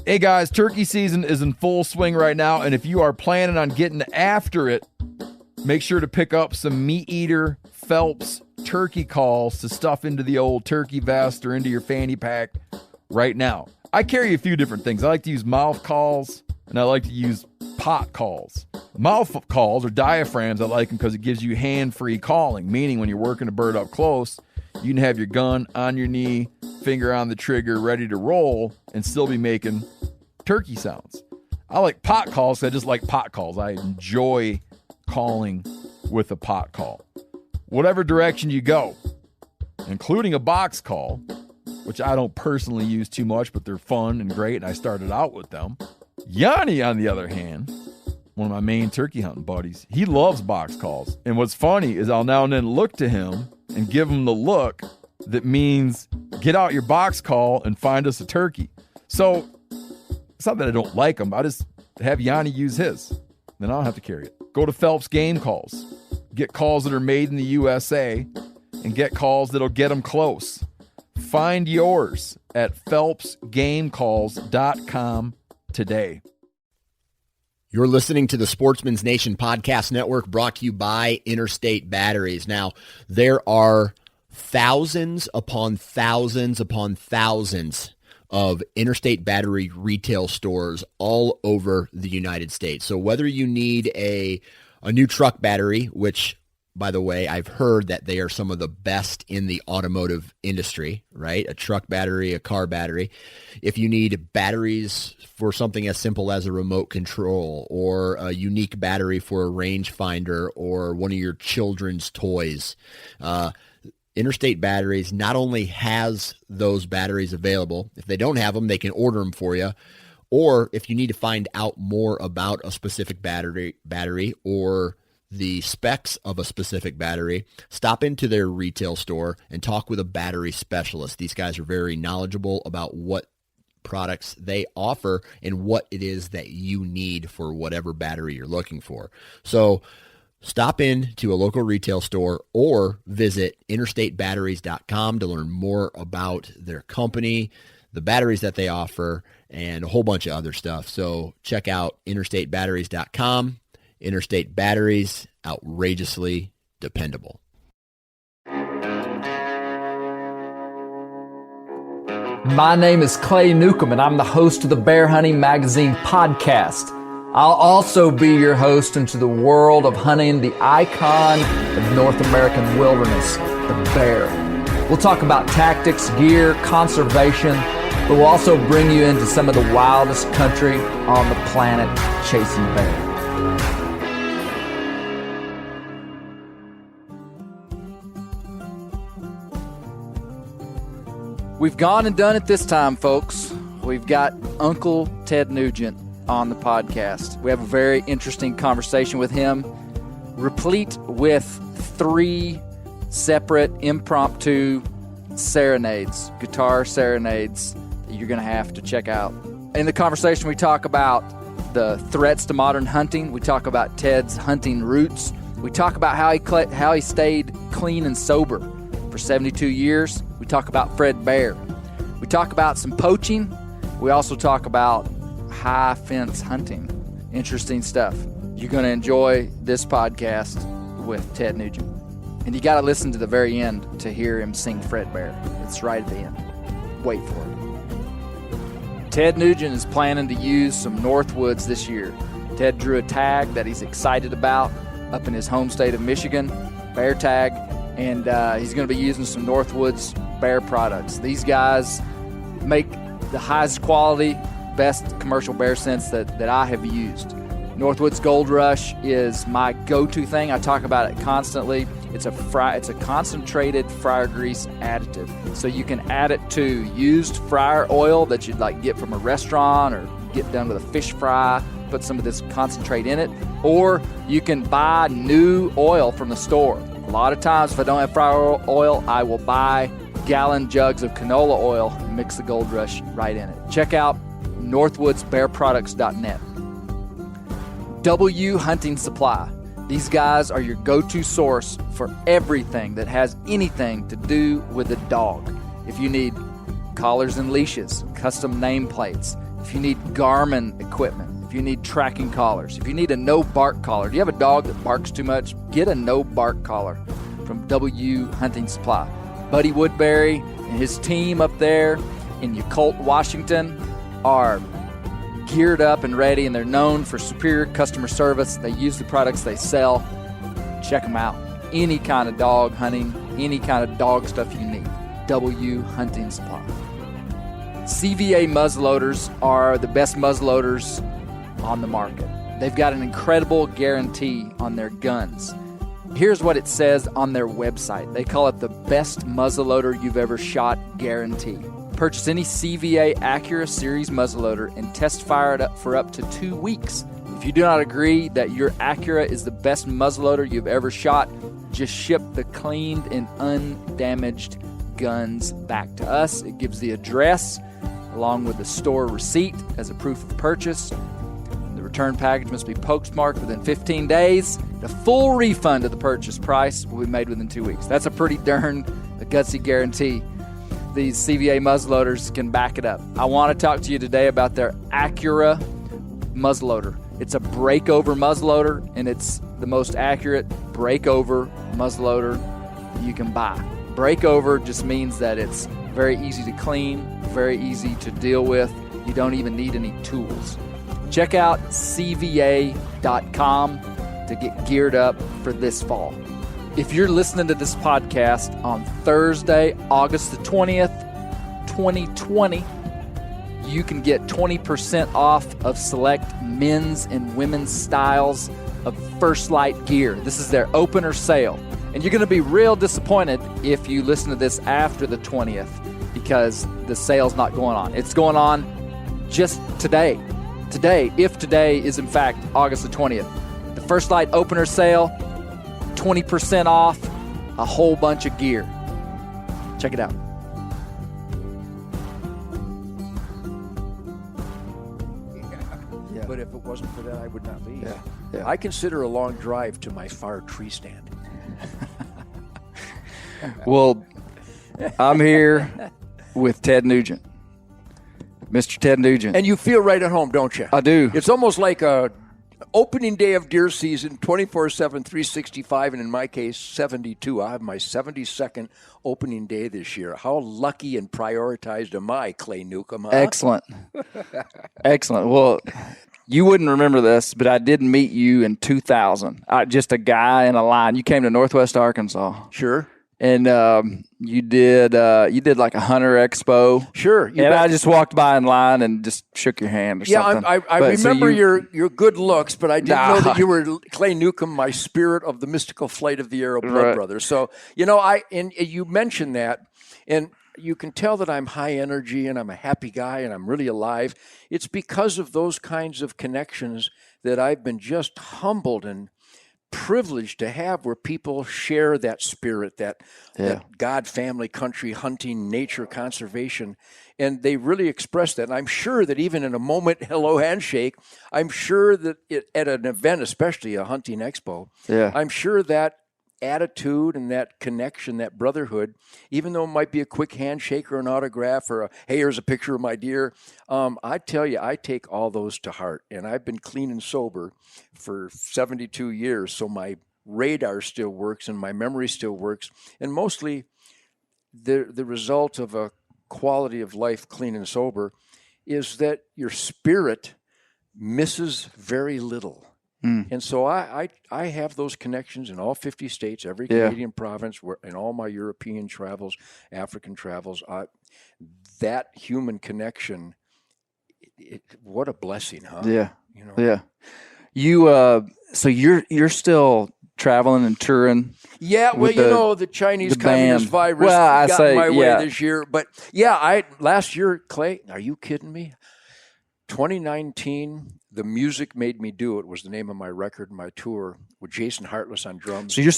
Hey guys, turkey season is in full swing right now, and if you are planning on getting after it, make sure to pick up some Meat Eater Phelps turkey calls to stuff into the old turkey vest or into your fanny pack right now. I carry a few different things. I like to use mouth calls, and I like to use pot calls. Mouth calls or diaphragms, I like them because it gives you hand-free calling, meaning when you're working a bird up close, you can have your gun on your knee, finger on the trigger, ready to roll, and still be making turkey sounds. I like pot calls because I just like pot calls. I enjoy calling with a pot call. Whatever direction you go, including a box call, which I don't personally use too much, but they're fun and great, and I started out with them. Yanni, on the other hand, one of my main turkey hunting buddies, he loves box calls. And what's funny is I'll now and then look to him and give him the look that means get out your box call and find us a turkey. So it's not that I don't like him. I just have Yanni use his. Then I don't have to carry it. Go to Phelps Game Calls. Get calls that are made in the USA and get calls that'll get them close. Find yours at phelpsgamecalls.com today. You're listening to the Sportsman's Nation Podcast Network, brought to you by Interstate Batteries. Now, there are thousands upon thousands upon thousands of Interstate Battery retail stores all over the United States. So whether you need a new truck battery, which, by the way, I've heard that they are some of the best in the automotive industry, right? A truck battery, a car battery. If you need batteries for something as simple as a remote control, or a unique battery for a rangefinder, or one of your children's toys, Interstate Batteries not only has those batteries available. If they don't have them, they can order them for you. Or if you need to find out more about a specific battery or the specs of a specific battery, stop into their retail store and talk with a battery specialist. These guys are very knowledgeable about what products they offer and what it is that you need for whatever battery you're looking for. So stop in to a local retail store or visit interstatebatteries.com to learn more about their company, the batteries that they offer, and a whole bunch of other stuff. So check out interstatebatteries.com. Interstate Batteries, outrageously dependable. My name is Clay Newcomb, and I'm the host of the Bear Hunting Magazine podcast. I'll also be your host into the world of hunting the icon of North American wilderness, the bear. We'll talk about tactics, gear, conservation, but we'll also bring you into some of the wildest country on the planet, chasing bear. We've gone and done it this time, folks. We've got Uncle Ted Nugent on the podcast. We have a very interesting conversation with him, replete with 3 separate impromptu serenades, guitar serenades that you're going to have to check out. In the conversation, we talk about the threats to modern hunting. We talk about Ted's hunting roots. We talk about how he stayed clean and sober for 72 years. We talk about Fred Bear. We talk about some poaching. We also talk about high fence hunting. Interesting stuff. You're going to enjoy this podcast with Ted Nugent. And you got to listen to the very end to hear him sing Fred Bear. It's right at the end. Wait for it. Ted Nugent is planning to use some Northwoods this year. Ted drew a tag that he's excited about up in his home state of Michigan, bear tag, and he's going to be using some Northwoods bear products. These guys make the highest quality, best commercial bear scents that I have used. Northwoods Gold Rush is my go-to thing. I talk about it constantly. It's a concentrated fryer grease additive. So you can add it to used fryer oil that you'd like get from a restaurant or get done with a fish fry, put some of this concentrate in it. Or you can buy new oil from the store. A lot of times if I don't have fryer oil, I will buy gallon jugs of canola oil and mix the Gold Rush right in it. Check out northwoodsbearproducts.net. W Hunting Supply. These guys are your go-to source for everything that has anything to do with a dog. If you need collars and leashes, custom nameplates, if you need Garmin equipment, if you need tracking collars, if you need a no-bark collar. Do you have a dog that barks too much? Get a no-bark collar from W Hunting Supply. Buddy Woodbury and his team up there in Yacolt, Washington are geared up and ready, and they're known for superior customer service. They use the products they sell. Check them out. Any kind of dog hunting, any kind of dog stuff you need. W Hunting Supply. CVA muzzleloaders are the best muzzleloaders on the market. They've got an incredible guarantee on their guns. Here's what it says on their website. They call it the best muzzleloader you've ever shot guarantee. Purchase any CVA Acura Series muzzleloader and test fire it up for up to 2 weeks. If you do not agree that your Acura is the best muzzleloader you've ever shot, just ship the cleaned and undamaged guns back to us. It gives the address along with the store receipt as a proof of purchase. The return package must be postmarked within 15 days. The full refund of the purchase price will be made within 2 weeks. That's a pretty darn gutsy guarantee. These CVA muzzleloaders can back it up. I want to talk to you today about their Acura muzzleloader. It's a breakover muzzleloader, and it's the most accurate breakover muzzleloader you can buy. Breakover just means that it's very easy to clean, very easy to deal with. You don't even need any tools. Check out CVA.com to get geared up for this fall. If you're listening to this podcast on Thursday, August the 20th, 2020, you can get 20% off of select men's and women's styles of First Light gear. This is their opener sale. And you're going to be real disappointed if you listen to this after the 20th because the sale's not going on. It's going on just today. If today is in fact August the 20th. The First Light opener sale, 20% off, a whole bunch of gear. Check it out. But if it wasn't for that, I would not be. Yeah. I consider a long drive to my far tree stand. Well, I'm here with Ted Nugent. Mr. Ted Nugent. And you feel right at home, don't you? I do. It's almost like a opening day of deer season, 24/7, 365, and in my case, 72. I have my 72nd opening day this year. How lucky and prioritized am I, Clay Newcomb? Huh? Excellent. Excellent. Well, you wouldn't remember this, but I did meet you in 2000. Just a guy in a line. You came to Northwest Arkansas. Sure. And you did like a hunter expo. Sure. And I just walked by in line and just shook your hand or something. I remember your good looks, but I didn't know that you were Clay Newcomb, my spirit of the mystical flight of the arrow, blood brother. So, and you mentioned that, and you can tell that I'm high energy and I'm a happy guy and I'm really alive. It's because of those kinds of connections that I've been just humbled and privileged to have, where people share that spirit, that God, family, country, hunting, nature, conservation, and they really express that. And I'm sure that even in a moment, hello, handshake, I'm sure that at an event, especially a hunting expo, I'm sure that attitude and that connection, that brotherhood, even though it might be a quick handshake or an autograph or hey, here's a picture of my deer, I tell you, I take all those to heart. And I've been clean and sober for 72 years, so my radar still works and my memory still works. And mostly the result of a quality of life clean and sober is that your spirit misses very little. And so I have those connections in all 50 states, every Canadian province, in all my European travels, African travels. That human connection, what a blessing, huh? Yeah. Yeah. You so you're still traveling and touring. Yeah, well, the Chinese Communist virus got my way this year. But last year, Clay, are you kidding me? 2019, The Music Made Me Do It was the name of my record, my tour with Jason Hartless on drums. So you're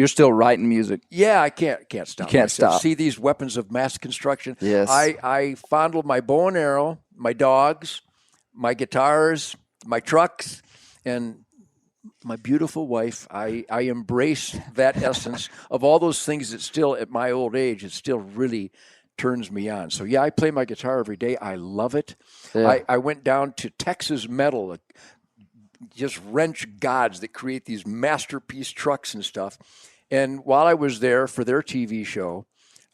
still writing music? Yeah, I can't stop. You can't stop. See these weapons of mass construction. Yes. I fondle my bow and arrow, my dogs, my guitars, my trucks, and my beautiful wife. I embrace that essence of all those things that still, at my old age, it still really turns me on. So, yeah, I play my guitar every day. I love it. Yeah. I went down to Texas Metal, just wrench gods that create these masterpiece trucks and stuff. And while I was there for their TV show,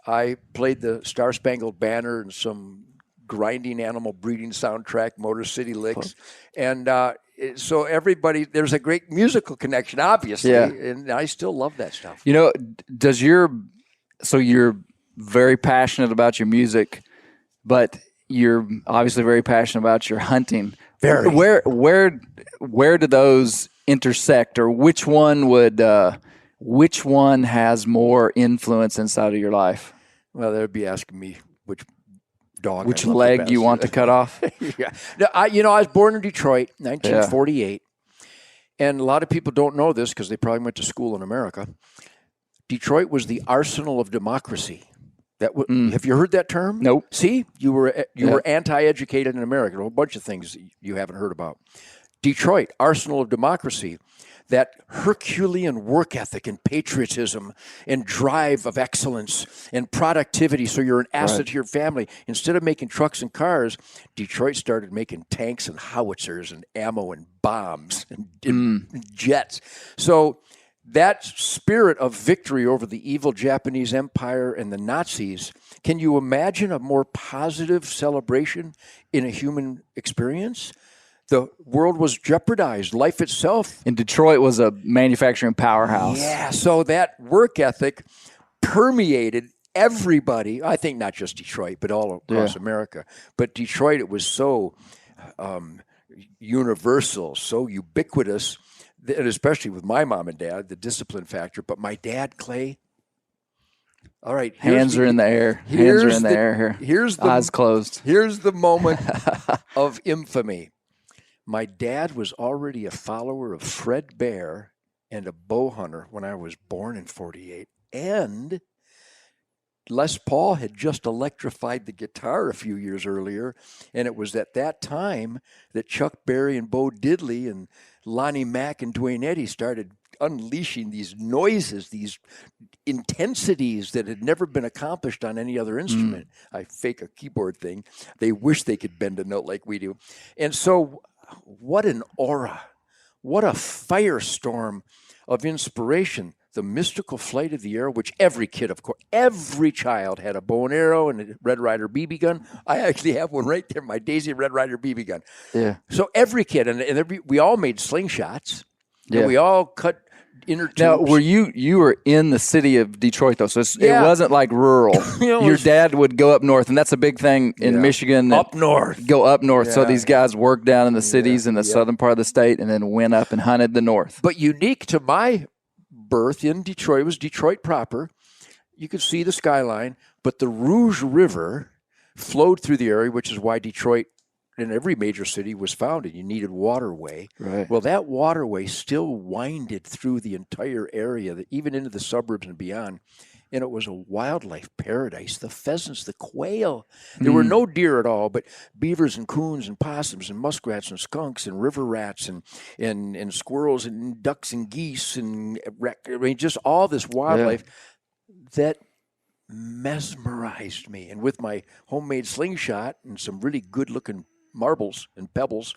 I played the Star Spangled Banner and some grinding animal breeding soundtrack, Motor City Licks. And so everybody, there's a great musical connection, obviously. Yeah. And I still love that stuff. You know, so you're very passionate about your music, but you're obviously very passionate about your hunting. Very. Where do those intersect, or which one has more influence inside of your life? Well, they'd be asking me which dog, which leg you want to cut off. Yeah. No, I was born in Detroit, 1948. Yeah. And a lot of people don't know this because they probably went to school in America. Detroit was the arsenal of democracy. Have you heard that term? Nope. See, you were anti-educated in America. A whole bunch of things you haven't heard about. Detroit, arsenal of democracy. That Herculean work ethic and patriotism and drive of excellence and productivity, so you're an asset to your family. Instead of making trucks and cars, Detroit started making tanks and howitzers and ammo and bombs and jets. So that spirit of victory over the evil Japanese Empire and the Nazis, can you imagine a more positive celebration in a human experience? The world was jeopardized. Life itself. And Detroit was a manufacturing powerhouse. Yeah, so that work ethic permeated everybody. I think not just Detroit, but all across America. But Detroit, it was so universal, so ubiquitous, and especially with my mom and dad, the discipline factor. But my dad, Clay, all right. Hands are in the air. Hands are in the air here. Here's the eyes closed. Here's the moment of infamy. My dad was already a follower of Fred Bear and a bow hunter when I was born in 48. And Les Paul had just electrified the guitar a few years earlier. And it was at that time that Chuck Berry and Bo Diddley and Lonnie Mack and Duane Eddy started unleashing these noises, these intensities that had never been accomplished on any other instrument. I fake a keyboard thing. They wish they could bend a note like we do. And so what an aura, what a firestorm of inspiration. The mystical flight of the arrow, which every kid, of course, every child had a bow and arrow and a Red Ryder BB gun. I actually have one right there, my Daisy Red Ryder BB gun. Yeah. So every kid, we all made slingshots. Yeah. And we all cut inner tubes. Now, you were in the city of Detroit, though, so it wasn't like rural. Your dad would go up north, and that's a big thing in Michigan. Up north. Go up north. Yeah. So these guys worked down in the cities in the southern part of the state and then went up and hunted the north. But unique to my birth in Detroit, it was Detroit proper. You could see the skyline, but the Rouge River flowed through the area, which is why Detroit in every major city was founded. You needed waterway. Right. Well, that waterway still winded through the entire area, even into the suburbs and beyond. And it was a wildlife paradise. The pheasants, the quail. There were no deer at all, but beavers and coons and possums and muskrats and skunks and river rats and squirrels and ducks and geese and just all this wildlife that mesmerized me. And with my homemade slingshot and some really good-looking marbles and pebbles,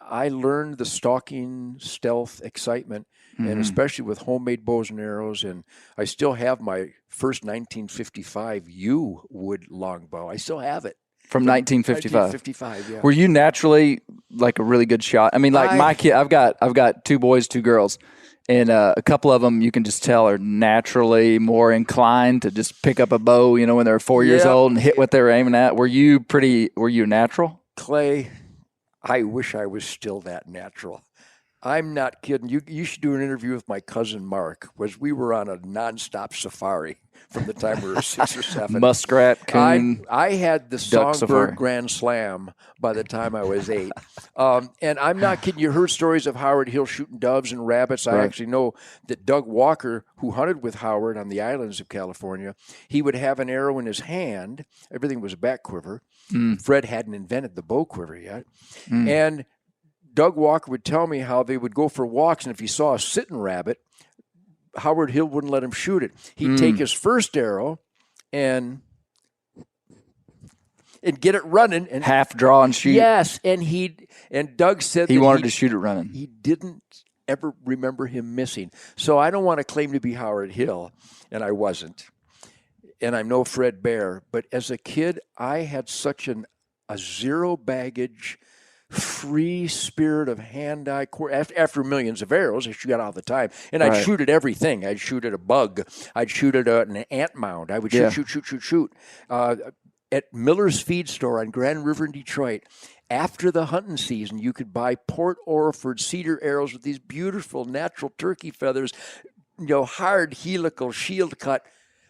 I learned the stalking, stealth, excitement, and especially with homemade bows and arrows. And I still have my first 1955 yew wood longbow. I still have it. From 1955. 1955, yeah. Were you naturally like a really good shot? I mean, like my kid, I've got 2 boys, 2 girls. And a couple of them, you can just tell, are naturally more inclined to just pick up a bow, when they're 4 years old and hit what they're aiming at. Were you natural? Clay, I wish I was still that natural. I'm not kidding. You should do an interview with my cousin Mark, because we were on a nonstop safari from the time we were 6 or 7. Muskrat, coon. I had the Songbird Grand Slam by the time I was 8. And I'm not kidding. You heard stories of Howard Hill shooting doves and rabbits. I actually know that Doug Walker, who hunted with Howard on the islands of California, he would have an arrow in his hand. Everything was a back quiver. Fred hadn't invented the bow quiver yet. And Doug Walker would tell me how they would go for walks, and if he saw a sitting rabbit, Howard Hill wouldn't let him shoot it. He'd take his first arrow and and get it running. And half draw and shoot. Yes, and Doug said he wanted to shoot it running. He didn't ever remember him missing. So I don't want to claim to be Howard Hill, and I wasn't. And I'm no Fred Bear, but as a kid, I had such a zero baggage, free spirit of hand-eye. After millions of arrows, I shoot all the time, and I'd shoot at everything. I'd shoot at a bug. I'd shoot at an ant mound. I would shoot. At Miller's Feed Store on Grand River in Detroit, after the hunting season, you could buy Port Orford cedar arrows with these beautiful natural turkey feathers, hard helical shield cut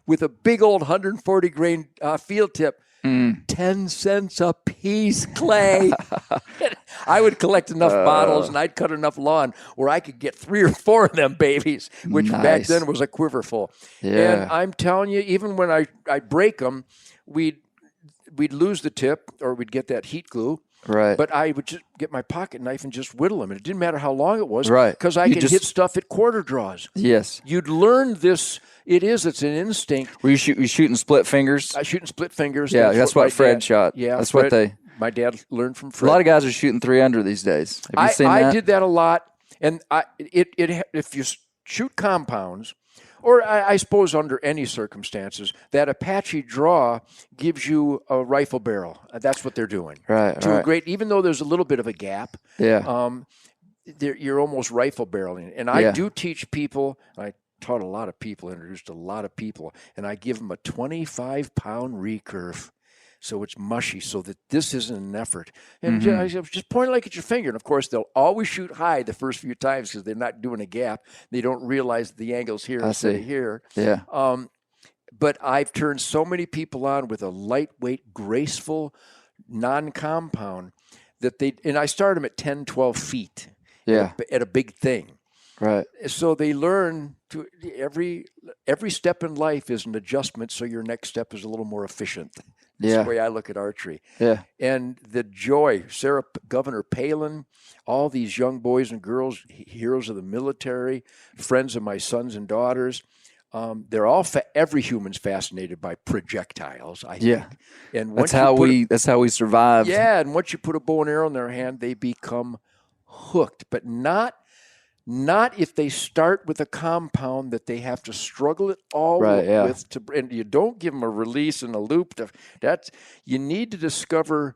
with a big old 140 grain field tip. 10 cents a piece, Clay. I would collect enough bottles and I'd cut enough lawn where I could get 3 or 4 of them babies, which back then was a quiverful. Yeah. And I'm telling you, even when I break them, we'd lose the tip or we'd get that heat glue. Right. But I would just get my pocket knife and just whittle them. And it didn't matter how long it was. Right. Because I could hit stuff at quarter draws. Yes. You'd learn this. It's an instinct. Were you shooting split fingers? I shooting split fingers. Yeah, that's what Fred shot. Yeah. That's Fred, what my dad learned from Fred. A lot of guys are shooting 300 these days. Have you seen that? I did that a lot. And if you shoot compounds, or I suppose under any circumstances, that Apache draw gives you a rifle barrel. That's what they're doing. Right. To a great, even though there's a little bit of a gap. Yeah. You're almost rifle barreling. And I do teach people. I taught a lot of people, introduced a lot of people, and I give them a 25-pound recurve. So it's mushy, so that this isn't an effort. And just point like at your finger. And, of course, they'll always shoot high the first few times because they're not doing a gap. They don't realize the angle's here instead of here. Yeah. But I've turned so many people on with a lightweight, graceful, non-compound and I start them at 10, 12 feet at a big thing. Right. So they learn to every step in life is an adjustment, so your next step is a little more efficient. That's the way I look at archery. Yeah. And the joy, Governor Palin, all these young boys and girls, heroes of the military, friends of my sons and daughters, they're all every human's fascinated by projectiles, I think. And that's how we survive. Yeah, and once you put a bow and arrow in their hand, they become hooked, but not if they start with a compound that they have to struggle it all with. And you don't give them a release and a loop. You need to discover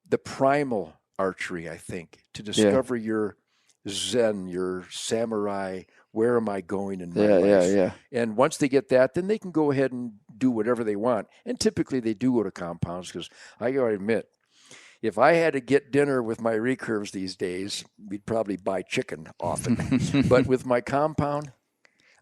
the primal archery, I think, to discover your Zen, your samurai. Where am I going in my life? Yeah. And once they get that, then they can go ahead and do whatever they want. And typically they do go to compounds because I got to admit, if I had to get dinner with my recurves these days, we'd probably buy chicken often. But with my compound,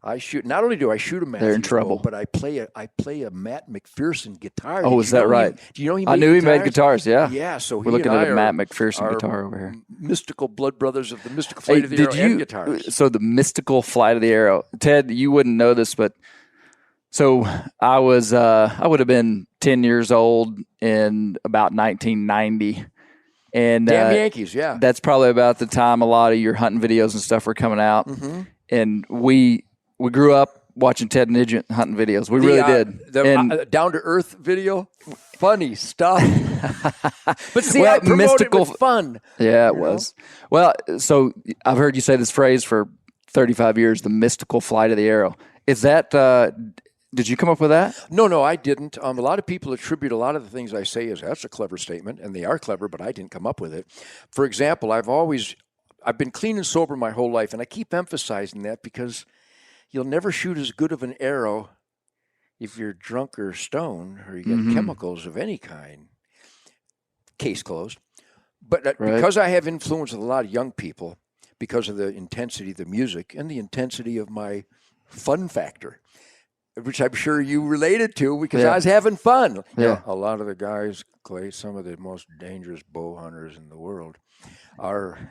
I shoot. Not only do I shoot a Matthews They're in trouble. bow, but I play a Matt McPherson guitar. Oh, is that right? Do you know he made I knew guitars? he made guitars, yeah. Yeah, so we're looking at a Matt McPherson guitar over here. Mystical blood brothers of the Mystical Flight of the Arrow and guitars. So the Mystical Flight of the Arrow. Ted, you wouldn't know this, but so I would have been 10 years old in about 1990. And Damn Yankees, yeah. That's probably about the time a lot of your hunting videos and stuff were coming out. Mm-hmm. And we grew up watching Ted Nugent hunting videos. We really did. The Down to Earth video, funny stuff. But see, I promoted it with fun. Yeah, it was. Well, so I've heard you say this phrase for 35 years, the mystical flight of the arrow. Is that did you come up with that? No, I didn't. A lot of people attribute a lot of the things I say as that's a clever statement, and they are clever, but I didn't come up with it. For example, I've been clean and sober my whole life, and I keep emphasizing that because you'll never shoot as good of an arrow if you're drunk or stoned or you get chemicals of any kind. Case closed. But because I have influence with a lot of young people, because of the intensity of the music and the intensity of my fun factor, which I'm sure you related to because I was having fun. Yeah. You know, a lot of the guys, Clay, some of the most dangerous bow hunters in the world are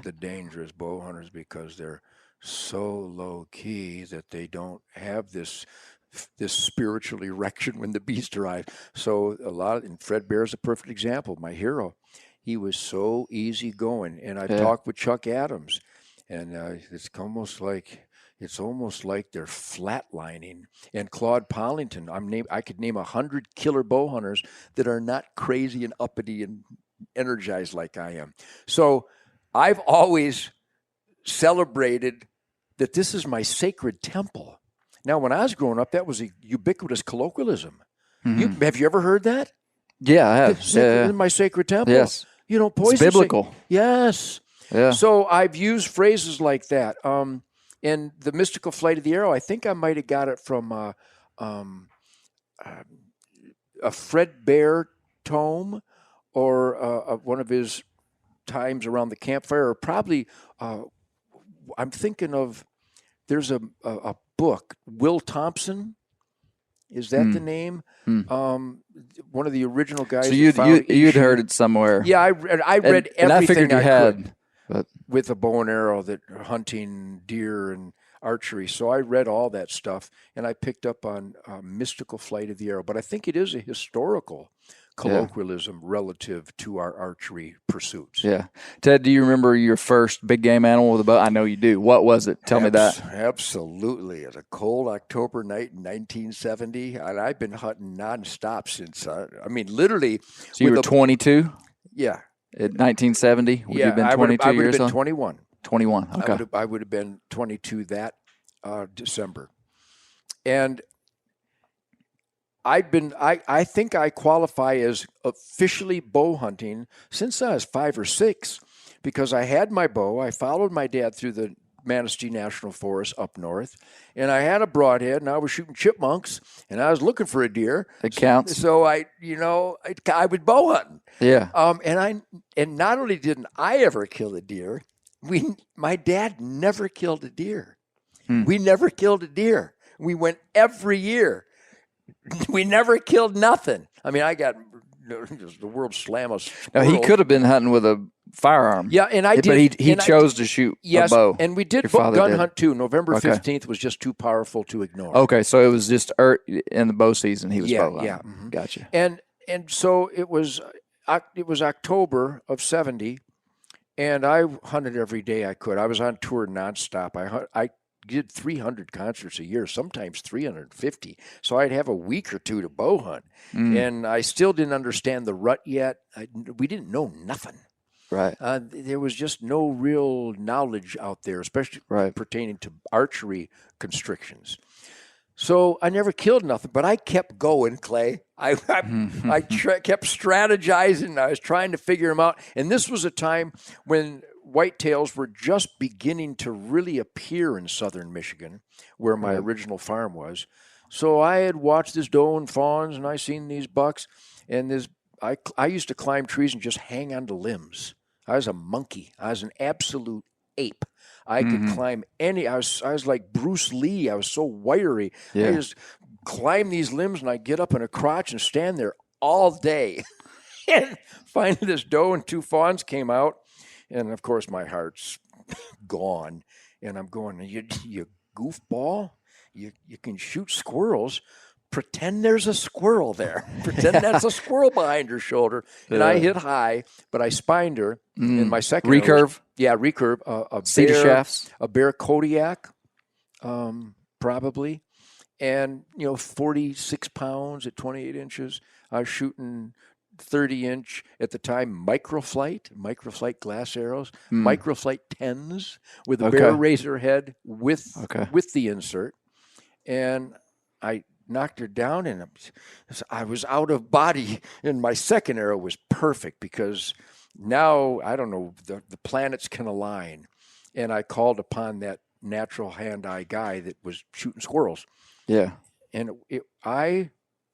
the dangerous bow hunters because they're so low key that they don't have this spiritual erection when the beast arrives. So and Fred Bear is a perfect example. My hero, he was so easygoing, and I talked with Chuck Adams, and it's almost like it's almost like they're flatlining. And Claude Pollington, I could name 100 killer bow hunters that are not crazy and uppity and energized like I am. So I've always celebrated that this is my sacred temple. Now, when I was growing up, that was a ubiquitous colloquialism. Have you ever heard that? Yeah, I have. This is my sacred temple. Yes. You don't poison. It's biblical. Yes. Yeah. So I've used phrases like that. And the mystical flight of the arrow, I think I might have got it from a Fred Bear tome or one of his times around the campfire, or probably I'm thinking of, there's a book, Will Thompson. Is that the name? One of the original guys. So you'd heard it somewhere. Yeah, I read everything I figured you could but with a bow and arrow, that hunting deer and archery. So I read all that stuff, and I picked up on mystical flight of the arrow. But I think it is a historical colloquialism relative to our archery pursuits. Yeah. Ted, do you remember your first big game animal with a bow? I know you do. What was it? Tell me that. Absolutely. It's a cold October night in 1970, and I've been hunting nonstop since, literally. So you were 22? Yeah. In 1970? Would you have been 22 years old? I would have been 21. 21, okay. I would have been 22 that December. And I think I qualify as officially bow hunting since I was 5 or 6, because I had my bow. I followed my dad through the Manistee National Forest up north, and I had a broadhead, and I was shooting chipmunks, and I was looking for a deer. It counts. So I would bow hunting. Yeah. And not only didn't I ever kill a deer, my dad never killed a deer. We never killed a deer. We went every year. We never killed nothing. I mean, I got the world slam us. Now, he could have been hunting with a firearm. Yeah, and I did. But he chose to shoot a bow. Yes, and we did gun hunt too. November 15th was just too powerful to ignore. Okay, so it was just in the bow season he was bow hunting. Yeah, Gotcha. And so it was October of 70, and I hunted every day I could. I was on tour nonstop. I did 300 concerts a year, sometimes 350. So I'd have a week or two to bow hunt. And I still didn't understand the rut yet. We didn't know nothing. Right. There was just no real knowledge out there, especially pertaining to archery constrictions. So I never killed nothing, but I kept going, Clay. I kept strategizing. I was trying to figure them out. And this was a time when whitetails were just beginning to really appear in southern Michigan, where my original farm was. So I had watched this doe and fawns, and I seen these bucks, and I used to climb trees and just hang onto limbs. I was a monkey. I was an absolute ape. I could climb I was like Bruce Lee. I was so wiry. I just climb these limbs, and I get up in a crotch and stand there all day. And finally this doe and 2 fawns came out. And, of course, my heart's gone. And I'm going, you goofball? You can shoot squirrels. Pretend there's a squirrel there. Pretend that's a squirrel behind her shoulder. And I hit high, but I spined her. And my second recurve? Recurve. Cedar shafts? A bear Kodiak, probably. And, 46 pounds at 28 inches. I was shooting 30-inch at the time microflight glass arrows, microflight 10s with a bear razor head with the insert, and I knocked her down, and I was out of body, and my second arrow was perfect because now I don't know, the planets can align, and I called upon that natural hand-eye guy that was shooting squirrels. Yeah, and I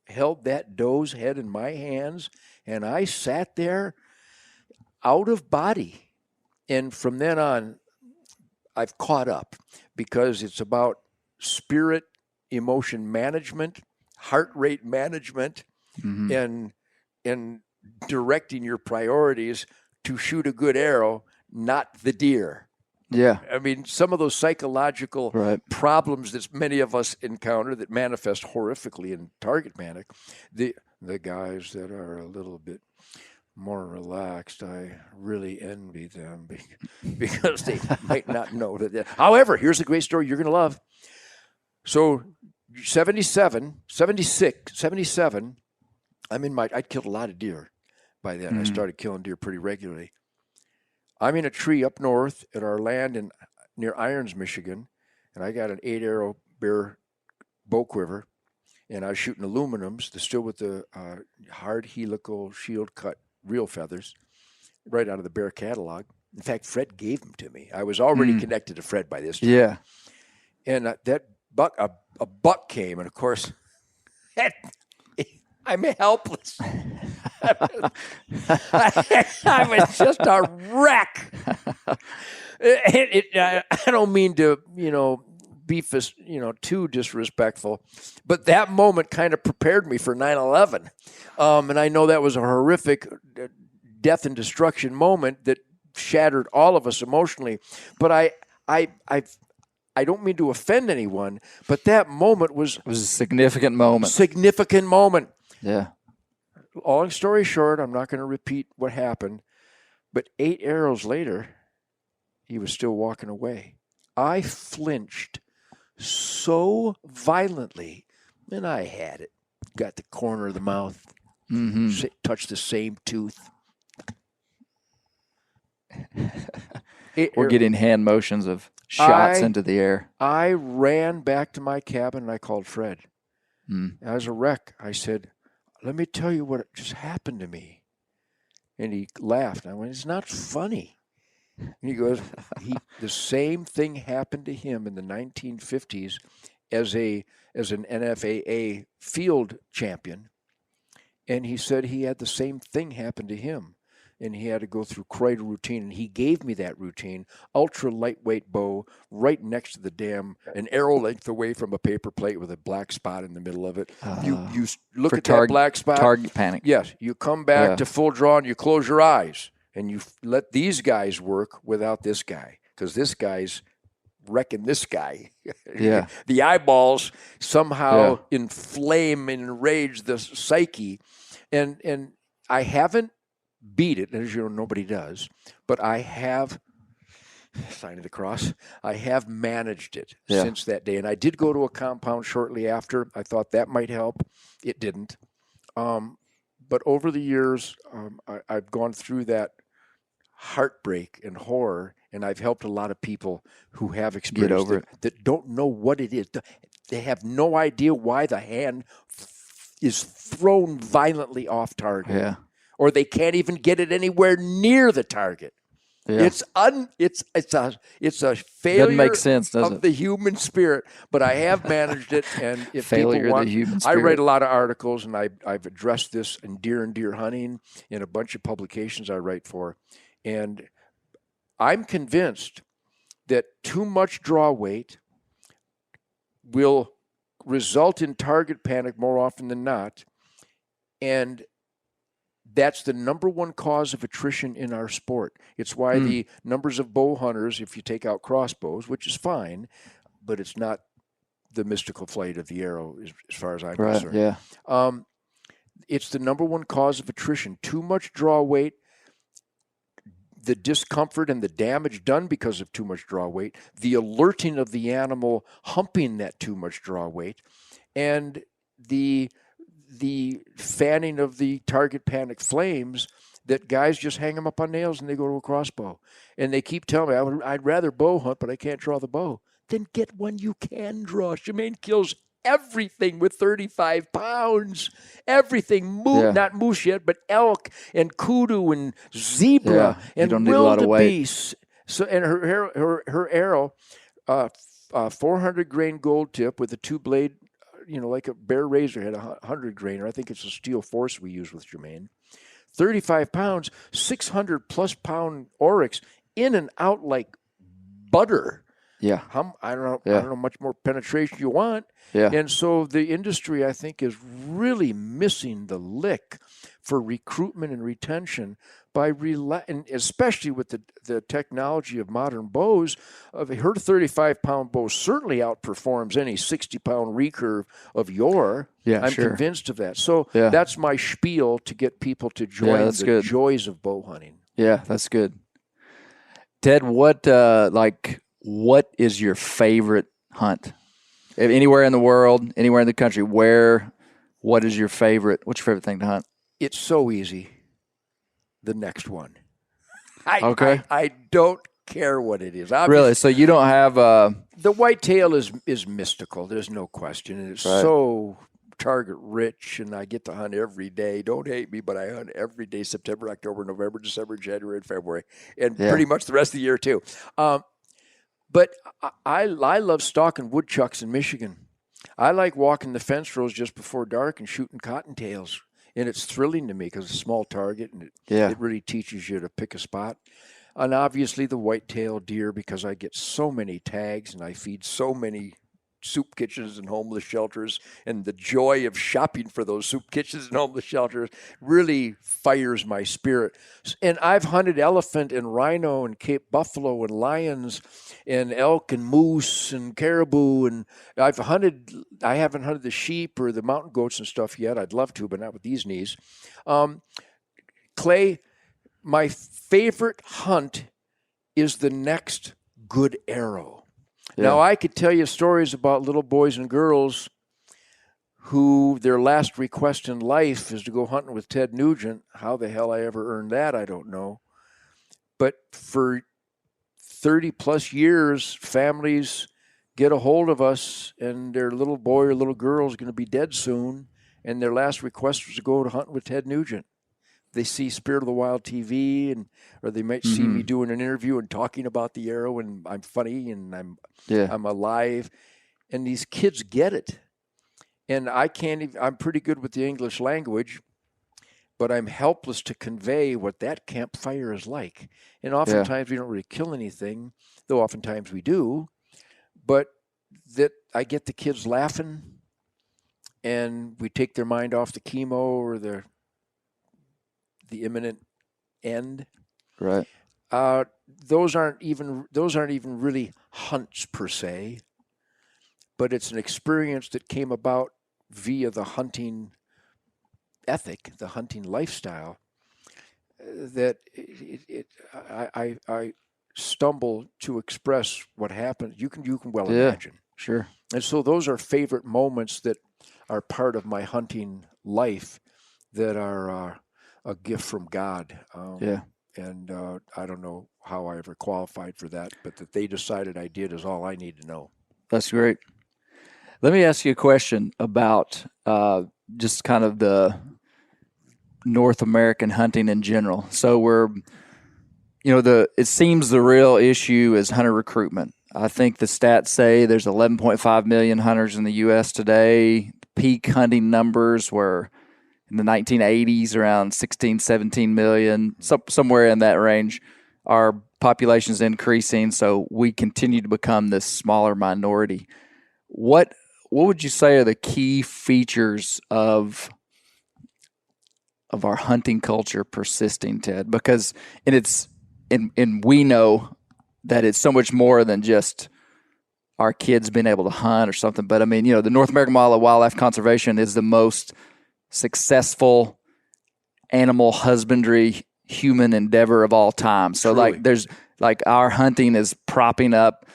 held that doe's head in my hands, and I sat there out of body. And from then on, I've caught up, because it's about spirit, emotion management, heart rate management, and directing your priorities to shoot a good arrow, not the deer. Yeah. I mean, some of those psychological problems that many of us encounter that manifest horrifically in target panic, the guys that are a little bit more relaxed. I really envy them because they might not know that. However, here's a great story you're going to love. So 77, I'd killed a lot of deer by then. I started killing deer pretty regularly. I'm in a tree up north at our land near Irons, Michigan, and I got an 8-arrow bear bow quiver, and I was shooting aluminums, still with the hard helical shield cut real feathers, right out of the bear catalog. In fact, Fred gave them to me. I was already connected to Fred by this time. Yeah. And that buck, a buck came, and of course, I'm helpless. I was just a wreck. I don't mean to, be too disrespectful, but that moment kind of prepared me for 9/11, and I know that was a horrific death and destruction moment that shattered all of us emotionally. But I don't mean to offend anyone, but that moment was a significant moment. Significant moment. Yeah. Long story short, I'm not going to repeat what happened, but 8 arrows later, he was still walking away. I flinched so violently, and I had it. Got the corner of the mouth, touched the same tooth. We're getting hand motions of shots into the air. I ran back to my cabin, and I called Fred. I was a wreck. I said, let me tell you what just happened to me. And he laughed. I went, it's not funny. And he goes, the same thing happened to him in the 1950s as an NFAA field champion. And he said he had the same thing happen to him. And he had to go through quite a routine. And he gave me that routine, ultra lightweight bow, right next to the dam, an arrow length away from a paper plate with a black spot in the middle of it. You look at that black spot. Target panic. Yes. You come back to full draw and you close your eyes. And you let these guys work without this guy. Because this guy's wrecking this guy. Yeah. The eyeballs somehow inflame and enrage the psyche. And I haven't beat it, as you know, nobody does, but I have, sign of the cross, I have managed it since that day. And I did go to a compound shortly after. I thought that might help. It didn't. But over the years, I've gone through that heartbreak and horror, and I've helped a lot of people who have experienced it that don't know what it is. They have no idea why the hand is thrown violently off target. Yeah. Or they can't even get it anywhere near the target. Yeah. It's a failure. Doesn't make sense, does of the human spirit. But I have managed it, and if failure people want, of the human spirit. I write a lot of articles, and I've addressed this in deer hunting in a bunch of publications I write for, and I'm convinced that too much draw weight will result in target panic more often than not, and that's the number one cause of attrition in our sport. It's why the numbers of bow hunters, if you take out crossbows, which is fine, but it's not the mystical flight of the arrow as far as I'm concerned. Yeah. It's the number one cause of attrition. Too much draw weight, the discomfort and the damage done because of too much draw weight, the alerting of the animal humping that too much draw weight, and the fanning of the target panic flames that guys just hang them up on nails and they go to a crossbow. And they keep telling me, I'd rather bow hunt, but I can't draw the bow. Then get one you can draw. Shemaine kills everything with 35 pounds. Everything. Not moose yet, but elk and kudu and zebra and wildebeest. So, and her arrow, 400 grain gold tip with a 2-blade, like a bear razor had 100 grain, or I think it's a steel force we use with Jermaine. 35 pounds, 600 plus pound oryx in and out like butter. Yeah. I don't know much more penetration you want. Yeah. And so the industry, I think, is really missing the lick for recruitment and retention by and especially with the technology of modern bows. Her 35-pound bow certainly outperforms any 60-pound recurve of yore. Yeah, I'm sure. convinced of that. So Yeah. that's my spiel to get people to join the good. joys of bow hunting. Yeah, that's good. Ted, what is your favorite hunt? Anywhere in the world, anywhere in the country, what is your favorite? What's your favorite thing to hunt? It's so easy. The next one. I don't care what it is. Obviously, really? So you don't have the whitetail is mystical. There's no question, and it's so target rich, and I get to hunt every day. Don't hate me, but I hunt every day: September, October, November, December, January, and February, and pretty much the rest of the year too. But I love stalking woodchucks in Michigan. I like walking the fence rows just before dark and shooting cottontails. And it's thrilling to me because it's a small target, and it really teaches you to pick a spot. And obviously the whitetail deer, because I get so many tags and I feed so many soup kitchens and homeless shelters, and the joy of shopping for those soup kitchens and homeless shelters really fires my spirit. And I've hunted elephant and rhino and Cape buffalo and lions and elk and moose and caribou, and I haven't hunted the sheep or the mountain goats and stuff yet. I'd love to, but not with these knees. Clay, my favorite hunt is the next good arrow. Yeah. Now, I could tell you stories about little boys and girls who their last request in life is to go hunting with Ted Nugent. How the hell I ever earned that, I don't know. But for 30-plus years, families get a hold of us, and their little boy or little girl is going to be dead soon, and their last request was to go to hunting with Ted Nugent. They see Spirit of the Wild TV, or they might see me doing an interview and talking about the arrow, and I'm funny and I'm alive, and these kids get it. And I'm pretty good with the English language, but I'm helpless to convey what that campfire is like. And oftentimes we don't really kill anything, though oftentimes we do. But that I get the kids laughing, and we take their mind off the chemo or the imminent end. Right. Those aren't even really hunts per se, but it's an experience that came about via the hunting ethic, the hunting lifestyle. That I stumble to express what happened. You can well imagine. Sure. And so those are favorite moments that are part of my hunting life that are a gift from God. And I don't know how I ever qualified for that, but that they decided I did is all I need to know. That's great. Let me ask you a question about just kind of the North American hunting in general. So it seems the real issue is hunter recruitment. I think the stats say there's 11.5 million hunters in the U.S. today. Peak hunting numbers were in the 1980s, around 16, 17 million, somewhere in that range. Our population is increasing, so we continue to become this smaller minority. What would you say are the key features of our hunting culture persisting, Ted? Because we know that it's so much more than just our kids being able to hunt or something. But I mean, the North American model of wildlife conservation is the most successful animal husbandry human endeavor of all time. So Truly. Our hunting is propping up,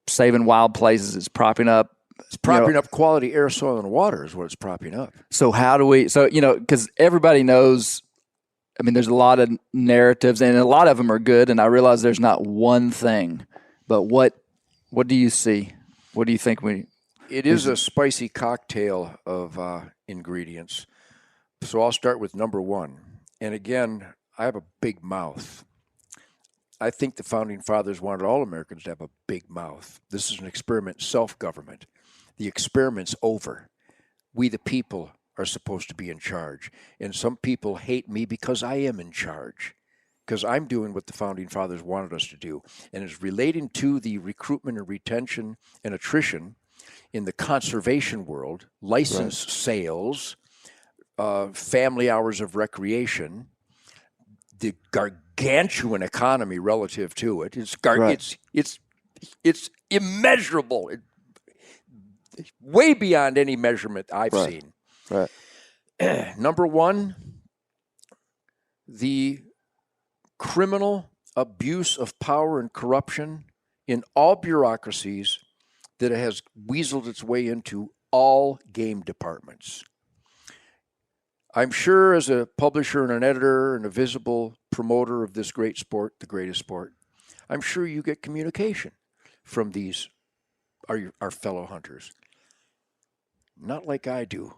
saving wild places, it's propping up quality air, soil, and water is what it's propping up. So how do we, because everybody knows, I mean, there's a lot of narratives and a lot of them are good. And I realize there's not one thing, but what do you see? What do you think It is a spicy cocktail of ingredients. So I'll start with number one. And again, I have a big mouth. I think the Founding Fathers wanted all Americans to have a big mouth. This is an experiment, self-government. The experiment's over. We, the people, are supposed to be in charge. And some people hate me because I am in charge. because I'm doing what the Founding Fathers wanted us to do, and it's relating to the recruitment and retention and attrition in the conservation world, license sales, family hours of recreation, the gargantuan economy relative to it. It's immeasurable, way beyond any measurement I've seen. Right. Number one, the criminal abuse of power and corruption in all bureaucracies that it has weaseled its way into all game departments. I'm sure as a publisher and an editor and a visible promoter of this great sport, the greatest sport, I'm sure you get communication from these, our fellow hunters. Not like I do.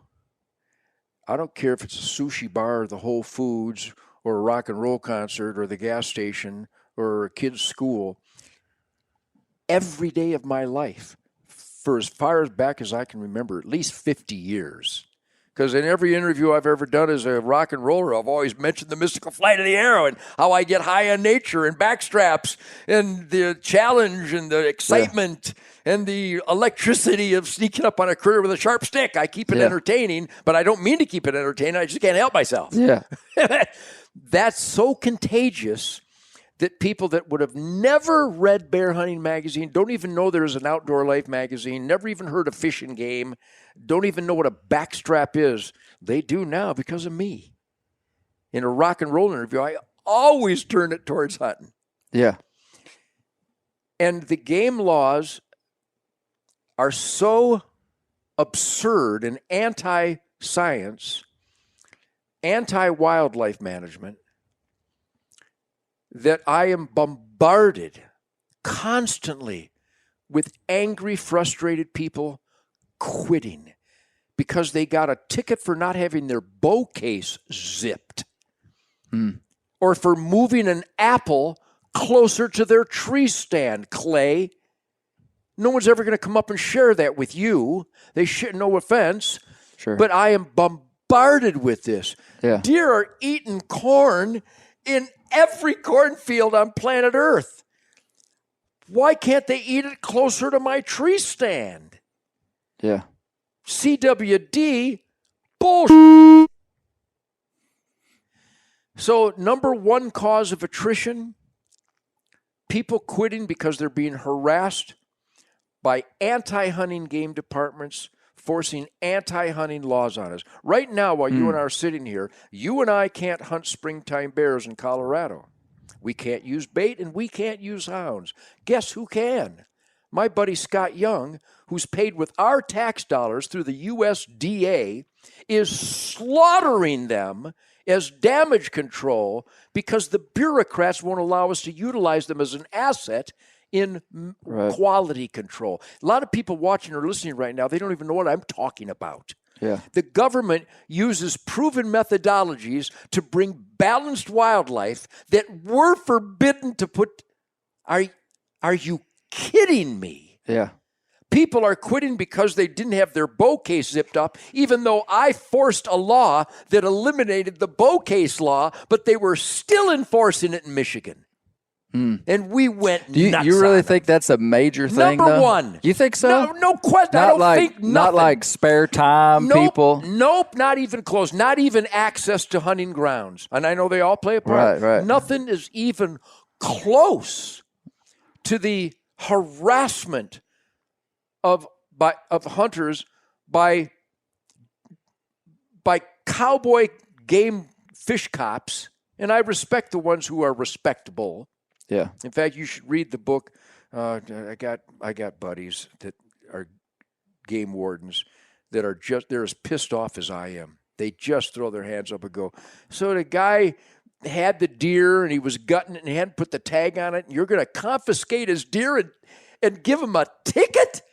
I don't care if it's a sushi bar or the Whole Foods or a rock and roll concert or the gas station or a kid's school. Every day of my life, for as far as back as I can remember, at least 50 years. Because in every interview I've ever done as a rock and roller, I've always mentioned the mystical flight of the arrow and how I get high on nature and backstraps and the challenge and the excitement and the electricity of sneaking up on a critter with a sharp stick. I keep it entertaining, but I don't mean to keep it entertaining. I just can't help myself. Yeah. That's so contagious that people that would have never read Bear Hunting Magazine, don't even know there's an Outdoor Life magazine, never even heard of Fish and Game, don't even know what a backstrap is, they do now because of me. In a rock and roll interview, I always turn it towards hunting. Yeah. And the game laws are so absurd and anti-science, anti-wildlife management, that I am bombarded constantly with angry, frustrated people quitting because they got a ticket for not having their bow case zipped or for moving an apple closer to their tree stand, Clay. No one's ever going to come up and share that with you. They should, no offense, but I am bombarded with this. Yeah. Deer are eating corn in every cornfield on planet Earth. Why can't they eat it closer to my tree stand? Yeah. CWD, bullshit. So, number one cause of attrition, people quitting because they're being harassed by anti-hunting game departments forcing anti-hunting laws on us. Right now, while you and I are sitting here, you and I can't hunt springtime bears in Colorado. We can't use bait and we can't use hounds. Guess who can? My buddy Scott Young, who's paid with our tax dollars through the USDA, is slaughtering them as damage control because the bureaucrats won't allow us to utilize them as an asset in quality control. A lot of people watching or listening right now, they don't even know what I'm talking about. Yeah. The government uses proven methodologies to bring balanced wildlife that we're forbidden to put. Are you kidding me? Yeah. People are quitting because they didn't have their bow case zipped up, even though I forced a law that eliminated the bow case law, but they were still enforcing it in Michigan. And we went nuts. You really on think that's a major thing, Number though? one. You think so? No question. I don't think nothing. Not like spare time people? Nope, not even close. Not even access to hunting grounds. And I know they all play a part. Right. Nothing is even close to the harassment of hunters by cowboy game fish cops. And I respect the ones who are respectable. Yeah. In fact, you should read the book. I got buddies that are game wardens that are they're as pissed off as I am. They just throw their hands up and go, so the guy had the deer and he was gutting it and he hadn't put the tag on it, and you're going to confiscate his deer and give him a ticket?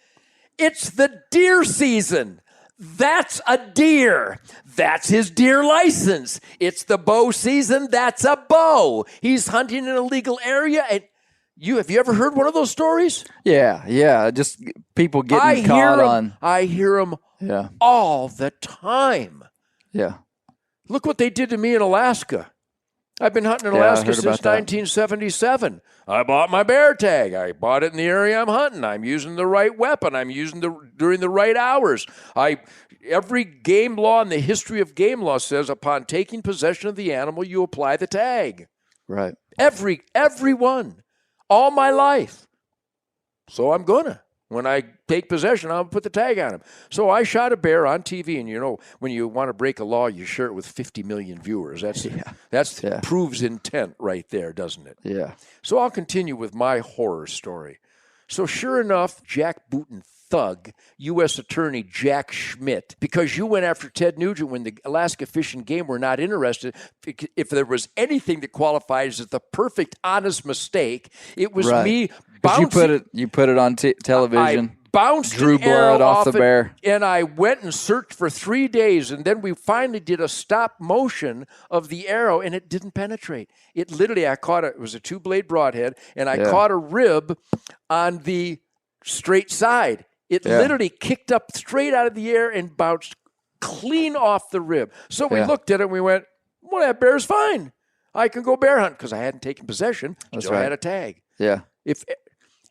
It's the deer season. That's a deer. That's his deer license. It's the bow season. That's a bow. He's hunting in a legal area. And have you ever heard one of those stories? Yeah. Just people getting caught on. I hear them all the time. Yeah. Look what they did to me in Alaska. I've been hunting in Alaska since 1977. I bought my bear tag. I bought it in the area I'm hunting. I'm using the right weapon. I'm using during the right hours. Every game law in the history of game law says upon taking possession of the animal, you apply the tag. Right. Every one. All my life. So I'm gonna. When I take possession, I'll put the tag on him. So I shot a bear on TV, and when you want to break a law, you share it with 50 million viewers. That's proves intent right there, doesn't it? Yeah. So I'll continue with my horror story. So sure enough, jackbooting thug, U.S. Attorney Jack Schmidt, because you went after Ted Nugent when the Alaska Fish and Game were not interested. If there was anything that qualifies as the perfect, honest mistake, it was me bouncing. You put it on television. I bounced drew blood off the bear. And I went and searched for 3 days, and then we finally did a stop motion of the arrow, and it didn't penetrate. It literally, it was a 2-blade broadhead, and I caught a rib on the straight side. It literally kicked up straight out of the air and bounced clean off the rib. So we looked at it and we went, well, that bear's fine. I can go bear hunt because I hadn't taken possession. Still had a tag. Yeah.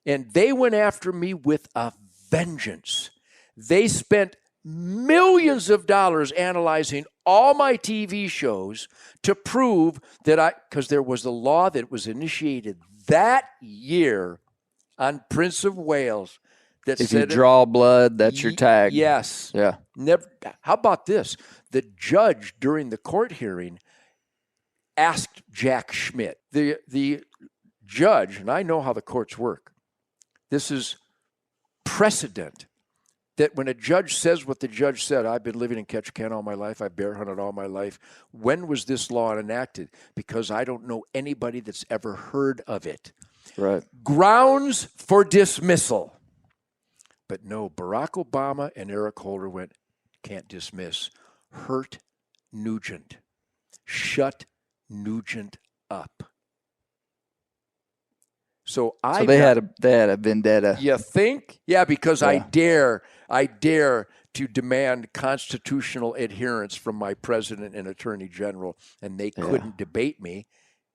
And they went after me with a vengeance. They spent millions of dollars analyzing all my TV shows to prove that because there was a law that was initiated that year on Prince of Wales that if said you draw blood, that's your tag. Yes. Yeah. Never. How about this? The judge during the court hearing asked Jack Schmidt, the judge, and I know how the courts work. This is precedent that when a judge says what the judge said, I've been living in Ketchikan all my life, I've bear hunted all my life. When was this law enacted? Because I don't know anybody that's ever heard of it. Right. Grounds for dismissal. But no, Barack Obama and Eric Holder went, can't dismiss. Hurt Nugent. Shut Nugent up. So they had a vendetta. You think? Yeah, because I dare to demand constitutional adherence from my president and attorney general, and they couldn't debate me,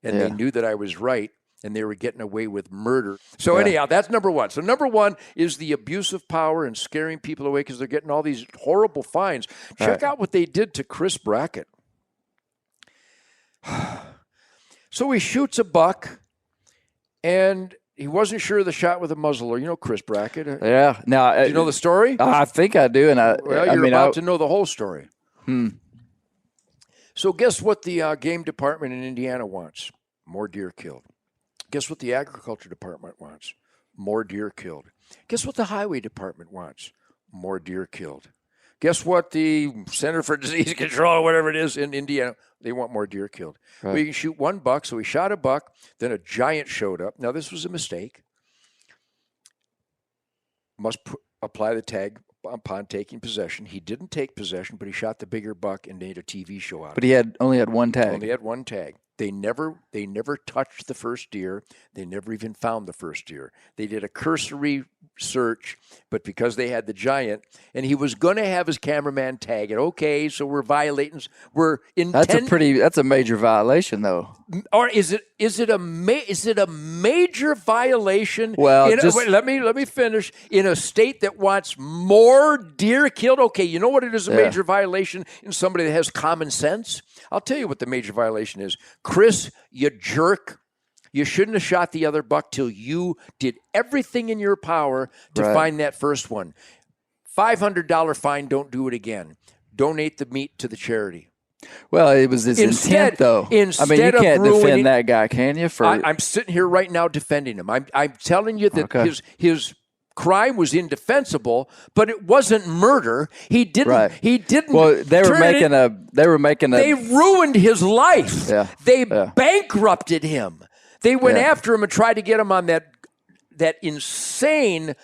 and they knew that I was right, and they were getting away with murder. So anyhow, that's number one. So number one is the abuse of power and scaring people away because they're getting all these horrible fines. Check out what they did to Chris Brackett. So he shoots a buck, and he wasn't sure of the shot with a muzzleloader. You know Chris Brackett? Yeah. Now, do you know the story? I think I do. And you're about to know the whole story. So guess what the game department in Indiana wants? More deer killed. Guess what the agriculture department wants? More deer killed. Guess what the highway department wants? More deer killed. Guess what the Center for Disease Control or whatever it is in Indiana, they want more deer killed. Right. Well, you can shoot one buck, so he shot a buck, then a giant showed up. Now, this was a mistake. Must apply the tag upon taking possession. He didn't take possession, but he shot the bigger buck and made a TV show out of it. But he only had one tag. Only had one tag. They never touched the first deer. They never even found the first deer. They did a cursory search, but because they had the giant, and he was going to have his cameraman tag it. Okay, so we're violating. That's a major violation, though. Or is it a major violation? Well, wait, let me finish. In a state that wants more deer killed, okay, you know what it is a major violation in somebody that has common sense? I'll tell you what the major violation is. Chris, you jerk. You shouldn't have shot the other buck till you did everything in your power to find that first one. $500 fine, don't do it again. Donate the meat to the charity. Well, it was his intent, though. You can't defend that guy, can you? I'm sitting here right now defending him. I'm telling you that his crime was indefensible, but it wasn't murder. He didn't. Right. He didn't. Well, they were making a. They ruined his life. Yeah. They bankrupted him. They went after him and tried to get him on that insane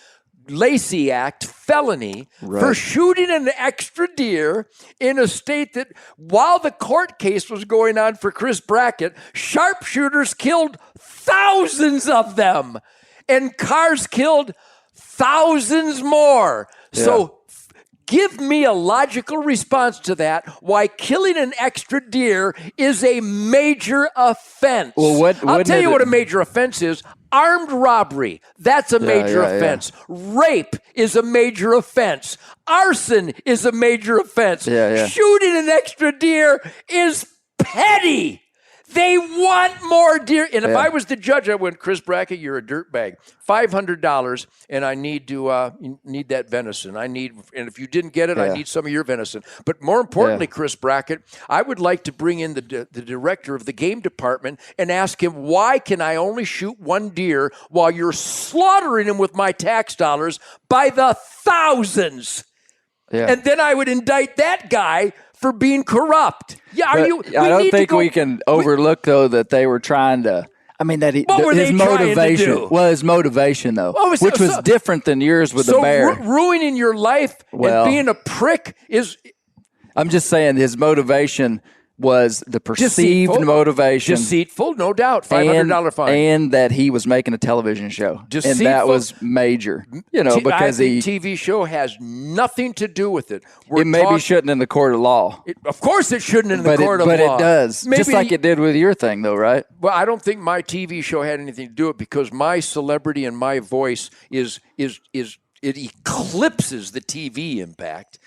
Lacey Act felony for shooting an extra deer in a state that, while the court case was going on for Chris Brackett, sharpshooters killed thousands of them, and cars killed thousands more. Yeah. So Give me a logical response to that. Why killing an extra deer is a major offense. Well, I'll tell you what a major offense is. Armed robbery, that's a major offense. Rape is a major offense. Arson is a major offense. Shooting an extra deer is petty. They want more deer. And if I was the judge, I went, Chris Brackett, you're a dirtbag. $500, and I need that venison. And if you didn't get it, I need some of your venison. But more importantly, Chris Brackett, I would like to bring in the director of the game department and ask him, why can I only shoot one deer while you're slaughtering him with my tax dollars by the thousands? Yeah. And then I would indict that guy for being corrupt. Yeah, I don't think we can overlook though that they were trying to. I mean that his motivation. Well, his motivation though, which was different than yours with the bear. Ruining your life and being a prick is. I'm just saying his motivation was the perceived motivation. Deceitful, no doubt. $500 fine. And that he was making a television show. Deceitful. And that was major. Because the TV show has nothing to do with it. It maybe shouldn't in the court of law. Of course it shouldn't in the court of law. But it does. Just like it did with your thing, though, right? Well, I don't think my TV show had anything to do with it because my celebrity and my voice it eclipses the TV impact.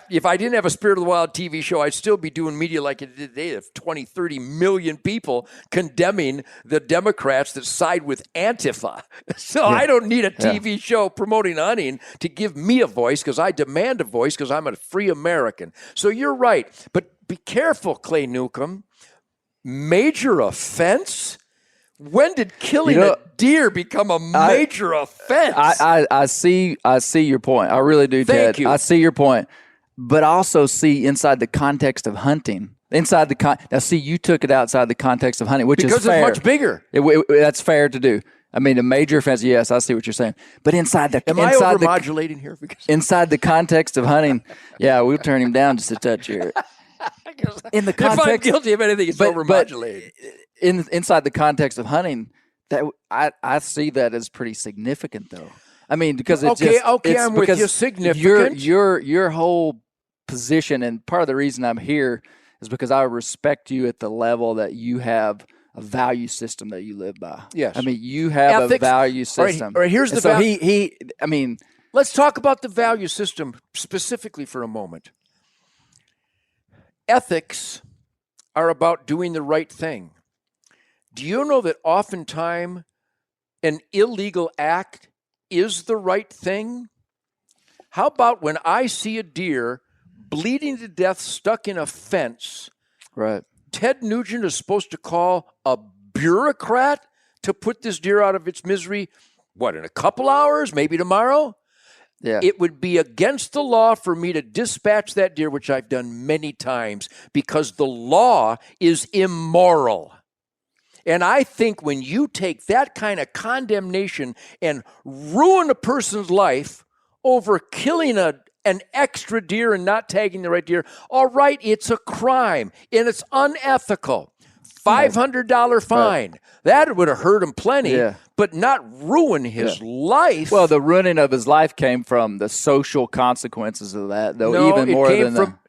If I didn't have a Spirit of the Wild TV show, I'd still be doing media like it did today of 20, 30 million people condemning the Democrats that side with Antifa. So I don't need a TV show promoting hunting to give me a voice because I demand a voice because I'm a free American. So you're right. But be careful, Clay Newcomb. Major offense? When did killing a deer become a major offense? I see your point. I really do, Ted. Thank you. I see your point. But also see inside the context of hunting. Now, see, you took it outside the context of hunting, which is fair. Because it's much bigger. That's fair to do. I mean, a major offense, yes, I see what you're saying. But inside the... Am I over-modulating here? Inside the context of hunting, we'll turn him down just a touch here. In the context, if I'm guilty of anything, it's over-modulating. Inside the context of hunting, that I see that as pretty significant, though. I mean, because I'm with you. Significant. Your whole position, and part of the reason I'm here is because I respect you at the level that you have a value system that you live by. Yes, I mean you have ethics. A value system. All right, here's the value. I mean, let's talk about the value system specifically for a moment. Ethics are about doing the right thing. Do you know that oftentimes an illegal act is the right thing? How about when I see a deer bleeding to death stuck in a fence, right? Ted Nugent is supposed to call a bureaucrat to put this deer out of its misery, in a couple hours, maybe tomorrow? Yeah. It would be against the law for me to dispatch that deer, which I've done many times, because the law is immoral. And I think when you take that kind of condemnation and ruin a person's life over killing an extra deer and not tagging the right deer, all right, it's a crime and it's unethical. $500 fine. Right. That would have hurt him plenty, but not ruin his life. Well, the ruining of his life came from the social consequences of that, though. No, even more than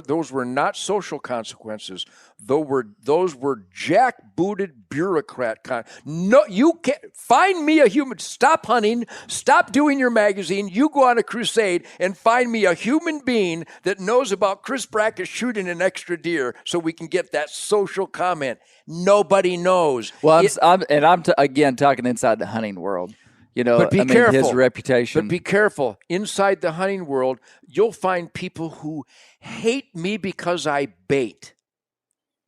those were not social consequences. Those were jackbooted bureaucrat. No, you can't find me a human. Stop hunting. Stop doing your magazine. You go on a crusade and find me a human being that knows about Chris Brackett shooting an extra deer, so we can get that social comment. Nobody knows. Well, I'm again talking inside the hunting world. But be careful. His reputation. But be careful. Inside the hunting world, you'll find people who hate me because I bait.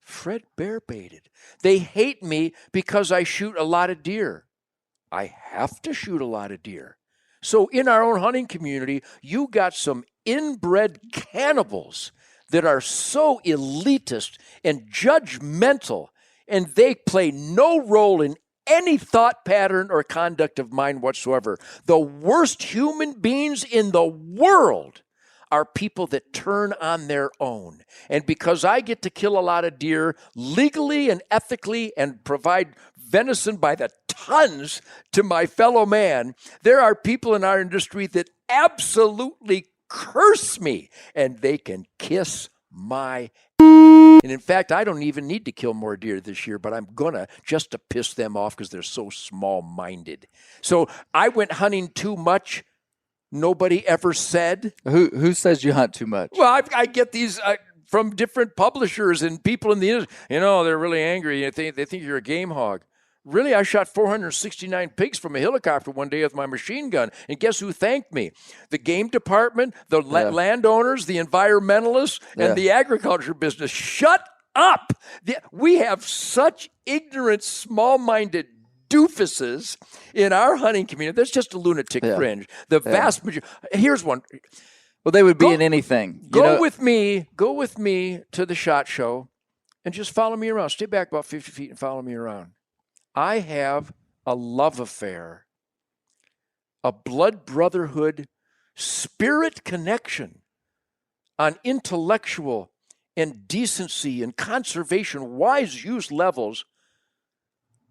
Fred Bear baited. They hate me because I shoot a lot of deer. I have to shoot a lot of deer. So in our own hunting community, you got some inbred cannibals that are so elitist and judgmental, and they play no role in any thought pattern or conduct of mine whatsoever. The worst human beings in the world are people that turn on their own. And because I get to kill a lot of deer legally and ethically and provide venison by the tons to my fellow man, there are people in our industry that absolutely curse me, and they can kiss my. And in fact, I don't even need to kill more deer this year, but I'm gonna, just to piss them off because they're so small-minded. So I went hunting too much. Nobody ever said. Who says you hunt too much? Well, I get these from different publishers and people in the industry. They're really angry. They think you're a game hog. Really, I shot 469 pigs from a helicopter one day with my machine gun. And guess who thanked me? The game department, the landowners, the environmentalists, and the agriculture business. Shut up! We have such ignorant, small-minded doofuses in our hunting community. That's just a lunatic fringe. The vast majority. Here's one. Well, they would be in anything. Go with me to the SHOT Show and just follow me around. Stay back about 50 feet and follow me around. I have a love affair, a blood brotherhood, spirit connection on intellectual and decency and conservation, wise use levels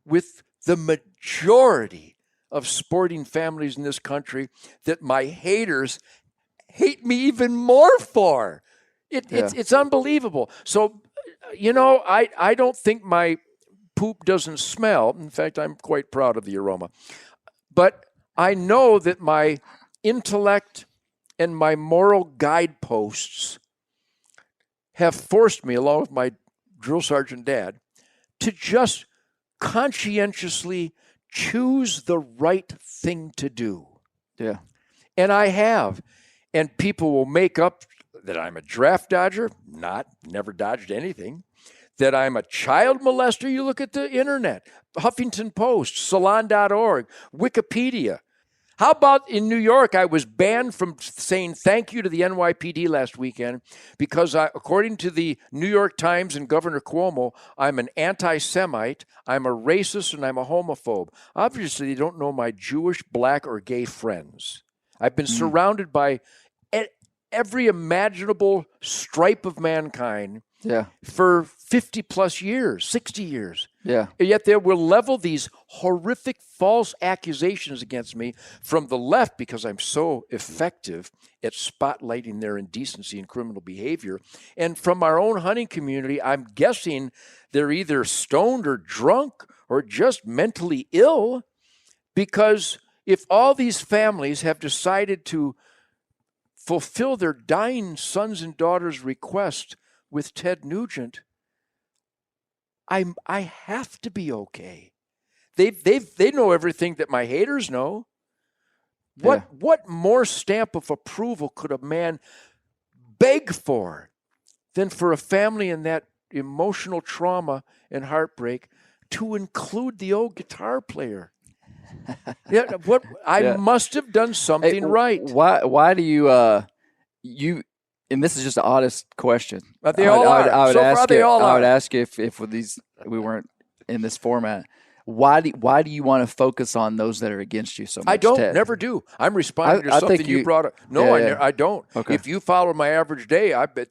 with the majority of sporting families in this country that my haters hate me even more for. It's unbelievable. So, I don't think my poop doesn't smell. In fact, I'm quite proud of the aroma. But I know that my intellect and my moral guideposts have forced me, along with my drill sergeant dad, to just conscientiously choose the right thing to do. Yeah. And I have. And people will make up that I'm a draft dodger. Never dodged anything. That I'm a child molester. You look at the internet, Huffington Post, Salon.org, Wikipedia. How about in New York, I was banned from saying thank you to the NYPD last weekend because according to the New York Times and Governor Cuomo, I'm an anti-Semite, I'm a racist, and I'm a homophobe. Obviously, they don't know my Jewish, black, or gay friends. I've been surrounded by every imaginable stripe of mankind for 50 plus years, 60 years. Yeah. And yet they will level these horrific false accusations against me from the left because I'm so effective at spotlighting their indecency and criminal behavior. And from our own hunting community, I'm guessing they're either stoned or drunk or just mentally ill, because if all these families have decided to fulfill their dying sons and daughters' request with Ted Nugent, I have to be okay. They know everything that my haters know. What more stamp of approval could a man beg for than for a family in that emotional trauma and heartbreak to include the old guitar player? I must have done something right. Why do you and this is just the oddest question. But they all are. I would ask you if with these we weren't in this format. Why do you want to focus on those that are against you so much? I don't. Ted? Never do. I'm responding to something you brought up. No, I don't. Okay. If you follow my average day, I bet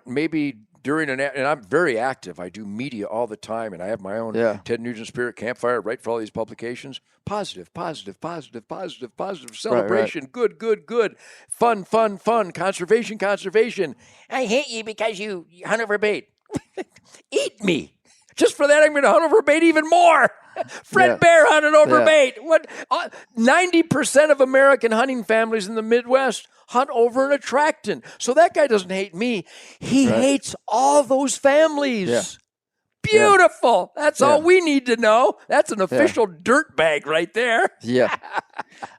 maybe during and I'm very active. I do media all the time, and I have my own Ted Nugent Spirit Campfire. Write for all these publications. Positive celebration. Right. Good. Fun. Conservation. I hate you because you hunt over bait. Eat me. Just for that, I'm going to hunt over bait even more. Fred Bear hunted over bait. 90% of American hunting families in the Midwest hunt over an attractant. So that guy doesn't hate me. He hates all those families. Yeah. Beautiful. That's all we need to know. That's an official dirt bag right there. Yeah.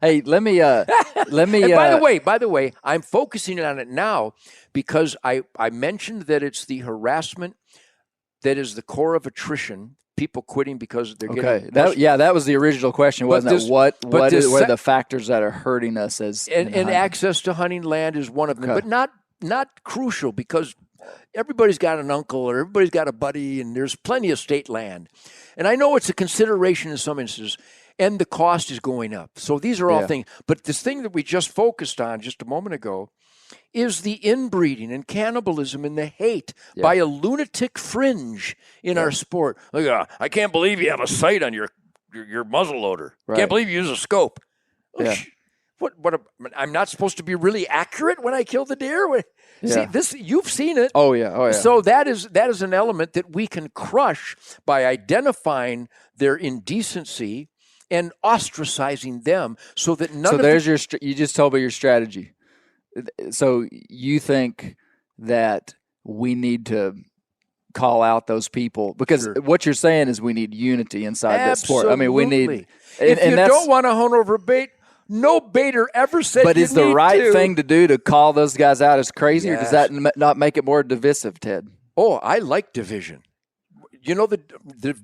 Hey, let me. And by the way, I'm focusing on it now because I mentioned that it's the harassment that is the core of attrition. People quitting because they're getting that was the original question, wasn't it? What are the factors that are hurting us as and access to hunting land is one of them, but not crucial, because everybody's got an uncle or everybody's got a buddy, and there's plenty of state land. And I know it's a consideration in some instances, and the cost is going up. So these are all things. But this thing that we just focused on just a moment ago is the inbreeding and cannibalism and the hate by a lunatic fringe in our sport. Like, I can't believe you have a sight on your muzzle loader. Right. Can't believe you use a scope. I'm not supposed to be really accurate when I kill the deer? See, this, you've seen it. Oh yeah. So that is an element that we can crush by identifying their indecency and ostracizing them, so that none. So of there's you just told me your strategy. So you think that we need to call out those people, because what you're saying is we need unity inside that sport. I mean, we need. If you don't want to hunt over bait, no baiter ever said. But is the right thing to do to call those guys out as crazy, or does that not make it more divisive, Ted? Oh, I like division. You know the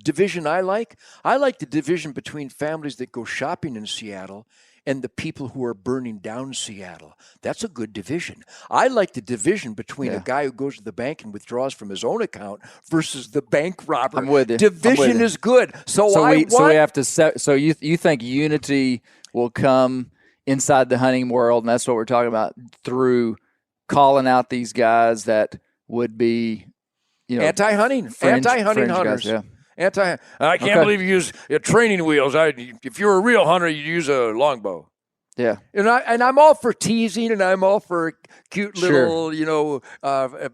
division I like? I like the division between families that go shopping in Seattle and the people who are burning down Seattle. That's a good division. I like the division between a guy who goes to the bank and withdraws from his own account versus the bank robber. I'm with you. Division is good. So we have to so you think unity will come inside the hunting world, and that's what we're talking about, through calling out these guys that would be, anti-hunting hunters. Guys, I can't believe you use training wheels. If you're a real hunter, you use a longbow. Yeah, and I'm all for teasing, and I'm all for cute little,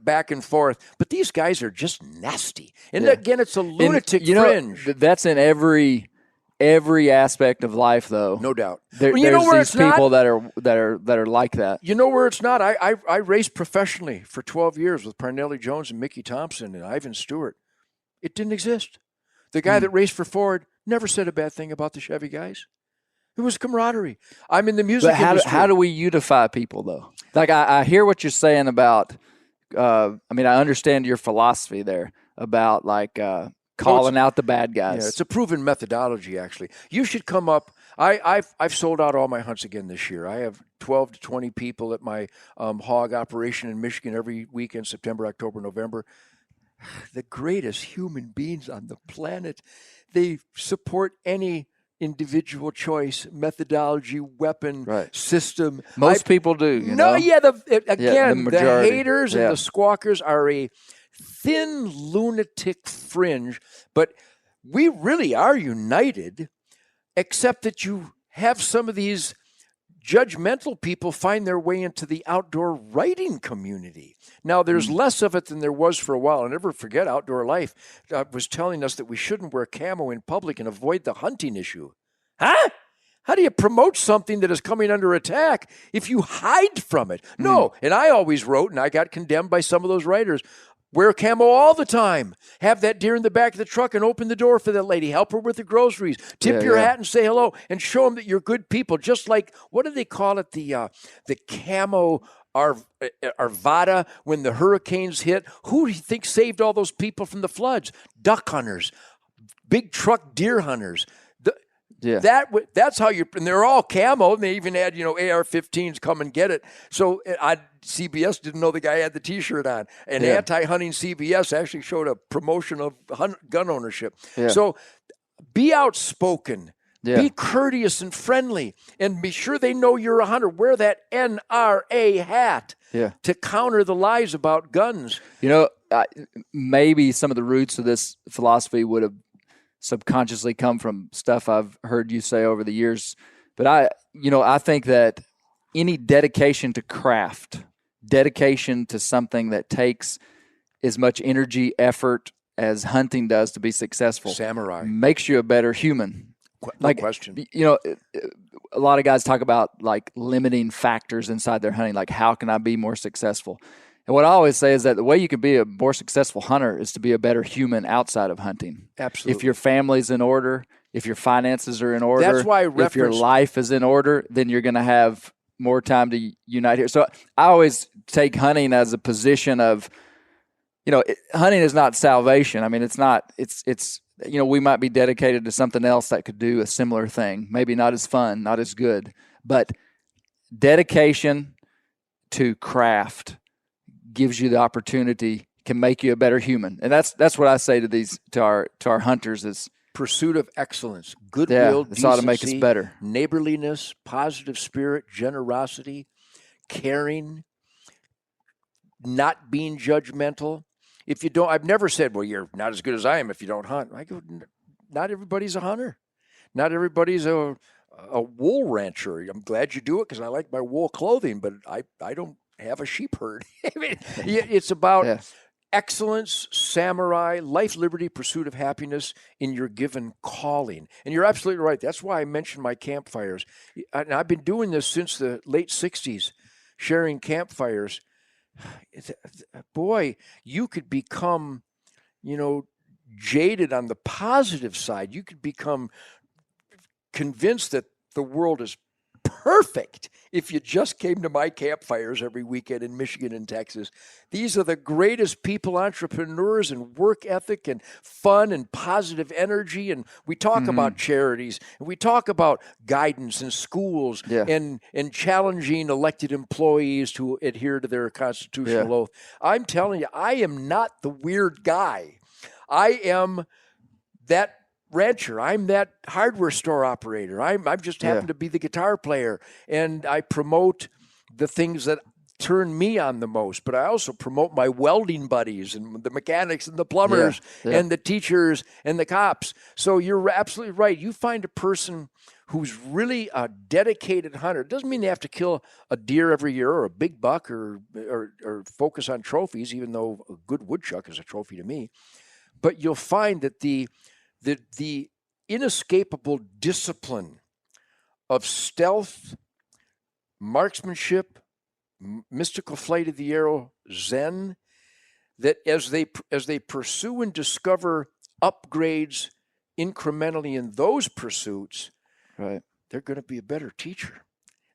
back and forth. But these guys are just nasty. And again, it's a lunatic fringe. That's in every aspect of life, though. No doubt. There's these people that are like that. You know where it's not? I raced professionally for 12 years with Parnelli Jones and Mickey Thompson and Ivan Stewart. It didn't exist. The guy that raced for Ford never said a bad thing about the Chevy guys. It was camaraderie. I'm in the music industry. How do we unify people, though? Like, I hear what you're saying about, I understand your philosophy there about, like, calling out the bad guys. Yeah, it's a proven methodology, actually. You should come up. I've sold out all my hunts again this year. I have 12 to 20 people at my hog operation in Michigan every weekend, September, October, November. The greatest human beings on the planet. They support any individual choice, methodology, weapon, system. Most people do. The haters and the squawkers are a thin lunatic fringe, but we really are united, except that you have some of these judgmental people find their way into the outdoor writing community. Now, there's less of it than there was for a while. I'll never forget Outdoor Life was telling us that we shouldn't wear camo in public and avoid the hunting issue. Huh? How do you promote something that is coming under attack if you hide from it? No. And I always wrote, and I got condemned by some of those writers, wear camo all the time. Have that deer in the back of the truck and open the door for that lady. Help her with the groceries. Tip your hat and say hello and show them that you're good people. Just like, what do they call it? The camo Arvada when the hurricanes hit. Who do you think saved all those people from the floods? Duck hunters, big truck deer hunters. That's how and they're all camo. And they even had, AR-15s come and get it. So CBS didn't know the guy had the T-shirt on. And anti-hunting CBS actually showed a promotion of gun ownership. Yeah. So be outspoken. Yeah. Be courteous and friendly. And be sure they know you're a hunter. Wear that NRA hat to counter the lies about guns. Maybe some of the roots of this philosophy would have subconsciously come from stuff I've heard you say over the years. But I think that any dedication to craft, dedication to something that takes as much energy, effort as hunting does to be successful, samurai, makes you a better human. No question. A lot of guys talk about like limiting factors inside their hunting, like how can I be more successful? And what I always say is that the way you can be a more successful hunter is to be a better human outside of hunting. Absolutely. If your family's in order, if your finances are in order, that's why if your life is in order, then you're going to have more time to unite here. So I always take hunting as a position of, hunting is not salvation. I mean, it's not, it's we might be dedicated to something else that could do a similar thing. Maybe not as fun, not as good, but dedication to craft gives you the opportunity, can make you a better human. And that's what I say to our hunters is pursuit of excellence, goodwill, decency, ought to make us better. Neighborliness, positive spirit, generosity, caring, not being judgmental. If you don't, I've never said, well, you're not as good as I am if you don't hunt. I go, not everybody's a hunter. Not everybody's a a wool rancher. I'm glad you do it because I like my wool clothing, but I don't have a sheep herd. I mean, it's about excellence, samurai, life, liberty, pursuit of happiness in your given calling. And you're absolutely right. That's why I mentioned my campfires. And I've been doing this since the late 60s, sharing campfires. Boy, you could become, jaded on the positive side. You could become convinced that the world is perfect if you just came to my campfires every weekend in Michigan and Texas. These are the greatest people, entrepreneurs, and work ethic and fun and positive energy. And we talk about charities, and we talk about guidance in schools and challenging elected employees to adhere to their constitutional oath. I'm telling you, I am not the weird guy. I am that rancher. I'm that hardware store operator. I'm just happen to be the guitar player, and I promote the things that turn me on the most. But I also promote my welding buddies and the mechanics and the plumbers and the teachers and the cops. So you're absolutely right. You find a person who's really a dedicated hunter. It doesn't mean they have to kill a deer every year or a big buck or focus on trophies, even though a good woodchuck is a trophy to me. But you'll find that the inescapable discipline of stealth, marksmanship, mystical flight of the arrow, Zen, that as they pursue and discover upgrades incrementally in those pursuits, they're going to be a better teacher.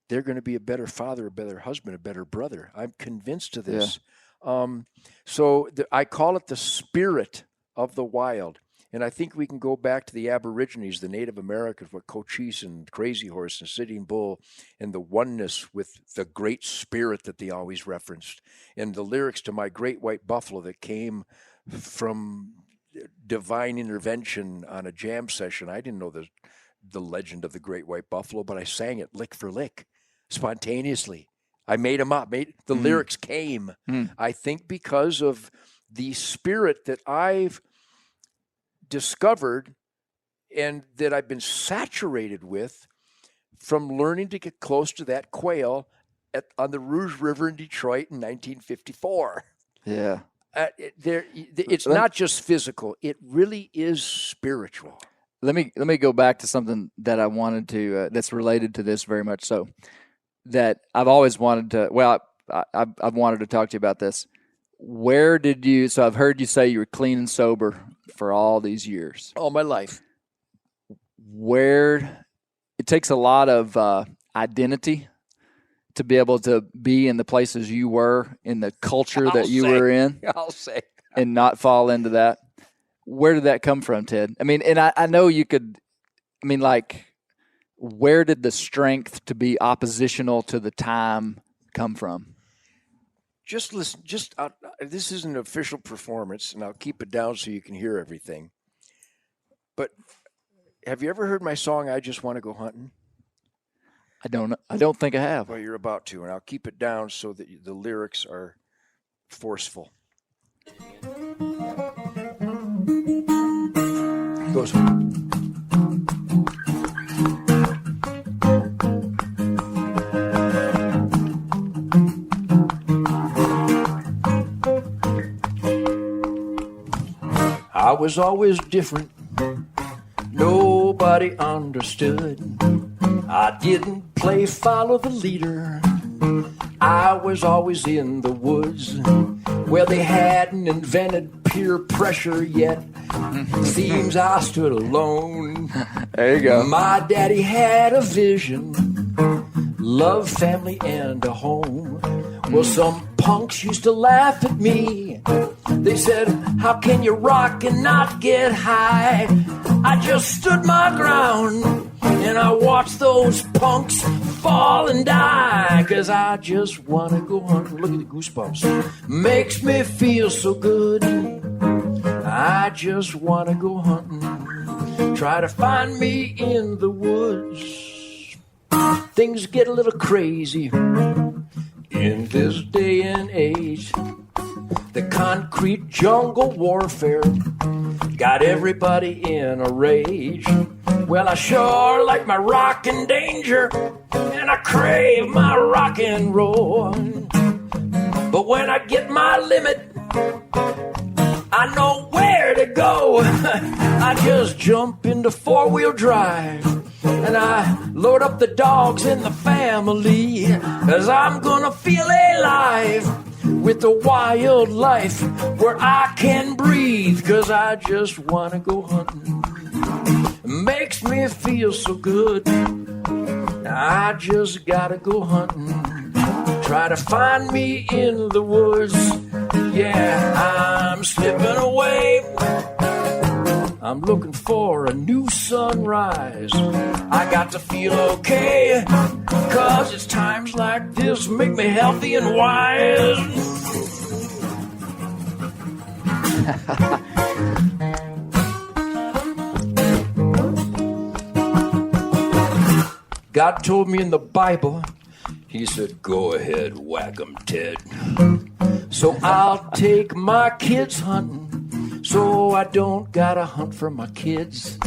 They're going to be a better father, a better husband, a better brother. I'm convinced of this. I call it the spirit of the wild. And I think we can go back to the Aborigines, the Native Americans, with Cochise and Crazy Horse and Sitting Bull, and the oneness with the great spirit that they always referenced. And the lyrics to My Great White Buffalo that came from divine intervention on a jam session. I didn't know the legend of the Great White Buffalo, but I sang it lick for lick, spontaneously. I made them up. The lyrics came, I think, because of the spirit that I've discovered and that I've been saturated with from learning to get close to that quail on the Rouge River in Detroit in 1954. Yeah. It's not just physical. It really is spiritual. Let me go back to something that I wanted to, that's related to this very much so, that I've always wanted to, I've wanted to talk to you about this. Where did you, so I've heard you say you were clean and sober for all these years. All my life. Where, it takes a lot of identity to be able to be in the places you were, in the culture that you were in. I'll say. And not fall into that. Where did that come from, Ted? I mean, and I know you could, I mean, like, where did the strength to be oppositional to the time come from? Just listen, this isn't an official performance, and I'll keep it down so you can hear everything. But have you ever heard my song, I Just Want to Go Hunting? I don't think I have. Well, you're about to, and I'll keep it down so that the lyrics are forceful. It goes. I was always different. Nobody understood. I didn't play follow the leader. I was always in the woods where they hadn't invented peer pressure yet. Seems I stood alone. There you go. My daddy had a vision, love, family, and a home. Well, some punks used to laugh at me. They said, how can you rock and not get high? I just stood my ground and I watched those punks fall and die. 'Cause I just want to go hunting. Look at the goosebumps. Makes me feel so good. I just want to go hunting. Try to find me in the woods. Things get a little crazy in this day and age. The concrete jungle warfare got everybody in a rage. Well, I sure like my rockin' danger, and I crave my rock and roll. But when I get my limit, I know where to go. I just jump into four-wheel drive, and I load up the dogs in the family, 'cause I'm gonna feel alive with the wild life where I can breathe, 'cause I just wanna go hunting. It makes me feel so good. I just gotta go hunting. Try to find me in the woods. Yeah, I'm slipping away. I'm looking for a new sunrise. I got to feel okay, 'cause it's times like this make me healthy and wise. God told me in the Bible, he said, go ahead, whack 'em, Ted. So I'll take my kids hunting, so I don't gotta hunt for my kids.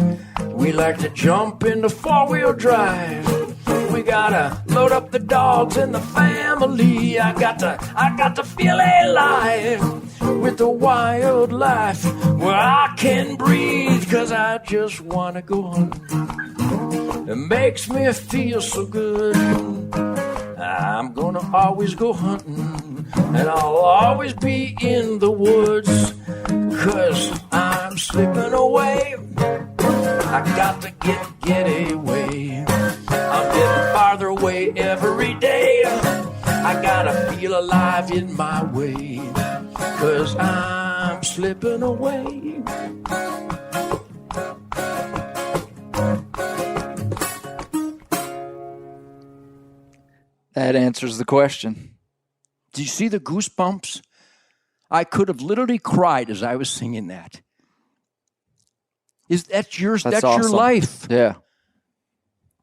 We like to jump into four-wheel drive. We gotta load up the dogs and the family. I got to feel alive with the wild life where I can breathe, 'cause I just wanna go hunting. It makes me feel so good. I'm gonna always go hunting, and I'll always be in the woods, 'cause I'm slipping away. I got to get away. I'm getting farther away every day. I gotta feel alive in my way, 'cause I'm slipping away. That answers the question. Do you see the goosebumps? I could have literally cried as I was singing that. That's your awesome. life. Yeah.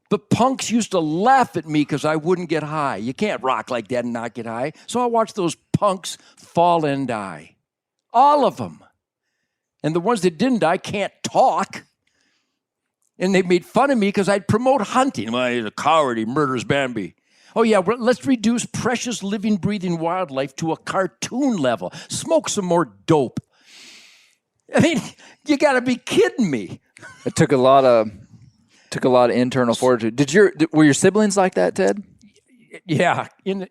The punks used to laugh at me because I wouldn't get high. You can't rock like that and not get high. So I watched those punks fall and die. All of them. And the ones that didn't die can't talk. And they made fun of me because I'd promote hunting. Well, he's a coward. He murders Bambi. Oh, yeah, let's reduce precious living, breathing wildlife to a cartoon level. Smoke some more dope. I mean, you got to be kidding me. It took a lot of internal fortitude. Were your siblings like that, Ted? Yeah, in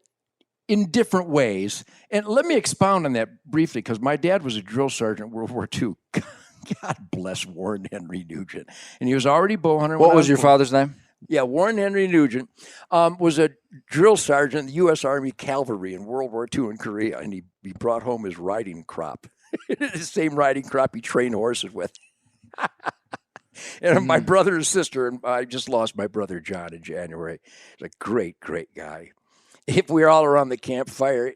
different ways. And let me expound on that briefly, because my dad was a drill sergeant in World War II. God bless Warren Henry Nugent. And he was already bow hunter. What was your father's name? Yeah, Warren Henry Nugent was a drill sergeant in the U.S. Army Cavalry in World War II in Korea, and he brought home his riding crop, the same riding crop he trained horses with. And my brother and sister, and I just lost my brother John in January. He's a great, great guy. If we were all around the campfire,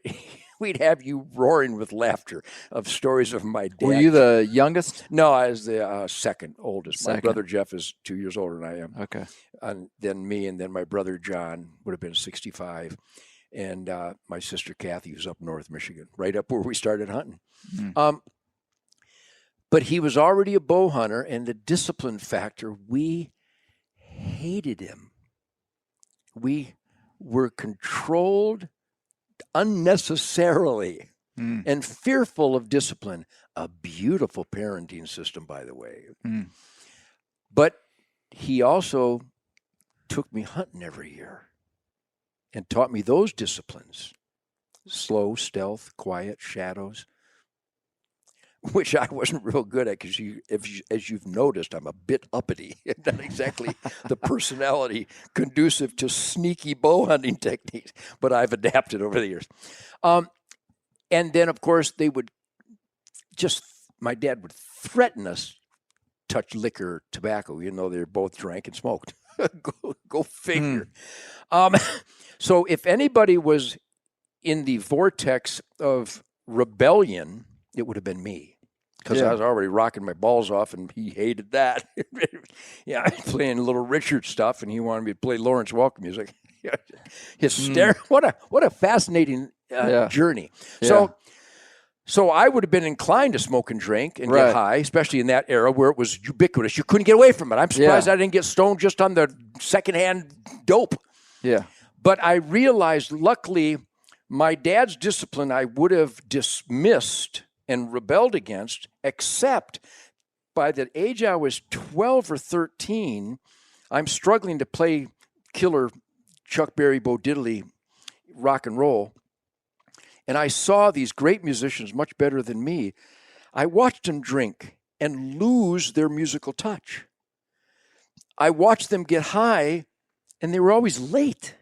we'd have you roaring with laughter of stories of my dad. Were you the youngest? No, I was the second oldest. My brother Jeff is 2 years older than I am. Okay. And then me, and then my brother John would have been 65. And my sister Kathy, who's up north Michigan, right up where we started hunting. Mm. But he was already a bow hunter, and the discipline factor, we hated him. We were controlled unnecessarily and fearful of discipline. A beautiful parenting system, by the way. Mm. But he also took me hunting every year and taught me those disciplines: slow, stealth, quiet, shadows, which I wasn't real good at, because as you've noticed, I'm a bit uppity. Not exactly the personality conducive to sneaky bow hunting techniques, but I've adapted over the years. And then, of course, my dad would threaten us, touch liquor or tobacco, even though they both drank and smoked. Go figure. So if anybody was in the vortex of rebellion, it would have been me. Because I was already rocking my balls off, and he hated that. Yeah, I was playing Little Richard stuff, and he wanted me to play Lawrence Welk music. Hysterical. What a fascinating journey. Yeah. So So I would have been inclined to smoke and drink and get high, especially in that era where it was ubiquitous. You couldn't get away from it. I'm surprised I didn't get stoned just on the secondhand dope. Yeah. But I realized, luckily, my dad's discipline I would have dismissed and rebelled against, except by the age I was 12 or 13, I'm struggling to play killer Chuck Berry, Bo Diddley rock and roll. And I saw these great musicians, much better than me. I watched them drink and lose their musical touch. I watched them get high, and they were always late.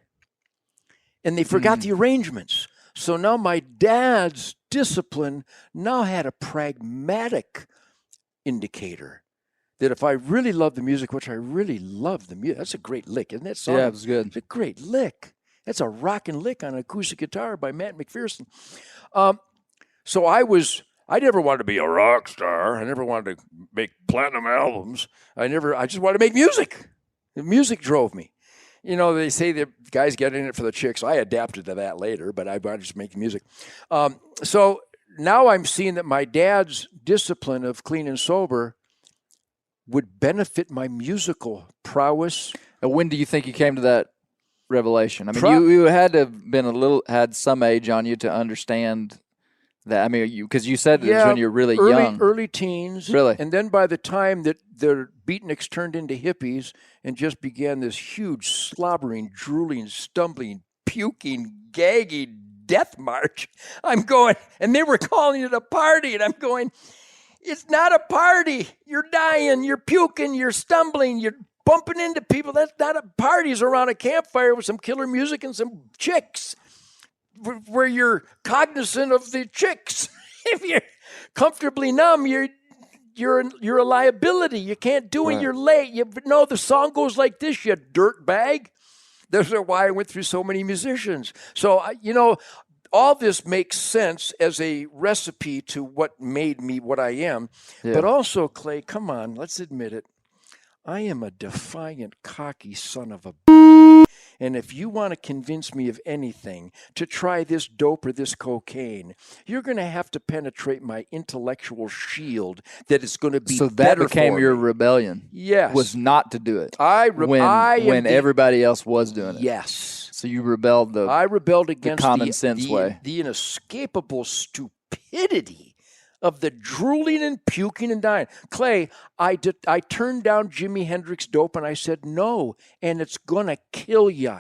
And they forgot the arrangements. So now my dad's discipline now had a pragmatic indicator that if I really love the music, which I really love the music, that's a great lick, isn't that song? Yeah, it was good. It's a great lick. That's a rockin' lick on an acoustic guitar by Matt McPherson. So I never wanted to be a rock star. I never wanted to make platinum albums. I just wanted to make music. The music drove me. You know, they say the guys get in it for the chicks. I adapted to that later, but I wanted to just make music. So now I'm seeing that my dad's discipline of clean and sober would benefit my musical prowess. And when do you think you came to that revelation? I mean, you had to have had some age on you to understand that. I mean, because you said it was when you were really young. Early teens. Really? And then by the time that the beatniks turned into hippies and just began this huge slobbering, drooling, stumbling, puking, gagging death march, I'm going, and they were calling it a party, and I'm going, it's not a party. You're dying, you're puking, you're stumbling, you're bumping into people. That's not a party's around a campfire with some killer music and some chicks where you're cognizant of the chicks. If you're comfortably numb, you're a liability. You can't do it. You're late. No, the song goes like this, you dirt bag. That's why I went through so many musicians. So, all this makes sense as a recipe to what made me what I am. Yeah. But also, Clay, come on, let's admit it. I am a defiant, cocky son of a and if you want to convince me of anything, to try this dope or this cocaine, you're going to have to penetrate my intellectual shield that is going to be so that became your rebellion. Yes. Was not to do it. When everybody else was doing it. Yes. So you rebelled I rebelled against the common sense way. The inescapable stupidity of the drooling and puking and dying. Clay, I turned down Jimi Hendrix dope and I said no, and it's going to kill you.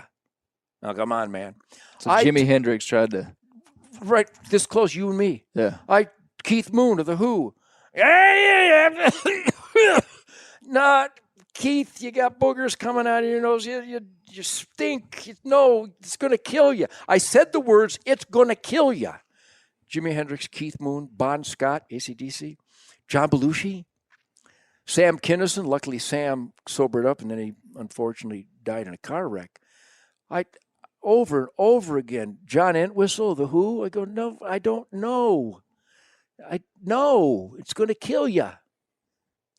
Now, come on, man. So Jimi Hendrix tried to... Right, this close, you and me. Yeah. Keith Moon of The Who. Not Keith, you got boogers coming out of your nose. You stink. No, it's going to kill you. I said the words, it's going to kill you. Jimi Hendrix, Keith Moon, Bon Scott, AC/DC, John Belushi, Sam Kinison. Luckily, Sam sobered up, and then he unfortunately died in a car wreck. Over and over again, John Entwistle, The Who. I go, no, I don't know. It's going to kill you.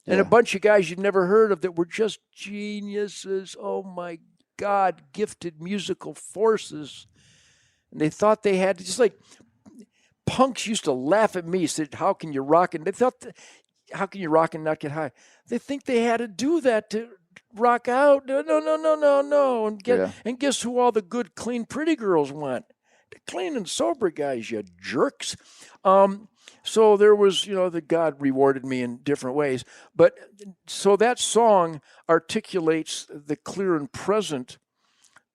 And a bunch of guys you'd never heard of that were just geniuses. Oh, my God, gifted musical forces. And they thought they had to, just like... Punks used to laugh at me, said, how can you rock? And they thought, how can you rock and not get high? They think they had to do that to rock out. No. And guess who all the good, clean, pretty girls want? The clean and sober guys, you jerks. So there was, that God rewarded me in different ways. But so that song articulates the clear and present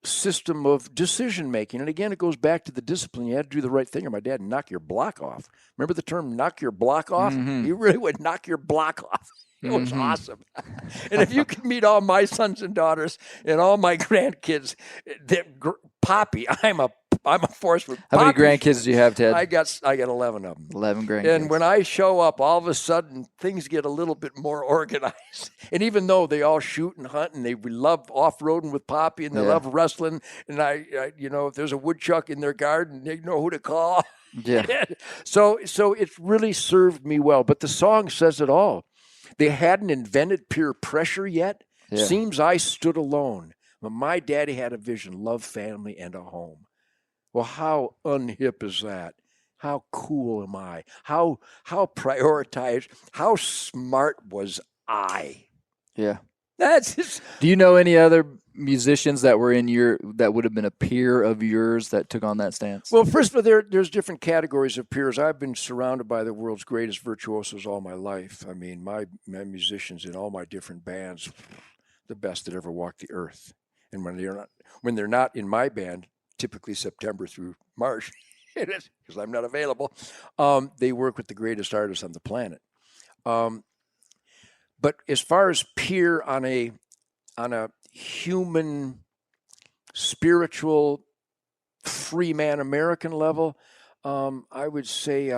system of decision making. And again, it goes back to the discipline. You had to do the right thing or my dad would knock your block off. Remember the term knock your block off? Mm-hmm. He really would knock your block off. It was awesome. And if you could meet all my sons and daughters and all my grandkids, Poppy, I'm a force for Poppy. How many grandkids do you have, Ted? I got 11 of them. 11 grandkids. And when I show up, all of a sudden things get a little bit more organized. And even though they all shoot and hunt and we love off-roading with Poppy and they love wrestling, and I if there's a woodchuck in their garden, they know who to call. Yeah. So it's really served me well. But the song says it all. They hadn't invented peer pressure yet. Yeah. Seems I stood alone. But my daddy had a vision, love, family, and a home. Well, how unhip is that? how cool am I? How prioritized? How smart was I? Yeah. That's just. Do you know any other musicians that were that would have been a peer of yours that took on that stance? Well, first of all, there's different categories of peers. I've been surrounded by the world's greatest virtuosos all my life. I mean, my musicians in all my different bands, the best that ever walked the earth. And when they're not in my band, typically September through March, because I'm not available, they work with the greatest artists on the planet. But as far as peer on a human, spiritual, free man American level, I would say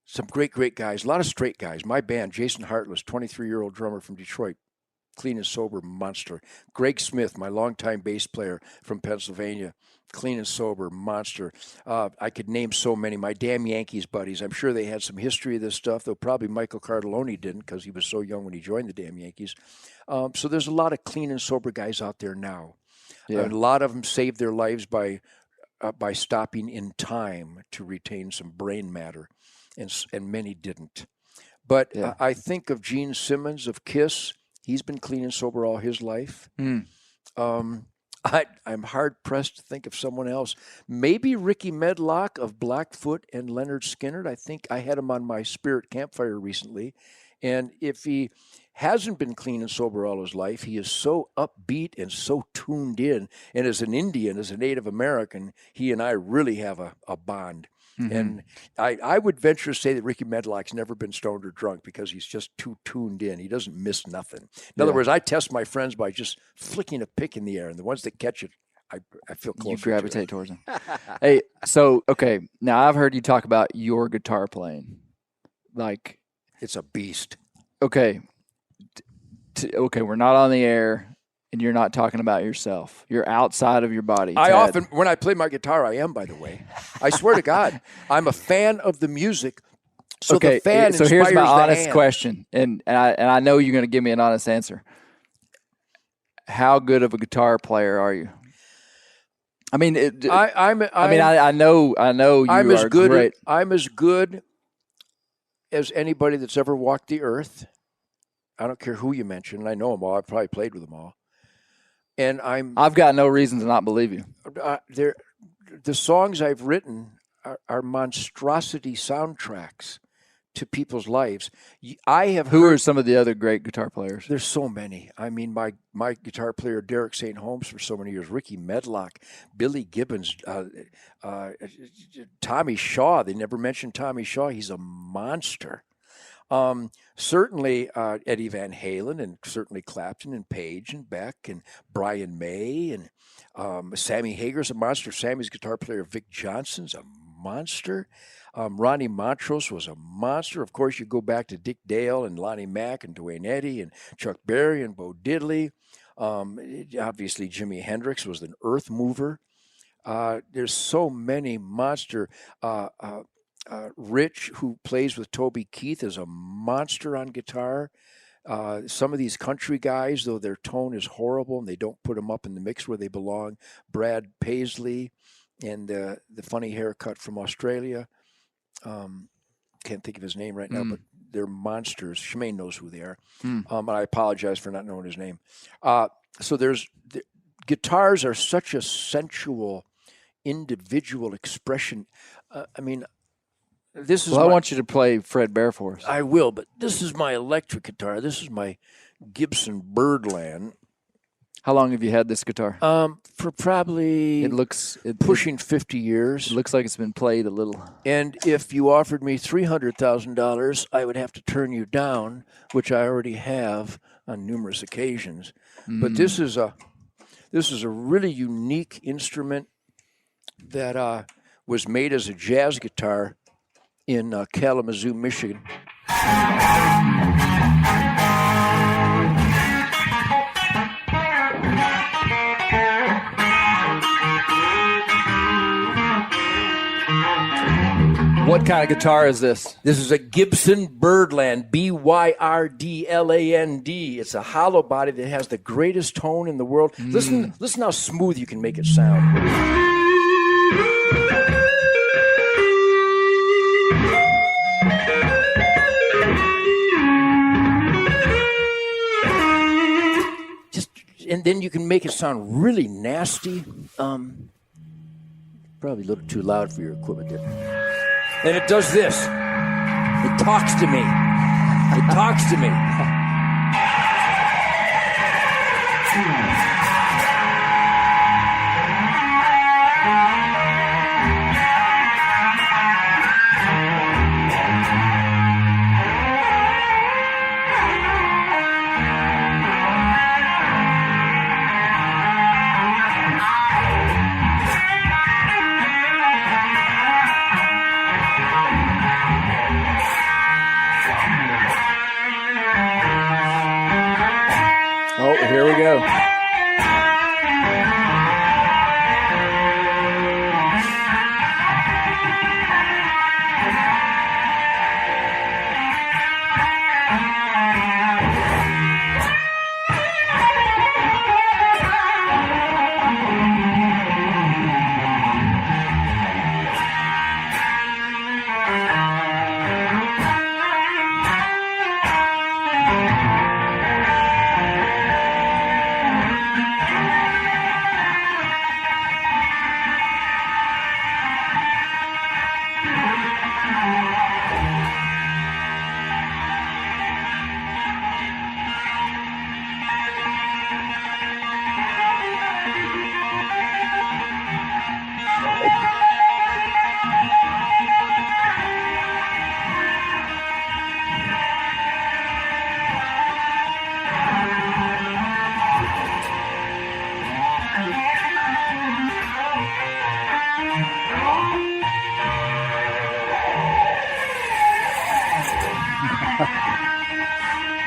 some great guys, a lot of straight guys. My band, Jason Hartless, 23-year-old drummer from Detroit, clean and sober monster. Greg Smith, my longtime bass player from Pennsylvania, clean and sober monster. I could name so many. My damn Yankees buddies, I'm sure they had some history of this stuff, though probably Michael Cardelloni didn't because he was so young when he joined the damn Yankees. So there's a lot of clean and sober guys out there now. Yeah. A lot of them saved their lives by stopping in time to retain some brain matter, and many didn't. But Yeah. I think of Gene Simmons of Kiss. He's been clean and sober all his life. I'm hard-pressed to think of someone else. Maybe Ricky Medlock of Blackfoot and Leonard Skinner. I think I had him on my Spirit Campfire recently. And if he hasn't been clean and sober all his life, he is so upbeat and so tuned in. And as an Indian, as a Native American, he and I really have a bond. Mm-hmm. And I would venture to say that Ricky Medlock's never been stoned or drunk because he's just too tuned in. He doesn't miss nothing. In other words, I test my friends by just flicking a pick in the air, and the ones that catch it, I feel closer. You gravitate towards them. Hey, so, okay, now I've heard you talk about your guitar playing. Like, it's a beast. Okay. Okay, we're not on the air, and you're not talking about yourself. You're outside of your body. I often, when I play my guitar, I am, by the way. I swear to God, I'm a fan of the music. So okay, the fan so here's my honest hand. question, and I know you're going to give me an honest answer. How good of a guitar player are you? I mean, I know you are great. I'm as good as anybody that's ever walked the earth. I don't care who you mention. I know them all. I've probably played with them all. And I've got no reason to not believe you. The songs I've written are monstrosity soundtracks to people's lives. Who are some of the other great guitar players? There's so many. I mean, my guitar player, Derek St. Holmes, for so many years, Ricky Medlock, Billy Gibbons, Tommy Shaw. They never mentioned Tommy Shaw. He's a monster. Certainly Eddie Van Halen, and certainly Clapton and Page and Beck and Brian May and Sammy Hagar's a monster. Sammy's guitar player, Vic Johnson's a monster. Ronnie Montrose was a monster. Of course, you go back to Dick Dale and Lonnie Mack and Duane Eddy and Chuck Berry and Bo Diddley. Obviously, Jimi Hendrix was an earth mover. There's so many monster. Rich, who plays with Toby Keith, is a monster on guitar. Some of these country guys, though their tone is horrible and they don't put them up in the mix where they belong. Brad Paisley and the funny haircut from Australia. Can't think of his name right now, but they're monsters. Shemaine knows who they are. And I apologize for not knowing his name. So guitars are such a sensual, individual expression. I mean, I want you to play Fred Bear for us. I will, but this is my electric guitar. This is my Gibson Birdland. How long have you had this guitar? For probably pushing 50 years. It looks like it's been played a little. And if you offered me $300,000, I would have to turn you down, which I already have on numerous occasions. But this is a really unique instrument that was made as a jazz guitar in Kalamazoo, Michigan. What kind of guitar is this? This is a Gibson Birdland, Byrdland. It's a hollow body that has the greatest tone in the world. Listen how smooth you can make it sound. then you can make it sound really nasty. Probably a little too loud for your equipment there. And it does this. It talks to me. It talks to me. Oh, here we go.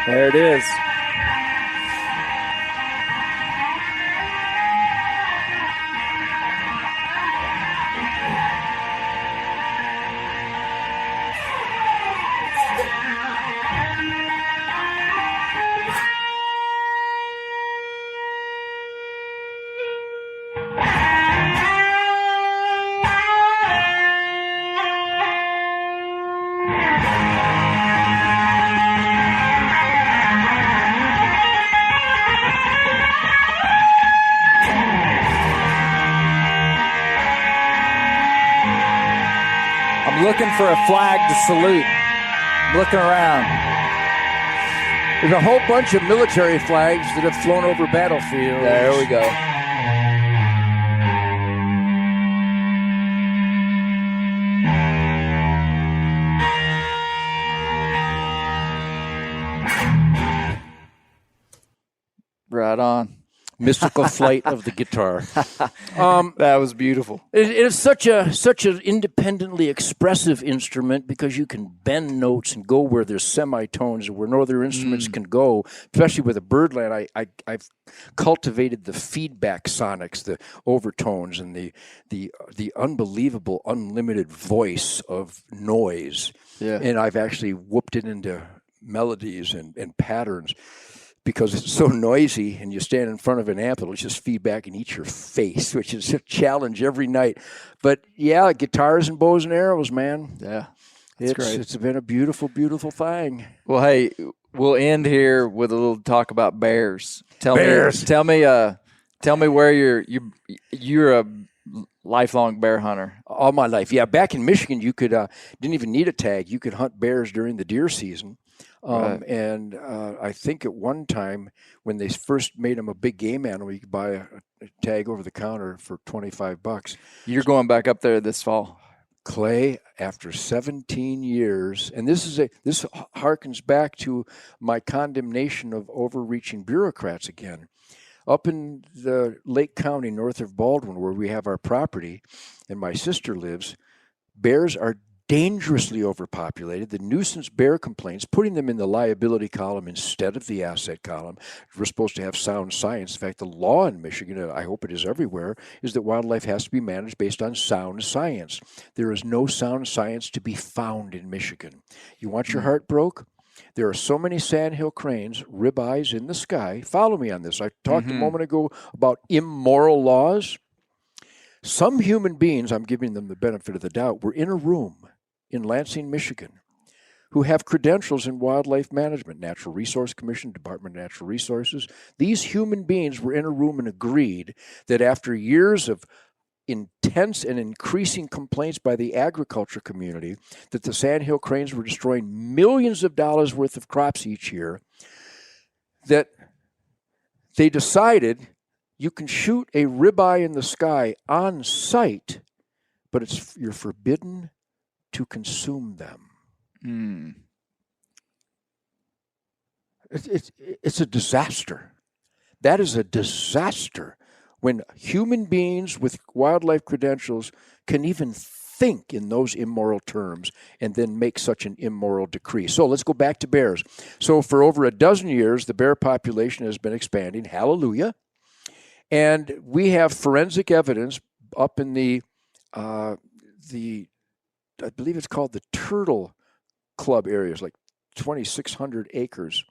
There it is. I'm looking for a flag to salute. I'm looking around. There's a whole bunch of military flags that have flown over battlefields. There we go. Right on. Mystical flight of the guitar. That was beautiful. It is such an independently expressive instrument because you can bend notes and go where there's semitones where no other instruments can go. Especially with a birdland, I've cultivated the feedback sonics, the overtones, and the unbelievable unlimited voice of noise. Yeah. And I've actually whooped it into melodies and patterns. Because it's so noisy and you stand in front of an amp, it'll just feed back and eat your face, which is a challenge every night. But yeah, guitars and bows and arrows, man. Yeah, that's great. It's been a beautiful, beautiful thing. Well, hey, we'll end here with a little talk about bears. Tell me where you're a lifelong bear hunter. All my life. Yeah, back in Michigan, you could didn't even need a tag. You could hunt bears during the deer season. Right. And I think at one time when they first made them a big game animal, you could buy a tag over the counter for $25. You're going back up there this fall. Clay, after 17 years, and this harkens back to my condemnation of overreaching bureaucrats again. Up in the Lake County north of Baldwin, where we have our property and my sister lives, bears are dangerously overpopulated. The nuisance bear complaints, putting them in the liability column instead of the asset column. We're supposed to have sound science. In fact, the law in Michigan, and I hope it is everywhere, is that wildlife has to be managed based on sound science. There is no sound science to be found in Michigan. You want your heart broke? There are so many sandhill cranes, ribeyes in the sky. Follow me on this. I talked a moment ago about immoral laws. Some human beings, I'm giving them the benefit of the doubt, were in a room in Lansing, Michigan, who have credentials in wildlife management, Natural Resource Commission, Department of Natural Resources. These human beings were in a room and agreed that after years of intense and increasing complaints by the agriculture community that the sandhill cranes were destroying millions of dollars worth of crops each year, that they decided you can shoot a ribeye in the sky on site, but you're forbidden to consume them. It's a disaster. That is a disaster when human beings with wildlife credentials can even think in those immoral terms and then make such an immoral decree. So let's go back to bears. So for over a dozen years, the bear population has been expanding. Hallelujah. And we have forensic evidence up in the I believe it's called the Turtle Club areas, like 2,600 acres,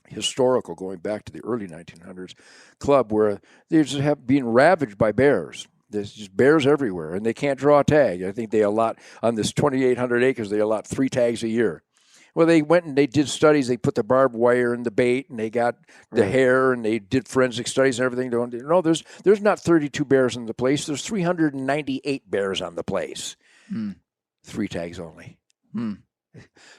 historical, going back to the early 1900s, club where they just have been ravaged by bears. There's just bears everywhere, and they can't draw a tag. I think they allot, on this 2,800 acres, they allot 3 tags a year. Well, they went and they did studies. They put the barbed wire in the bait, and they got the hair, and they did forensic studies and everything. No, there's not 32 bears in the place. There's 398 bears on the place. 3 tags only.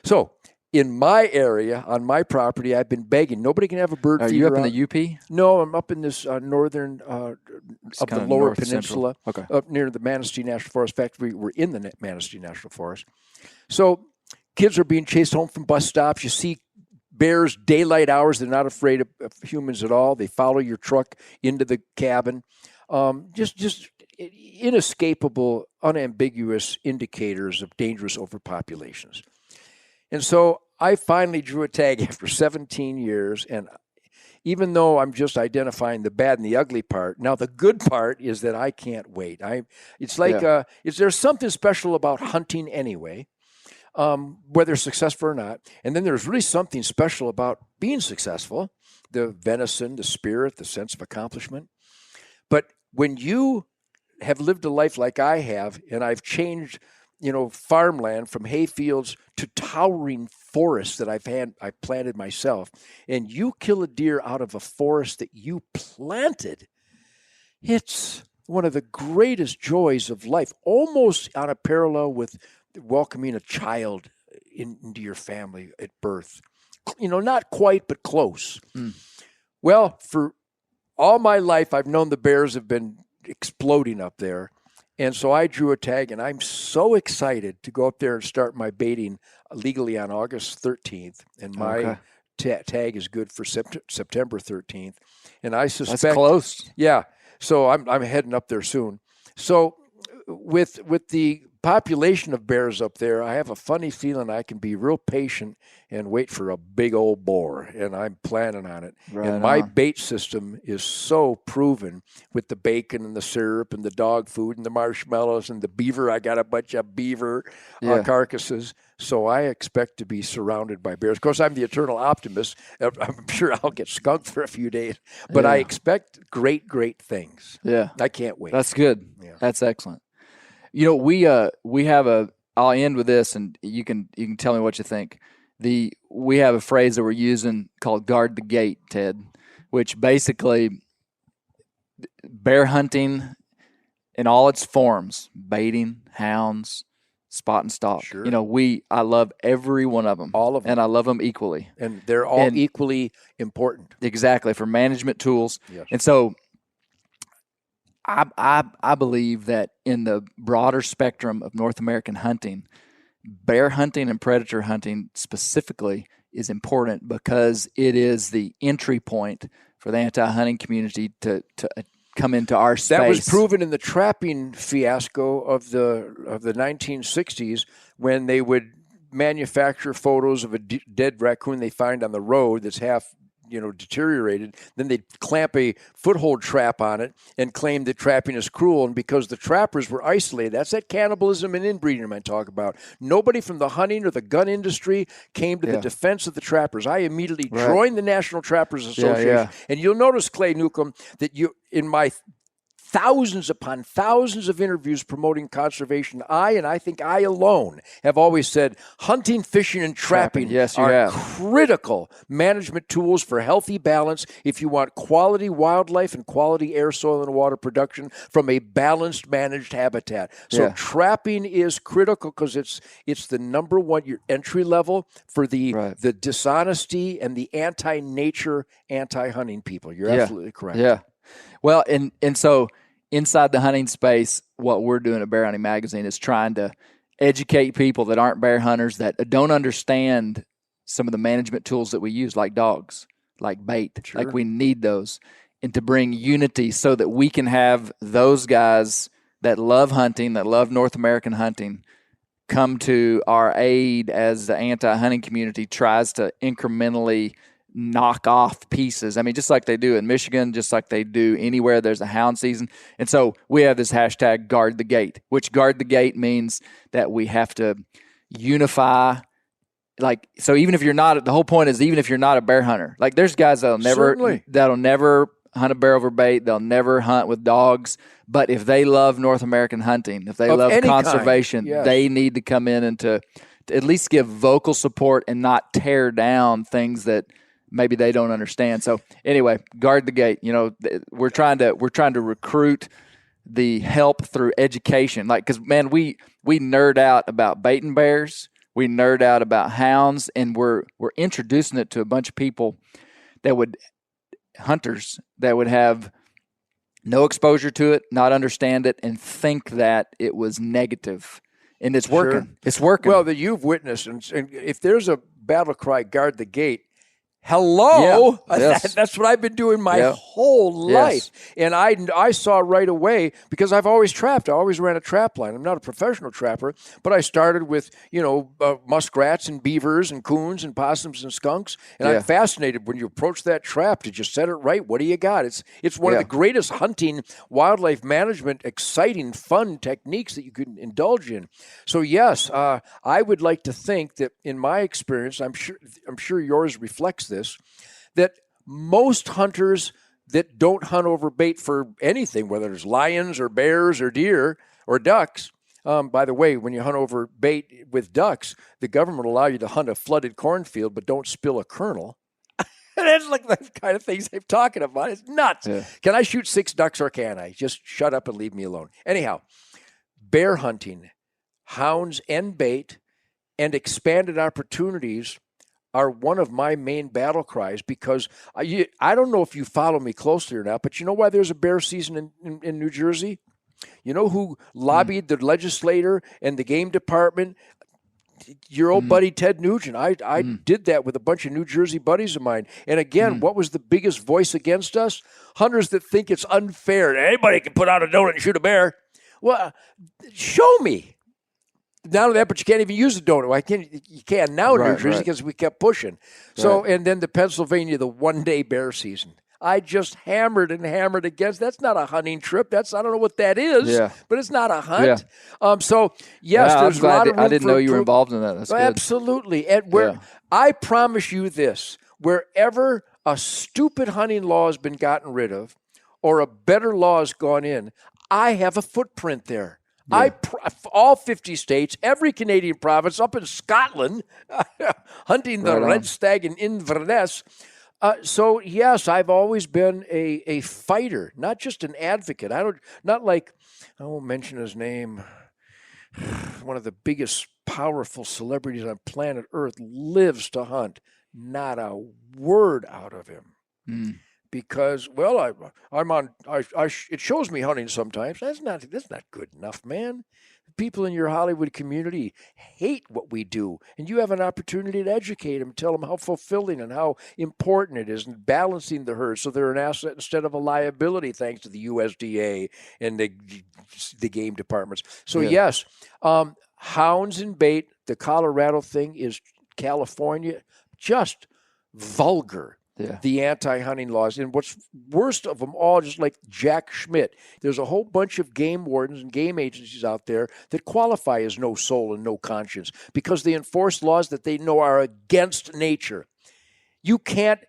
So in my area, on my property, I've been begging. Nobody can have a bird feeder. Are you up in the UP? No, I'm up in this northern of the lower peninsula, up near the Manistee National Forest. In fact, we're in the Manistee National Forest. So kids are being chased home from bus stops. You see bears daylight hours. They're not afraid of humans at all. They follow your truck into the cabin. Just inescapable, unambiguous indicators of dangerous overpopulations. And so I finally drew a tag after 17 years, and even though I'm just identifying the bad and the ugly part, now the good part is that I can't wait. It's like, there's something special about hunting anyway, whether successful or not. And then there's really something special about being successful, the venison, the spirit, the sense of accomplishment. I when you have lived a life like I have, and I've changed, farmland from hay fields to towering forests that I planted myself, and you kill a deer out of a forest that you planted, it's one of the greatest joys of life, almost on a parallel with welcoming a child into your family at birth. Not quite, but close. Well, for all my life, I've known the bears have been exploding up there. And so I drew a tag, and I'm so excited to go up there and start my baiting legally on August 13th. And my tag is good for September 13th. And I suspect... That's close. Yeah. So I'm heading up there soon. So with the population of bears up there, I have a funny feeling I can be real patient and wait for a big old boar, and I'm planning on it. Right and my on. bait system is so proven with the bacon and the syrup and the dog food and the marshmallows and the beaver. I got a bunch of beaver carcasses, so I expect to be surrounded by bears. Of course, I'm the eternal optimist. I'm sure I'll get skunked for a few days, but I expect great, great things. Yeah. I can't wait. That's good. Yeah. That's excellent. We have I'll end with this, and you can tell me what you think. We have a phrase that we're using called guard the gate, Ted, which basically bear hunting in all its forms, baiting, hounds, spot and stalk. Sure. I love every one of them. All of them. And I love them equally. And they're all equally important. Exactly, for management tools. Yes. And so I believe that in the broader spectrum of North American hunting, bear hunting and predator hunting specifically is important because it is the entry point for the anti-hunting community to come into our space. That was proven in the trapping fiasco of the 1960s when they would manufacture photos of a dead raccoon they find on the road that's half deteriorated. Then they'd clamp a foothold trap on it and claim that trapping is cruel. And because the trappers were isolated, that's that cannibalism and inbreeding I talk about. Nobody from the hunting or the gun industry came to the defense of the trappers. I immediately joined the National Trappers Association. And you'll notice, Clay Newcomb, that in my thousands upon thousands of interviews promoting conservation. I think I alone have always said hunting, fishing, and trapping Yes, you are have. critical management tools for healthy balance if you want quality wildlife and quality air, soil, and water production from a balanced, managed habitat. So trapping is critical because it's the number one, your entry level for the dishonesty and the anti-nature, anti-hunting people. You're absolutely correct. Yeah. Well, and so inside the hunting space, what we're doing at Bear Hunting Magazine is trying to educate people that aren't bear hunters, that don't understand some of the management tools that we use, like dogs, like bait. Sure. Like we need those, and to bring unity so that we can have those guys that love hunting, that love North American hunting, come to our aid as the anti-hunting community tries to incrementally knock off pieces. I mean, just like they do in Michigan, just like they do anywhere there's a hound season. And so we have this hashtag guard the gate, which guard the gate means that we have to unify. Like, so even if you're not, the whole point is, even if you're not a bear hunter, like there's guys that'll never hunt a bear over bait. They'll never hunt with dogs. But if they love North American hunting, if they love conservation, they need to come in and to at least give vocal support and not tear down things that maybe they don't understand. So anyway, guard the gate. You know, we're trying to recruit the help through education. Like, because man, we nerd out about baiting bears, we nerd out about hounds, and we're introducing it to a bunch of people hunters that would have no exposure to it, not understand it, and think that it was negative. And it's working. Sure. It's working. Well, that you've witnessed, and if there's a battle cry, guard the gate. Hello, that's what I've been doing my whole life, and I saw right away, because I've always trapped. I always ran a trap line. I'm not a professional trapper, but I started with muskrats and beavers and coons and possums and skunks, and I'm fascinated when you approach that trap. Did you set it right? What do you got? It's one of the greatest hunting, wildlife management, exciting, fun techniques that you can indulge in. So yes, I would like to think that in my experience, I'm sure yours reflects this, that most hunters that don't hunt over bait for anything, whether it's lions or bears or deer or ducks. By the way, when you hunt over bait with ducks, the government will allow you to hunt a flooded cornfield, but don't spill a kernel. That's like the kind of things they're talking about. It's nuts. Yeah. Can I shoot 6 ducks or can I? Just shut up and leave me alone. Anyhow, bear hunting, hounds and bait, and expanded opportunities are one of my main battle cries, because I don't know if you follow me closely or not, but you know why there's a bear season in New Jersey? You know who lobbied the legislator and the game department? Your old buddy Ted Nugent. I did that with a bunch of New Jersey buddies of mine. And again, what was the biggest voice against us? Hunters that think it's unfair. Anybody can put out a donut and shoot a bear. Well, show me. Not only that, but you can't even use a donut. You can now in New Jersey because we kept pushing. So, and then the Pennsylvania, the one-day bear season. I just hammered against. That's not a hunting trip. I don't know what that is, but it's not a hunt. So, yes, there's a lot of room. I didn't know you were involved in that. That's good. Absolutely. And I promise you this, wherever a stupid hunting law has been gotten rid of or a better law has gone in, I have a footprint there. Yeah. All 50 states, every Canadian province, up in Scotland, hunting the red stag in Inverness. So yes, I've always been a fighter, not just an advocate. I won't mention his name. One of the biggest, powerful celebrities on planet Earth lives to hunt. Not a word out of him. Because, it shows me hunting sometimes. That's not good enough, man. People in your Hollywood community hate what we do, and you have an opportunity to educate them, tell them how fulfilling and how important it is, and balancing the herd so they're an asset instead of a liability, thanks to the USDA and the game departments. So yes, hounds and bait. The Colorado thing is California, just vulgar. Yeah. The anti-hunting laws. And what's worst of them all, just like Jack Schmidt, there's a whole bunch of game wardens and game agencies out there that qualify as no soul and no conscience because they enforce laws that they know are against nature. You can't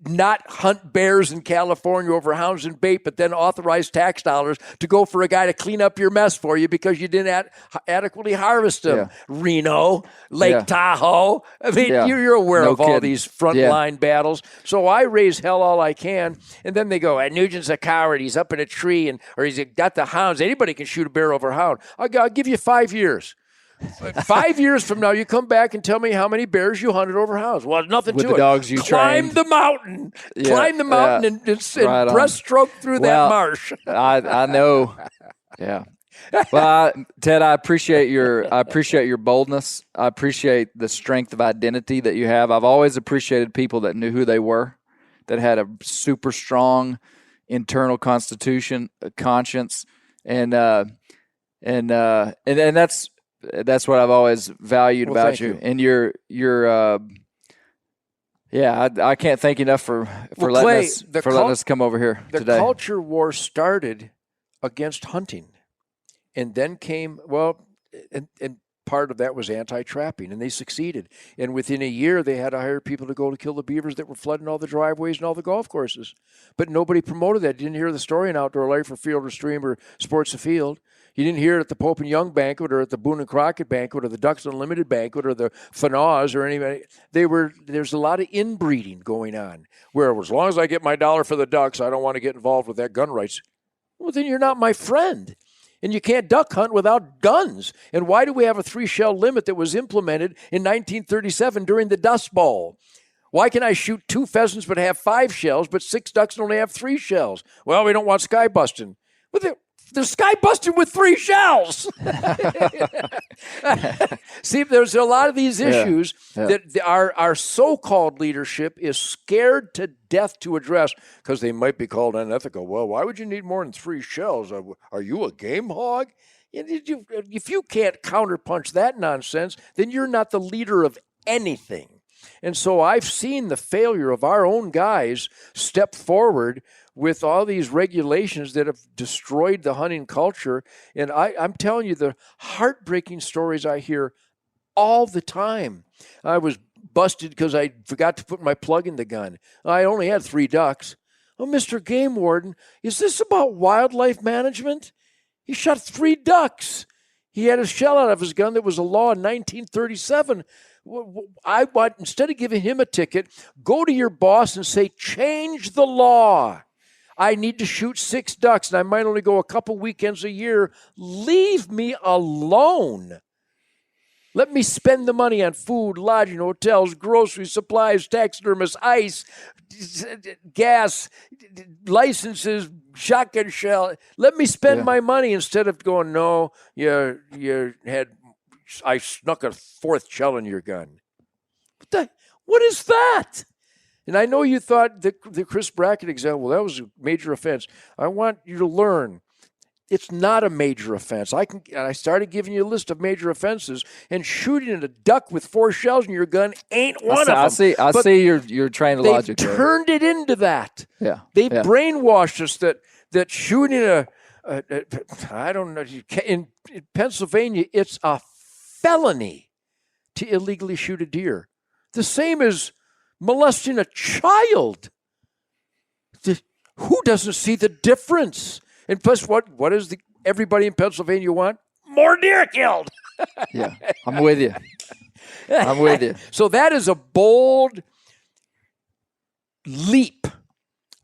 not hunt bears in California over hounds and bait, but then authorize tax dollars to go for a guy to clean up your mess for you because you didn't adequately harvest them. Yeah. Reno, Lake Tahoe. I mean, you're aware of all these frontline battles. So I raise hell all I can, and then they go, Nugent's a coward. He's up in a tree, or he's got the hounds. Anybody can shoot a bear over a hound. I'll give you 5 years. 5 years from now, you come back and tell me how many bears you hunted over hounds. Well, nothing with to the it. Dogs you climb trained. the mountain, climb the mountain, and Right breaststroke through that marsh. I know. Yeah. Well, Ted, I appreciate your boldness. I appreciate the strength of identity that you have. I've always appreciated people that knew who they were, that had a super strong internal constitution, conscience, and that's what I've always valued about you. And I can't thank you enough for letting us come over here today. The culture war started against hunting, and then came and part of that was anti-trapping, and they succeeded. And within a year, they had to hire people to go to kill the beavers that were flooding all the driveways and all the golf courses. But nobody promoted that. You didn't hear the story in Outdoor Life or Field or Stream or Sports Afield. You didn't hear it at the Pope and Young banquet or at the Boone and Crockett banquet or the Ducks Unlimited banquet or the Fanaz or anybody. There's a lot of inbreeding going on where as long as I get my dollar for the ducks, I don't want to get involved with that gun rights. Well, then you're not my friend. And you can't duck hunt without guns. And why do we have a 3-shell limit that was implemented in 1937 during the Dust Bowl? Why can I shoot 2 pheasants but have 5 shells, but 6 ducks and only have 3 shells? Well, we don't want sky busting. Well, they're sky busting with 3 shells. See, there's a lot of these issues that our so-called leadership is scared to death to address because they might be called unethical. Well, why would you need more than 3 shells? Are you a game hog? If you can't counterpunch that nonsense, then you're not the leader of anything. And so I've seen the failure of our own guys step forward with all these regulations that have destroyed the hunting culture. And I'm telling you, the heartbreaking stories I hear all the time. I was busted because I forgot to put my plug in the gun. I only had 3 ducks. Oh, Mr. Game Warden, is this about wildlife management? He shot 3 ducks. He had a shell out of his gun that was a law in 1937. I want, instead of giving him a ticket, go to your boss and say, change the law. I need to shoot 6 ducks, and I might only go a couple weekends a year. Leave me alone. Let me spend the money on food, lodging, hotels, groceries, supplies, taxidermists, ice, gas, licenses, shotgun shell. Let me spend my money instead of going, no, I snuck a 4th shell in your gun. What is that? And I know you thought the Chris Brackett example, that was a major offense. I want you to learn it's not a major offense. I started giving you a list of major offenses, and shooting at a duck with 4 shells in your gun ain't one of them. I see your train of logic. They've turned it into that. Yeah. They brainwashed us that shooting I don't know, in Pennsylvania, it's a felony to illegally shoot a deer. The same as molesting a child. Who doesn't see the difference? And plus, what does everybody in Pennsylvania want? More deer killed. Yeah, I'm with you. I'm with you. So that is a bold leap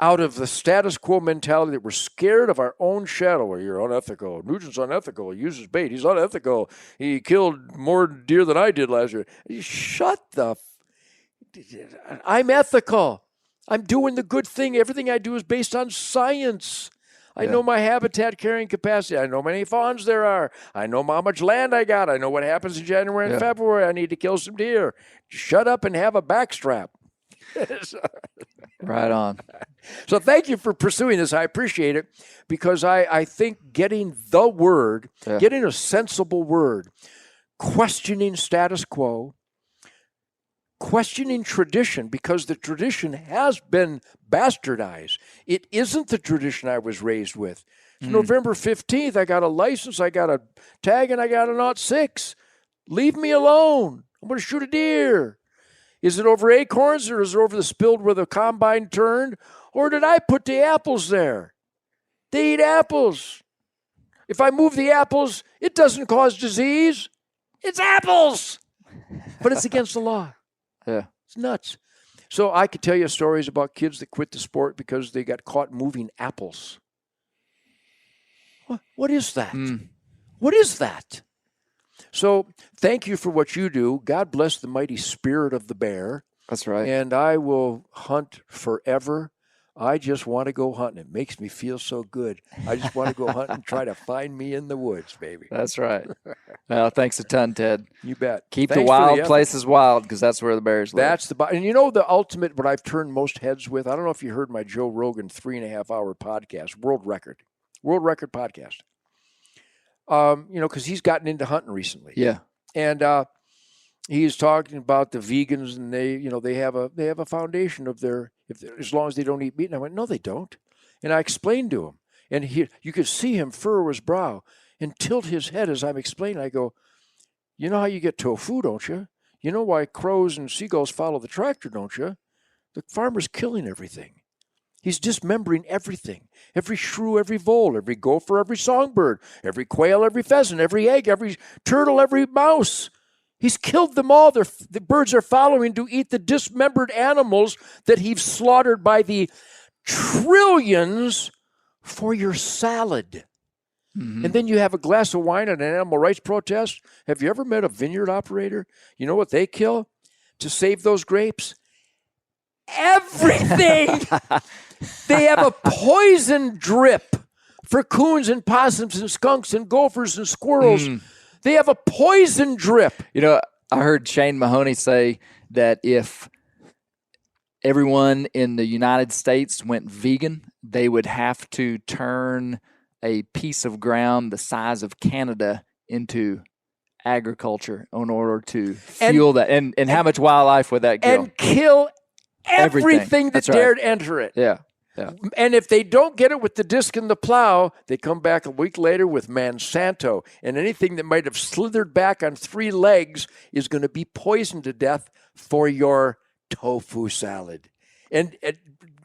out of the status quo mentality that we're scared of our own shadow. Well, you're unethical. Nugent's unethical. He uses bait. He's unethical. He killed more deer than I did last year. Shut the I'm ethical. I'm doing the good thing. Everything I do is based on science. I know my habitat carrying capacity. I know how many fawns there are. I know how much land I got. I know what happens in January and February. I need to kill some deer. Shut up and have a backstrap. Right on. So thank you for pursuing this. I appreciate it because I think getting the word, getting a sensible word, questioning status quo, questioning tradition, because the tradition has been bastardized. It isn't the tradition I was raised with. November 15th, I got a license, I got a tag, and I got a .06. Leave me alone. I'm going to shoot a deer. Is it over acorns, or is it over the spilled where the combine turned? Or did I put the apples there? They eat apples. If I move the apples, it doesn't cause disease. It's apples. But it's against the law. Yeah. It's nuts. So I could tell you stories about kids that quit the sport because they got caught moving apples. What is that? What is that? So thank you for what you do. God bless the mighty spirit of the bear. That's right. And I will hunt forever. I just want to go hunting. It makes me feel so good. I just want to go hunting and try to find me in the woods, baby. That's right. Well, thanks a ton, Ted. You bet. Keep Thanks the for wild effort. places wild, because that's where the bears live. That's the and you know the ultimate. What I've turned most heads with. I don't know if you heard my Joe Rogan 3.5-hour podcast, world record podcast. Because he's gotten into hunting recently. Yeah. And he's talking about the vegans, and they have a foundation of as long as they don't eat meat. And I went, no, they don't. And I explained to him, and you could see him furrow his brow and tilt his head as I'm explaining. I go, you know how you get tofu, don't you? You know why crows and seagulls follow the tractor, don't you? The farmer's killing everything. He's dismembering everything. Every shrew, every vole, every gopher, every songbird, every quail, every pheasant, every egg, every turtle, every mouse. He's killed them all. The birds are following to eat the dismembered animals that he's slaughtered by the trillions for your salad. Mm-hmm. And then you have a glass of wine at an animal rights protest. Have you ever met a vineyard operator? You know what they kill to save those grapes? Everything. They have a poison drip for coons and possums and skunks and gophers and squirrels. They have a poison drip. You know, I heard Shane Mahoney say that if everyone in the United States went vegan, they would have to turn a piece of ground the size of Canada into agriculture in order to fuel that. And how much wildlife would that kill? And kill everything that That's dared right. enter it. Yeah. Yeah. And if they don't get it with the disc and the plow, they come back a week later with Monsanto. And anything that might have slithered back on 3 legs is going to be poisoned to death for your tofu salad. And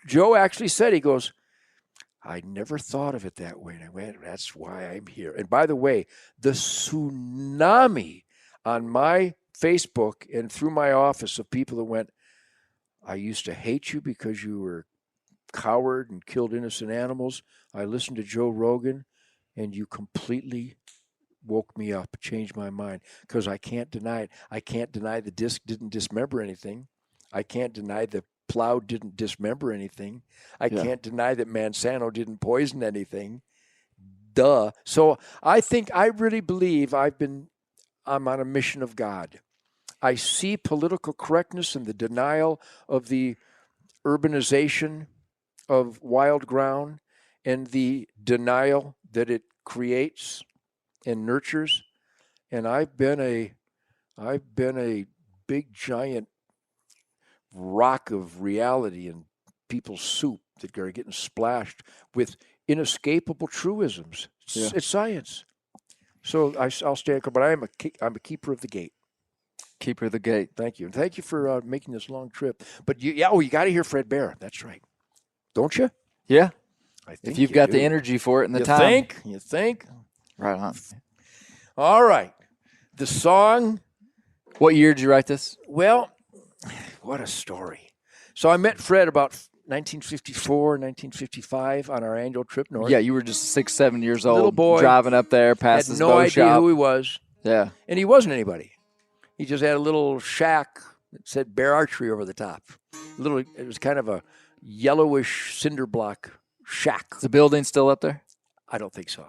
Joe actually said, he goes, I never thought of it that way. And I went, that's why I'm here. And by the way, the tsunami on my Facebook and through my office of people that went, I used to hate you because you were coward and killed innocent animals. I listened to Joe Rogan, and you completely woke me up, changed my mind, because I can't deny it. I can't deny the disc didn't dismember anything. I can't deny the plow didn't dismember anything. I can't deny that Monsanto didn't poison anything. Duh. So I really believe I'm on a mission of God. I see political correctness and the denial of the urbanization of wild ground and the denial that it creates and nurtures. And I've been a big giant rock of reality and people's soup that are getting splashed with inescapable truisms. It's science. So I'll stand, but I'm a keeper of the gate. Keeper of the gate. Thank you. And thank you for making this long trip. But you got to hear Fred Bear. That's right. Don't you? Yeah. I think if you've got the energy for it and the time. You think? Right on. All right. The song. What year did you write this? Well, what a story. So I met Fred about 1954, 1955 on our annual trip north. Yeah, you were just 6, 7 years old. Little boy. Driving up there past his had no bow idea shop. who he was. Yeah. And he wasn't anybody. He just had a little shack that said Bear Archery over the top. It was kind of a yellowish cinder block shack. Is the building still up there? I don't think so.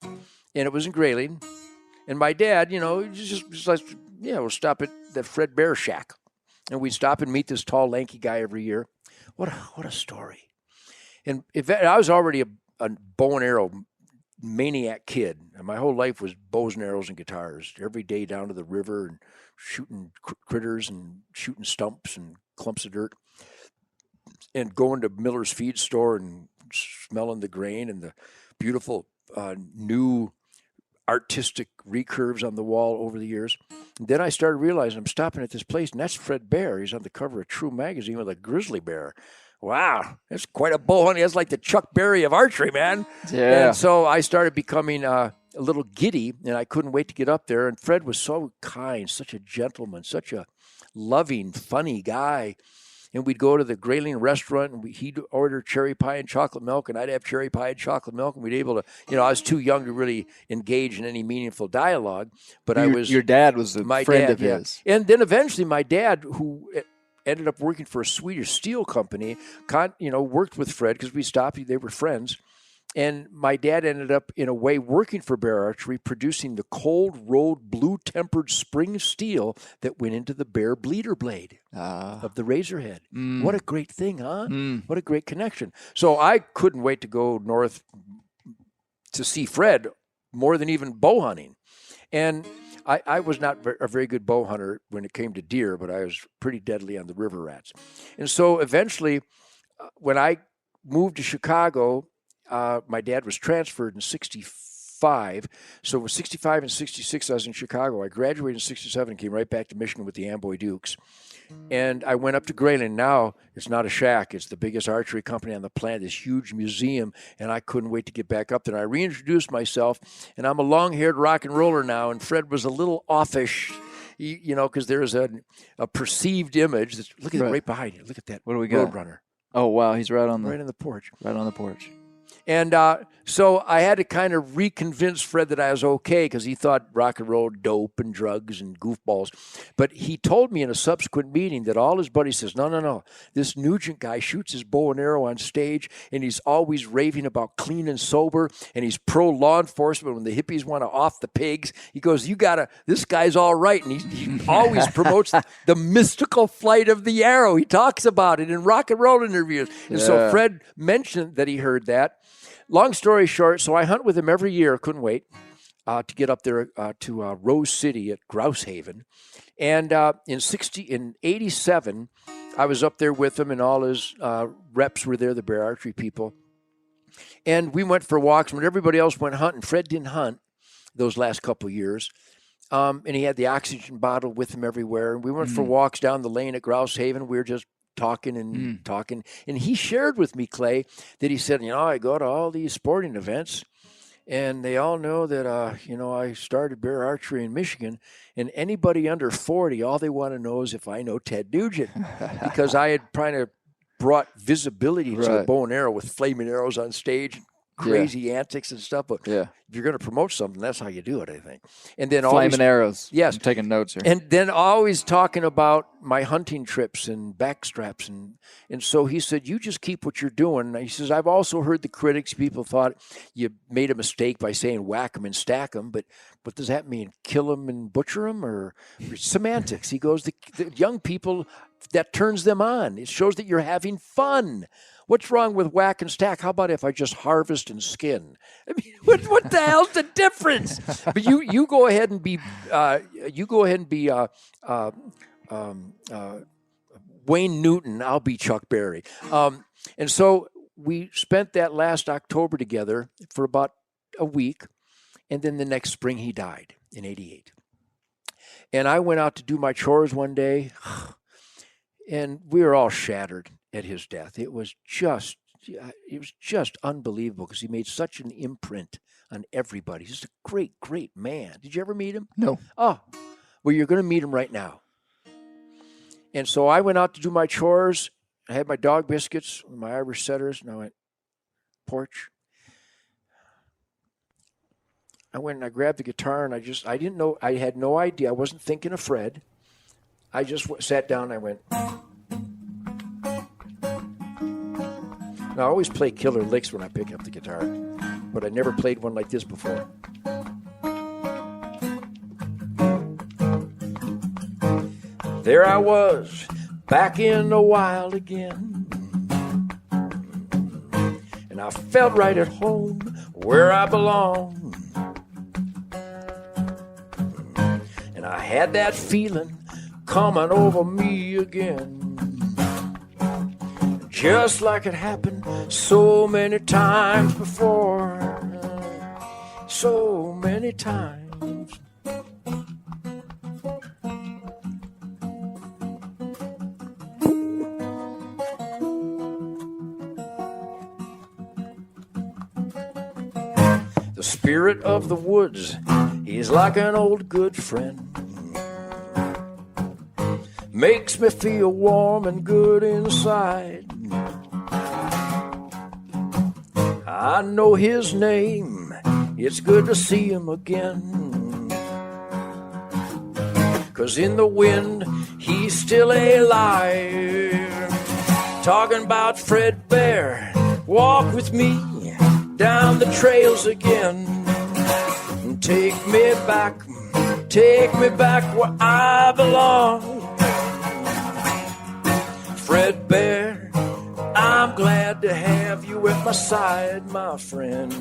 And it was in Grayling. And my dad, just like, we'll stop at the Fred Bear shack. And we'd stop and meet this tall, lanky guy every year. What a story. And I was already a bow and arrow maniac kid. And my whole life was bows and arrows and guitars. Every day down to the river and shooting critters and shooting stumps and clumps of dirt. And going to Miller's feed store and smelling the grain and the beautiful new artistic recurves on the wall over the years. Then I started realizing I'm stopping at this place, and that's Fred Bear. He's on the cover of True magazine with a grizzly bear. Wow, that's quite a bow hunting. That's like the Chuck Berry of archery, man. Yeah. And so I started becoming a little giddy, and I couldn't wait to get up there. And Fred was so kind, such a gentleman, such a loving, funny guy. And we'd go to the Grayling restaurant, and he'd order cherry pie and chocolate milk, and I'd have cherry pie and chocolate milk, and we'd be able to, I was too young to really engage in any meaningful dialogue. But your dad was a friend of his. And then eventually my dad, who ended up working for a Swedish steel company, worked with Fred because we stopped. They were friends. And my dad ended up, in a way, working for Bear Archery, producing the cold-rolled, blue-tempered spring steel that went into the Bear bleeder blade of the Razorhead. What a great thing, huh? What a great connection. So I couldn't wait to go north to see Fred more than even bow hunting. And I was not a very good bow hunter when it came to deer, but I was pretty deadly on the river rats. And so eventually, when I moved to Chicago, my dad was transferred in 65. So it was 65 and 66, I was in Chicago. I graduated in 67 and came right back to Michigan with the Amboy Dukes. And I went up to Grayling. Now it's not a shack. It's the biggest archery company on the planet, this huge museum. And I couldn't wait to get back up there. And I reintroduced myself, and I'm a long-haired rock and roller now. And Fred was a little offish, because there's a perceived image. Look at it right behind you. Look at that. What do we got? Roadrunner. Oh, wow. He's right on the porch. Right on the porch. And so I had to kind of reconvince Fred that I was okay, because he thought rock and roll, dope and drugs and goofballs. But he told me in a subsequent meeting that all his buddies says, no, this Nugent guy shoots his bow and arrow on stage, and he's always raving about clean and sober, and he's pro law enforcement when the hippies want to off the pigs. He goes, this guy's all right. And he always promotes the mystical flight of the arrow. He talks about it in rock and roll interviews. And so Fred mentioned that he heard that. Long story short, so I hunt with him every year. Couldn't wait to get up there to Rose City at Grouse Haven. And in 87, I was up there with him, and all his reps were there, the bear archery people. And we went for walks when everybody else went hunting. Fred didn't hunt those last couple of years. And he had the oxygen bottle with him everywhere. And we went for walks down the lane at Grouse Haven. We were just talking. And he shared with me, Clay, that he said, I go to all these sporting events, and they all know that, I started bear archery in Michigan, and anybody under 40, all they want to know is if I know Ted Nugent, because I had kind of brought visibility to the bow and arrow with flaming arrows on stage, crazy antics and stuff. But if you're going to promote something, that's how you do it, I think. And then flaming arrows. Yes. I'm taking notes here. And then always talking about my hunting trips and backstraps. And so he said, you just keep what you're doing. And he says, I've also heard the critics, people thought you made a mistake by saying whack them and stack them. But what does that mean? Kill them and butcher them, or semantics? He goes, the young people, that turns them on. It shows that you're having fun. What's wrong with whack and stack? How about if I just harvest and skin? I mean, what the hell's the difference? But you go ahead and be Wayne Newton. I'll be Chuck Berry. And so we spent that last October together for about a week, and then the next spring he died in 88. And I went out to do my chores one day, and we were all shattered at his death. It was just unbelievable, because he made such an imprint on everybody. He's just a great, great man. Did you ever meet him? No. Oh, well, you're going to meet him right now. And so I went out to do my chores. I had my dog biscuits, my Irish setters, and I went, porch. I went and I grabbed the guitar, and I didn't know, I had no idea. I wasn't thinking of Fred. I just sat down and I went. Now, I always play killer licks when I pick up the guitar, but I never played one like this before. There I was, back in the wild again, and I felt right at home where I belong. And I had that feeling coming over me again, just like it happened so many times before. So many times. Spirit of the woods, he's like an old good friend. Makes me feel warm and good inside. I know his name, it's good to see him again. 'Cause in the wind, he's still alive. Talking about Fred Bear, walk with me down the trails again. Take me back where I belong. Fred Bear, I'm glad to have you at my side, my friend.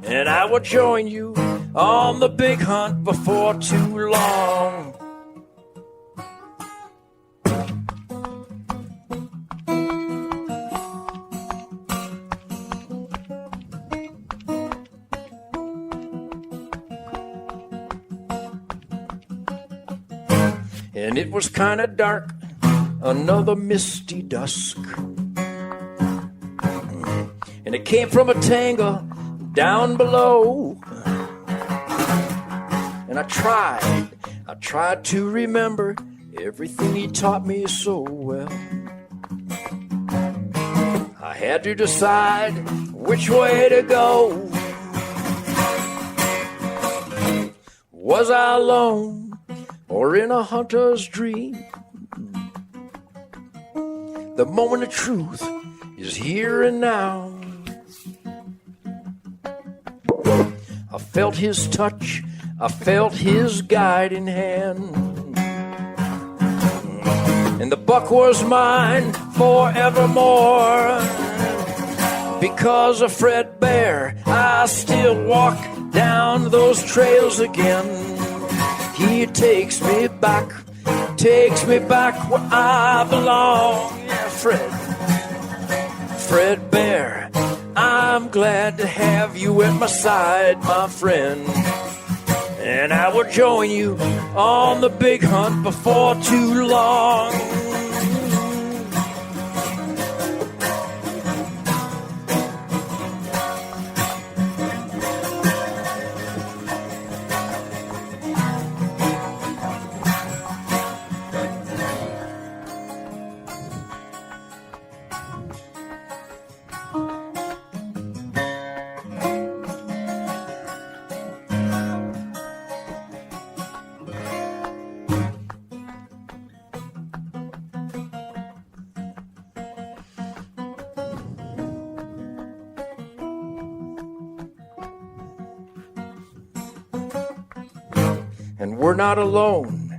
And I will join you on the big hunt before too long. And it was kind of dark, another misty dusk. And it came from a tangle down below. And I tried to remember everything he taught me so well. I had to decide which way to go. Was I alone or in a hunter's dream? The moment of truth is here and now. I felt his touch, I felt his guiding hand. And the buck was mine forevermore. Because of Fred Bear, I still walk down those trails again. He takes me back where I belong. Yeah, Fred Bear, I'm glad to have you at my side, my friend. And I will join you on the big hunt before too long. And we're not alone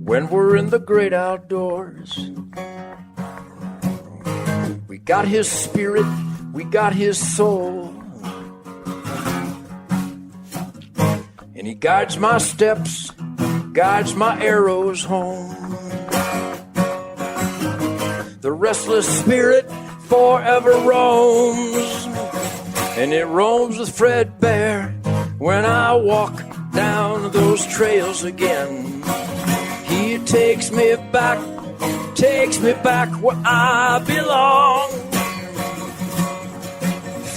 when we're in the great outdoors. We got his spirit, we got his soul. And he guides my steps, guides my arrows home. The restless spirit forever roams. And it roams with Fred Bear when I walk down those trails again. He takes me back where I belong.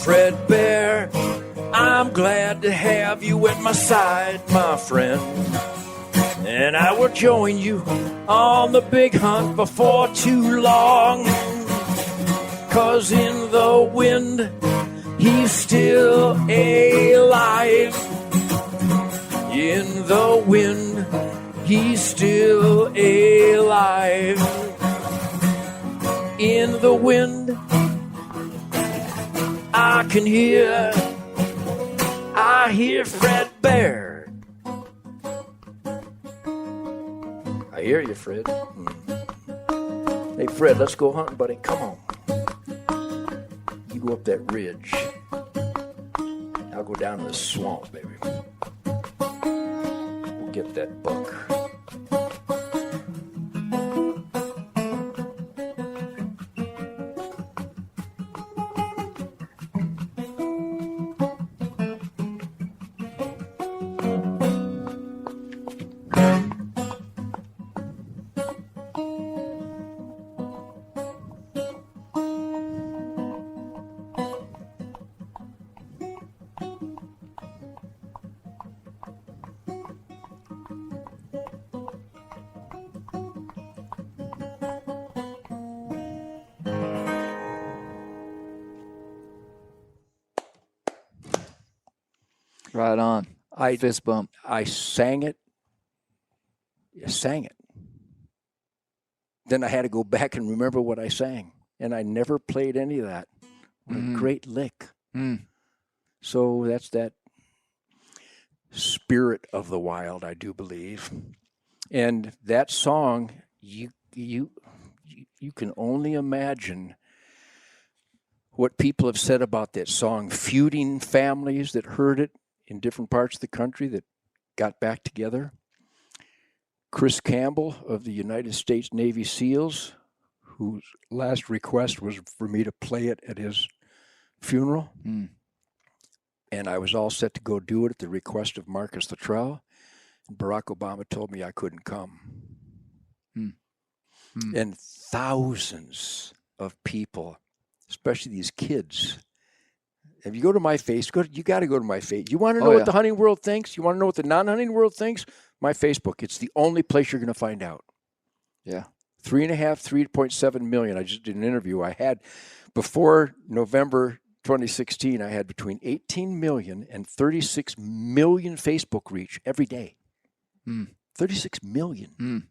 Fred Bear, I'm glad to have you at my side, my friend. And I will join you on the big hunt before too long. 'Cause in the wind, he's still alive. In the wind, he's still alive. In the wind, I hear Fred Bear. I hear you, Fred. Hey, Fred, let's go hunting, buddy. Come on. You go up that ridge. I'll go down to the swamp, baby. Get that buck. Right on. Fist bump. I sang it. Then I had to go back and remember what I sang, and I never played any of that. What a great lick. So that's that spirit of the wild, I do believe. And that song, you can only imagine what people have said about that song, feuding families that heard it in different parts of the country that got back together. Chris Campbell of the United States Navy SEALs, whose last request was for me to play it at his funeral. And I was all set to go do it at the request of Marcus Luttrell. And Barack Obama told me I couldn't come. And thousands of people, especially these kids. If you go to my Facebook, you got to go to my Facebook. You want to know what the hunting world thinks? You want to know what the non-hunting world thinks? My Facebook. It's the only place you're going to find out. Yeah. 3.7 million. I just did an interview. I had, before November 2016, I had between 18 million and 36 million Facebook reach every day. 36 million.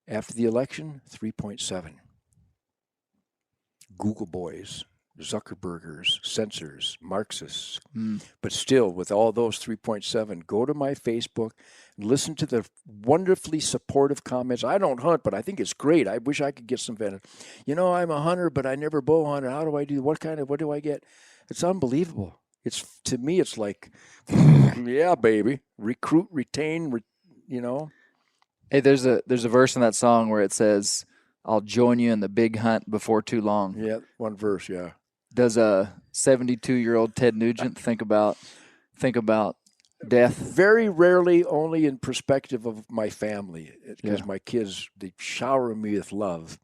After the election, 3.7. Google boys, Zuckerbergers, censors, Marxists. But still, with all those 3.7, go to my Facebook and listen to the wonderfully supportive comments. I don't hunt, but I think it's great. I wish I could get some venom. You know, I'm a hunter, but I never bow hunter. How do I do? What do I get? It's unbelievable. To me, it's like, yeah, baby. Recruit, retain, you know. Hey, there's a verse in that song where it says, "I'll join you in the big hunt before too long." Yeah, one verse, yeah. Does a 72-year-old Ted Nugent think about death? Very rarely, only in perspective of my family, because my kids, they shower me with love.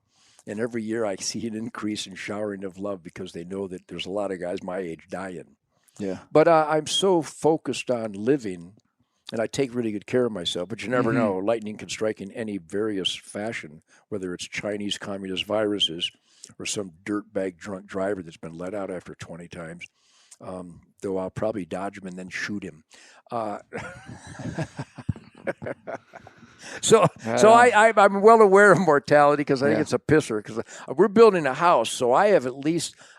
And every year I see an increase in showering of love because they know that there's a lot of guys my age dying. Yeah. But I'm so focused on living, and I take really good care of myself. But you never know. Lightning can strike in any various fashion, whether it's Chinese communist viruses or some dirtbag drunk driver that's been let out after 20 times. Though I'll probably dodge him and then shoot him. So I'm well aware of mortality because I think it's a pisser. Because we're building a house, so I have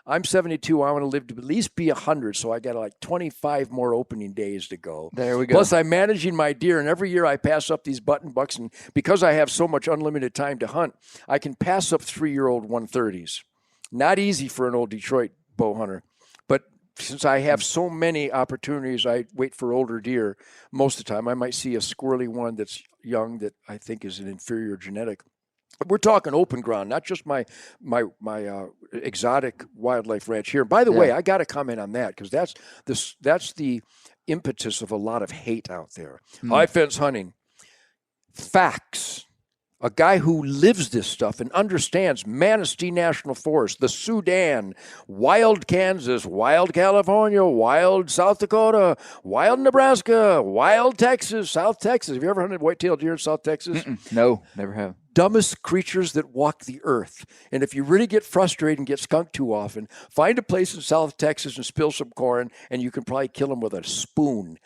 I'm 72. I want to live to at least be 100. So I got like 25 more opening days to go. There we go. Plus, I'm managing my deer, and every year I pass up these button bucks, and because I have so much unlimited time to hunt, I can pass up 3-year-old 130s. Not easy for an old Detroit bow hunter, but since I have so many opportunities, I wait for older deer most of the time. I might see a squirrely one that's young that I think is an inferior genetic. But we're talking open ground, not just my exotic wildlife ranch here. By the way, I got to comment on that because that's the impetus of a lot of hate out there. High fence hunting, facts. A guy who lives this stuff and understands Manistee National Forest, the Sudan, wild Kansas, wild California, wild South Dakota, wild Nebraska, wild Texas, South Texas. Have you ever hunted white-tailed deer in South Texas? No, never have. Dumbest creatures that walk the earth. And if you really get frustrated and get skunked too often, find a place in South Texas and spill some corn, and you can probably kill them with a spoon.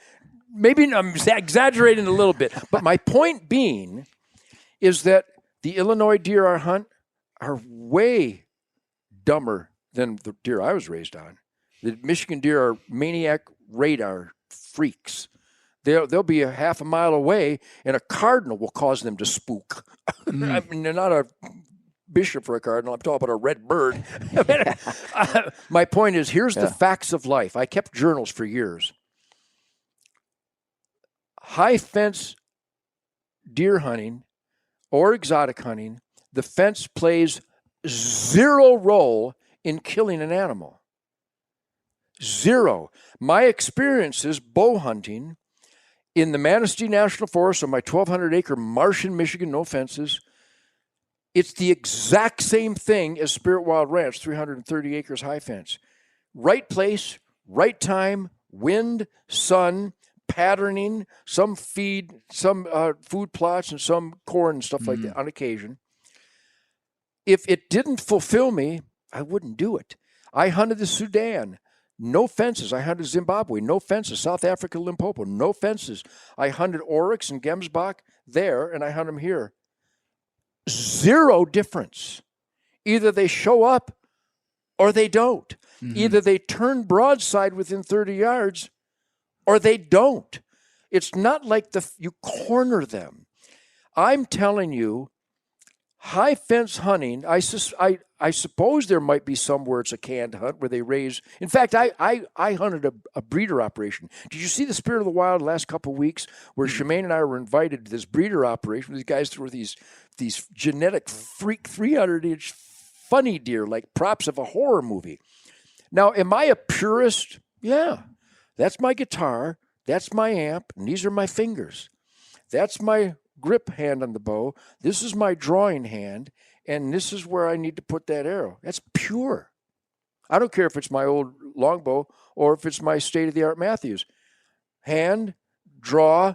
Maybe I'm exaggerating a little bit, but my point being is that the Illinois deer I hunt are way dumber than the deer I was raised on. The Michigan deer are maniac radar freaks. They'll be a half a mile away, and a cardinal will cause them to spook. I mean, they're not a bishop or a cardinal. I'm talking about a red bird. My point is, here's the facts of life. I kept journals for years. High fence deer hunting or exotic hunting, the fence plays zero role in killing an animal. Zero. My experiences bow hunting in the Manistee National Forest on my 1,200-acre marsh in Michigan, no fences, it's the exact same thing as Spirit Wild Ranch, 330 acres high fence. Right place, right time, wind, sun, patterning, some feed, some food plots, and some corn and stuff like that on occasion. If it didn't fulfill me, I wouldn't do it. I hunted the Sudan. No fences. I hunted Zimbabwe. No fences. South Africa, Limpopo. No fences. I hunted oryx and gemsbok there, and I hunt them here. Zero difference. Either they show up or they don't. Either they turn broadside within 30 yards or they don't. It's not like you corner them. I'm telling you, high fence hunting, I suppose there might be some where it's a canned hunt where they raise. In fact, I hunted a breeder operation. Did you see the Spirit of the Wild the last couple of weeks where Shemaine and I were invited to this breeder operation? These guys threw these genetic freak 300-inch funny deer like props of a horror movie. Now, am I a purist? Yeah. That's my guitar. That's my amp. And these are my fingers. That's my grip hand on the bow. This is my drawing hand. And this is where I need to put that arrow. That's pure. I don't care if it's my old longbow or if it's my state-of-the-art Matthews. Hand, draw,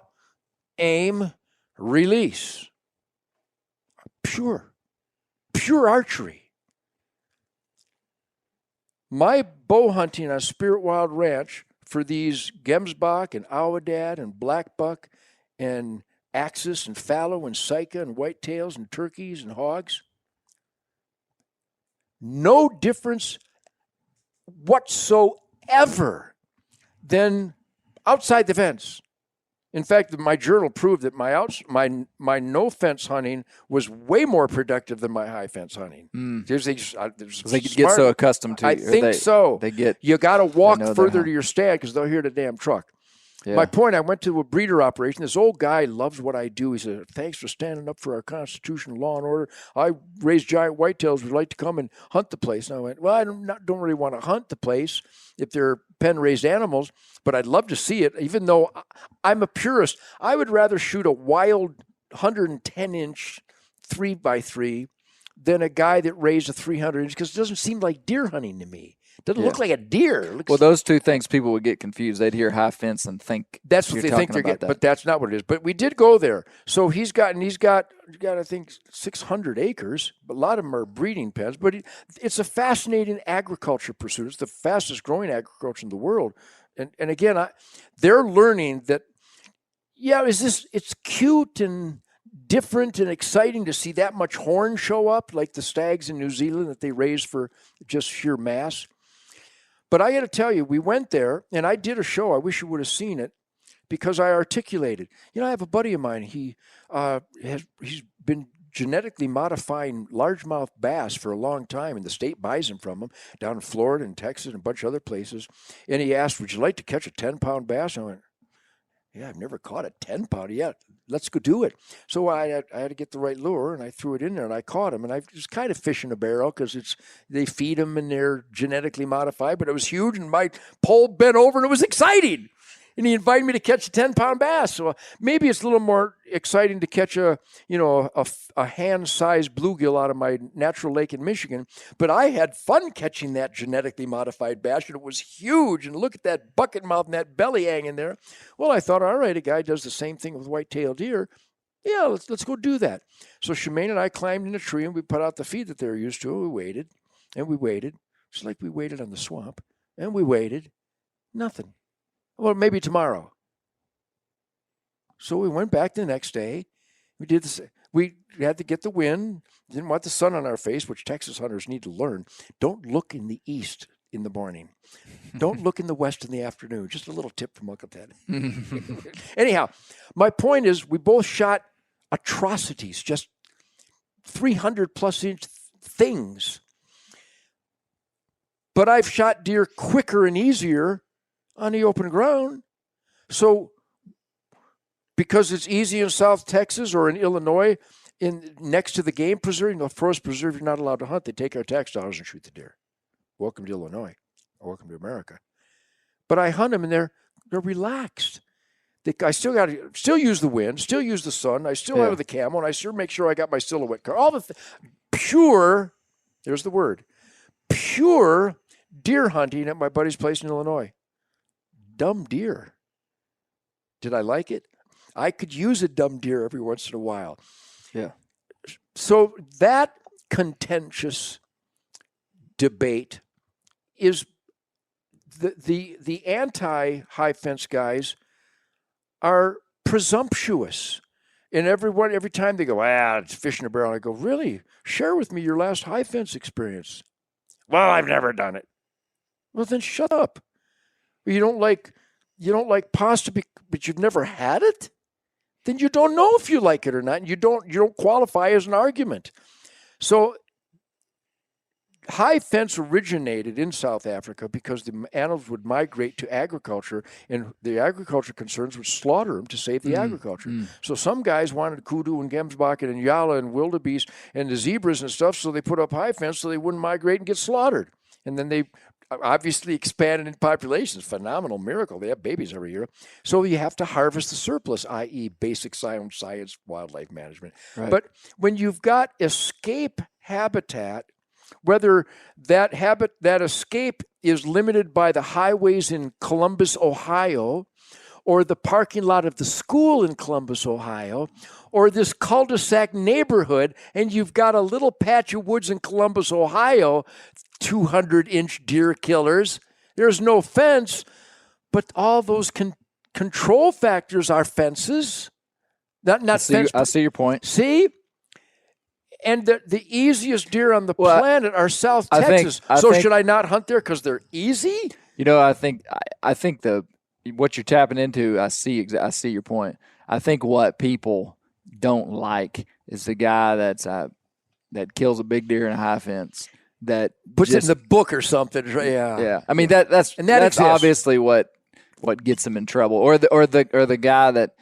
aim, release. Pure. Pure archery. My bow hunting on Spirit Wild Ranch for these gemsbok and aoudad and blackbuck and axis and fallow and sika and whitetails and turkeys and hogs, no difference whatsoever than outside the fence. In fact, my journal proved that my no fence hunting was way more productive than my high fence hunting. They get so accustomed to it. I think so. You got to walk further to your stand because they'll hear the damn truck. Yeah. My point, I went to a breeder operation. This old guy loves what I do. He said, thanks for standing up for our Constitution, law and order. I raise giant whitetails. Would like to come and hunt the place. And I went, well, I don't really want to hunt the place if they're pen-raised animals, but I'd love to see it. Even though I'm a purist, I would rather shoot a wild 110-inch 3x3 than a guy that raised a 300-inch because it doesn't seem like deer hunting to me. Doesn't look like a deer. Well, those two things people would get confused. They'd hear high fence and think that's what they think they're getting, but that's not what it is. But we did go there. So he's got I think 600 acres. But a lot of them are breeding pens. But it's a fascinating agriculture pursuit. It's the fastest growing agriculture in the world. And again, they're learning that. Yeah, it's cute and different and exciting to see that much horn show up, like the stags in New Zealand that they raise for just sheer mass. But I got to tell you, we went there, and I did a show. I wish you would have seen it because I articulated. I have a buddy of mine. He's been genetically modifying largemouth bass for a long time, and the state buys them from him down in Florida and Texas and a bunch of other places. And he asked, would you like to catch a 10-pound bass? I went, yeah, I've never caught a 10-pounder yet. Let's go do it. So I had to get the right lure, and I threw it in there, and I caught him. And I was kind of fishing a barrel because they feed them, and they're genetically modified. But it was huge, and my pole bent over, and it was exciting. And he invited me to catch a 10-pound bass. So maybe it's a little more exciting to catch a hand-sized bluegill out of my natural lake in Michigan. But I had fun catching that genetically modified bass, and it was huge. And look at that bucket mouth and that belly hanging there. Well, I thought, all right, a guy does the same thing with white-tailed deer. Yeah, let's go do that. So Shemaine and I climbed in a tree, and we put out the feed that they're used to. And we waited, and we waited. Just like we waited on the swamp. And we waited. Nothing. Well, maybe tomorrow. So we went back the next day. We did this. We had to get the wind. Didn't want the sun on our face, which Texas hunters need to learn. Don't look in the east in the morning. Don't look in the west in the afternoon. Just a little tip from Uncle Ted. Anyhow, my point is we both shot atrocities, just 300-plus inch things. But I've shot deer quicker and easier on the open ground. So because it's easy in South Texas or in Illinois, next to the game preserve, the forest preserve, you're not allowed to hunt. They take our tax dollars and shoot the deer. Welcome to Illinois, or welcome to America. But I hunt them, and they're relaxed. I still use the wind, still use the sun. I still have the camo, and I still make sure I got my silhouette car. All the pure. There's the word. Pure deer hunting at my buddy's place in Illinois. Dumb deer. Did I like it? I could use a dumb deer every once in a while. Yeah. So that contentious debate is the anti-high fence guys are presumptuous. And every time they go, it's fish in a barrel, I go, really? Share with me your last high fence experience. Well, I've never done it. Well, then shut up. You don't like pasta, but you've never had it? Then you don't know if you like it or not, and you don't qualify as an argument. So high fence originated in South Africa because the animals would migrate to agriculture, and the agriculture concerns would slaughter them to save the agriculture. So some guys wanted kudu and gemsbok and yala and wildebeest and the zebras and stuff, so they put up high fence so they wouldn't migrate and get slaughtered. And then they obviously expanded in populations. Phenomenal miracle. They have babies every year. So you have to harvest the surplus, i.e. basic science, wildlife management. Right. But when you've got escape habitat, whether that escape is limited by the highways in Columbus, Ohio, or the parking lot of the school in Columbus, Ohio, or this cul-de-sac neighborhood, and you've got a little patch of woods in Columbus, Ohio, 200-inch deer killers, there's no fence, but all those control factors are fences. Not fence. I see your point. See? And the easiest deer on the planet are South Texas. Should I not hunt there because they're easy? I think what you're tapping into, I see your point. I think what people don't like is the guy that kills a big deer in a high fence that puts it in the book or something. Yeah. I mean that's obviously what gets them in trouble, or the guy that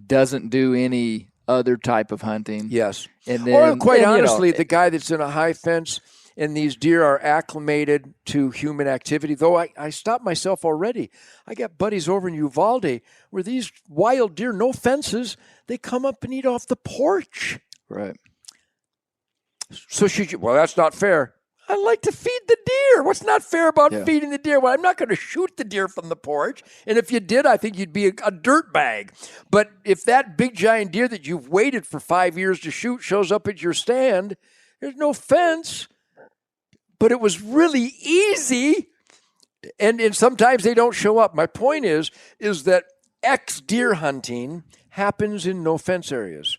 doesn't do any other type of hunting. Yes. And then, honestly, the guy that's in a high fence and these deer are acclimated to human activity, though I stopped myself already. I got buddies over in Uvalde where these wild deer, no fences, they come up and eat off the porch. Right. So that's not fair. I like to feed the deer. What's not fair about feeding the deer? Well, I'm not going to shoot the deer from the porch. And if you did, I think you'd be a dirt bag. But if that big giant deer that you've waited for 5 years to shoot shows up at your stand, there's no fence. But it was really easy. And sometimes they don't show up. My point is that deer hunting happens in no fence areas.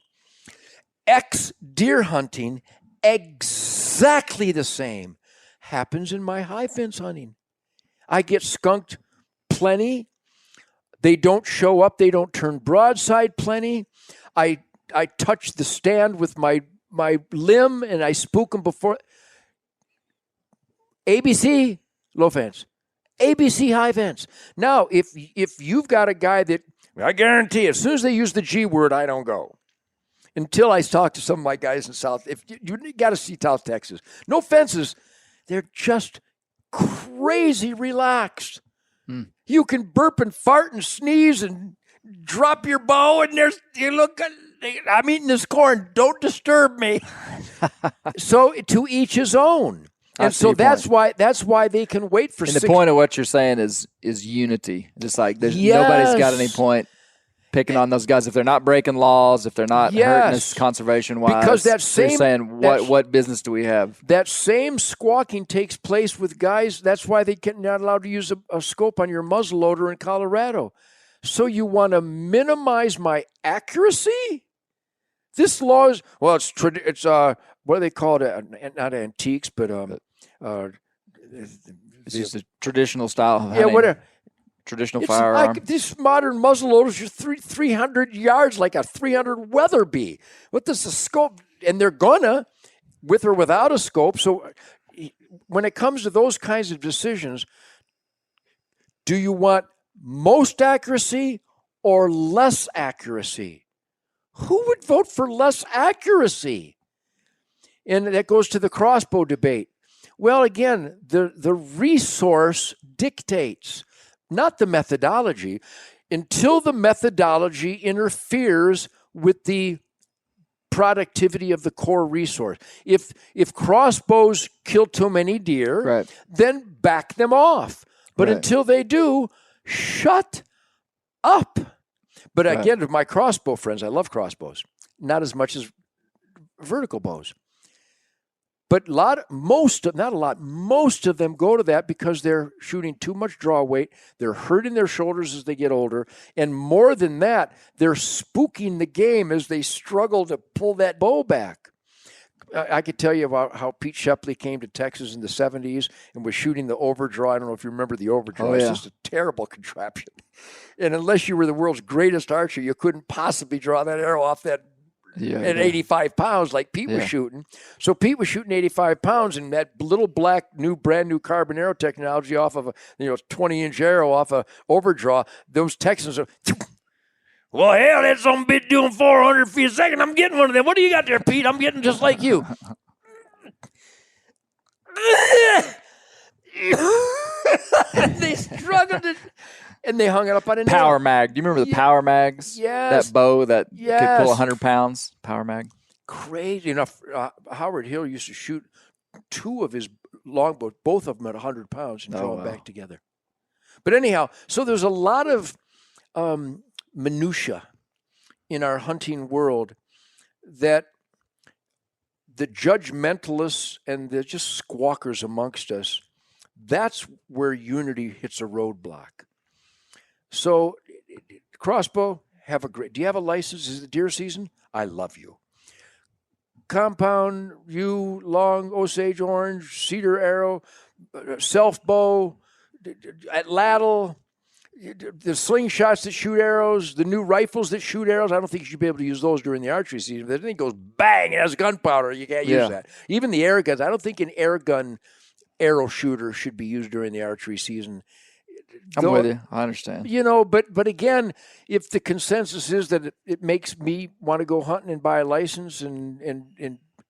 Deer hunting exactly the same happens in my high fence hunting. I get skunked plenty. They don't show up. They don't turn broadside plenty. I touch the stand with my limb and I spook them before. ABC, low fence. ABC, high fence. Now, if you've got a guy that, I guarantee as soon as they use the G word, I don't go. Until I talk to some of my guys in South, if you got to see South Texas, no fences, they're just crazy relaxed. You can burp and fart and sneeze and drop your bow, and I'm eating this corn. Don't disturb me. So to each his own, and so that's why they can wait for. And the point of what you're saying is unity. Just like nobody's got any point picking on those guys if they're not breaking laws, if they're not hurting us conservation-wise. Because that same, they're saying, what business do we have? That same squawking takes place with guys. That's why they're not allowed to use a scope on your muzzleloader in Colorado. So you want to minimize my accuracy? This law is, it's what do they call it? Not antiques, but it's just a traditional style of hunting. Yeah, whatever. Traditional it's firearm. Like these modern muzzleloaders are 300 yards, like a 300 Weatherby. What does the scope? And they're gonna, with or without a scope. So when it comes to those kinds of decisions, do you want most accuracy or less accuracy? Who would vote for less accuracy? And that goes to the crossbow debate. Well, again, the resource dictates, not the methodology, until the methodology interferes with the productivity of the core resource. If crossbows kill too many deer, then back them off. But until they do, shut up. But again, with my crossbow friends, I love crossbows. Not as much as vertical bows. But most of them go to that because they're shooting too much draw weight. They're hurting their shoulders as they get older. And more than that, they're spooking the game as they struggle to pull that bow back. I could tell you about how Pete Shepley came to Texas in the 70s and was shooting the overdraw. I don't know if you remember the overdraw. Oh, yeah. It's just a terrible contraption. And unless you were the world's greatest archer, you couldn't possibly draw that arrow off that at 85 pounds like Pete was shooting. So Pete was shooting 85 pounds, and that little black brand new carbon arrow technology off of a 20-inch arrow off a overdraw, those Texans are... Well, hell, that some bitch doing 400 feet a second. I'm getting one of them. What do you got there, Pete? I'm getting just like you. They struggled and they hung it up on a Power mag. Do you remember the power mags? Yes. That bow that could pull 100 pounds? Power mag. Crazy enough. Howard Hill used to shoot 2 of his longbows, both of them at 100 pounds, and draw them back together. But anyhow, so there's a lot of minutia in our hunting world that the judgmentalists and the just squawkers amongst us, that's where unity hits a roadblock. So crossbow, do you have a license? Is it deer season? I love you. Compound, long, Osage orange, cedar arrow, self bow, atlatl, the slingshots that shoot arrows, the new rifles that shoot arrows. I don't think you should be able to use those during the archery season. If the thing goes bang, it has gunpowder, you can't use that. Even the air guns, I don't think an air gun arrow shooter should be used during the archery season. I'm with you. I understand. But again, if the consensus is that it makes me want to go hunting and buy a license and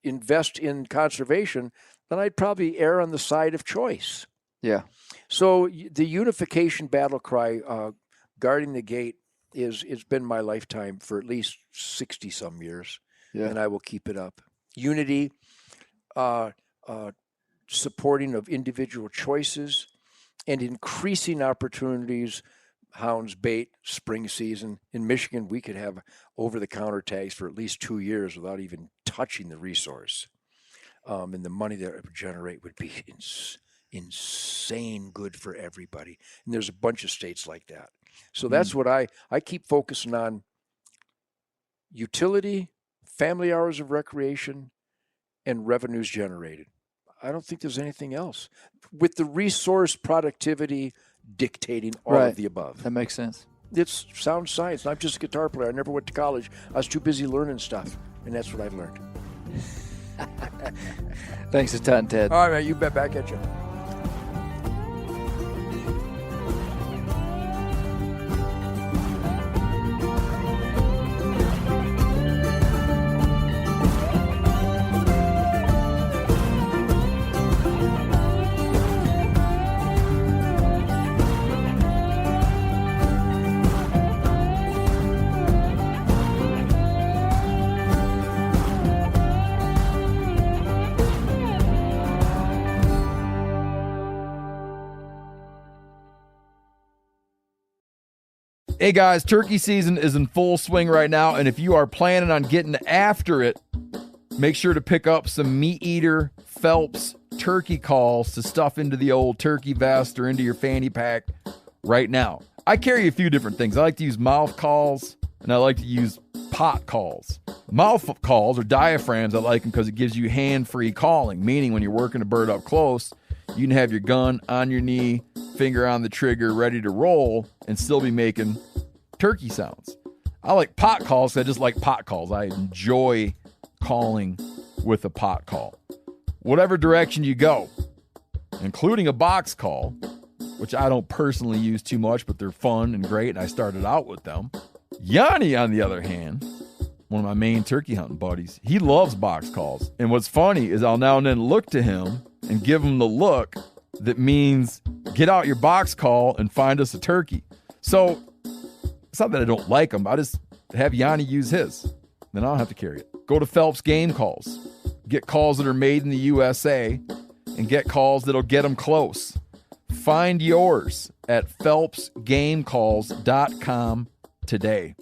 invest in conservation, then I'd probably err on the side of choice. Yeah. So the unification battle cry, guarding the gate, it's been my lifetime for at least 60-some years, and I will keep it up. Unity, supporting of individual choices, and increasing opportunities. Hounds, bait, spring season. In Michigan, we could have over-the-counter tags for at least 2 years without even touching the resource. And the money that it would generate would be insane good for everybody. And there's a bunch of states like that. So that's what I keep focusing on: utility, family hours of recreation, and revenues generated. I don't think there's anything else, with the resource productivity dictating all of the above. That makes sense. It's sound science. I'm just a guitar player. I never went to college. I was too busy learning stuff, and that's what I've learned. Thanks a ton, Ted. All right, man, you bet. Back at you. Hey guys, turkey season is in full swing right now, and if you are planning on getting after it, make sure to pick up some Meat Eater Phelps turkey calls to stuff into the old turkey vest or into your fanny pack right now. I carry a few different things. I like to use mouth calls, and I like to use pot calls. Mouth calls or diaphragms, I like them because it gives you hand-free calling, meaning when you're working a bird up close, you can have your gun on your knee, finger on the trigger, ready to roll, and still be making turkey sounds. I like pot calls because I just like pot calls. I enjoy calling with a pot call. Whatever direction you go, including a box call, which I don't personally use too much, but they're fun and great, and I started out with them. Yanni, on the other hand, one of my main turkey hunting buddies, he loves box calls. And what's funny is I'll now and then look to him and give him the look that means get out your box call and find us a turkey. So it's not that I don't like them. I just have Yanni use his. Then I don't have to carry it. Go to Phelps Game Calls. Get calls that are made in the USA and get calls that'll get them close. Find yours at phelpsgamecalls.com today.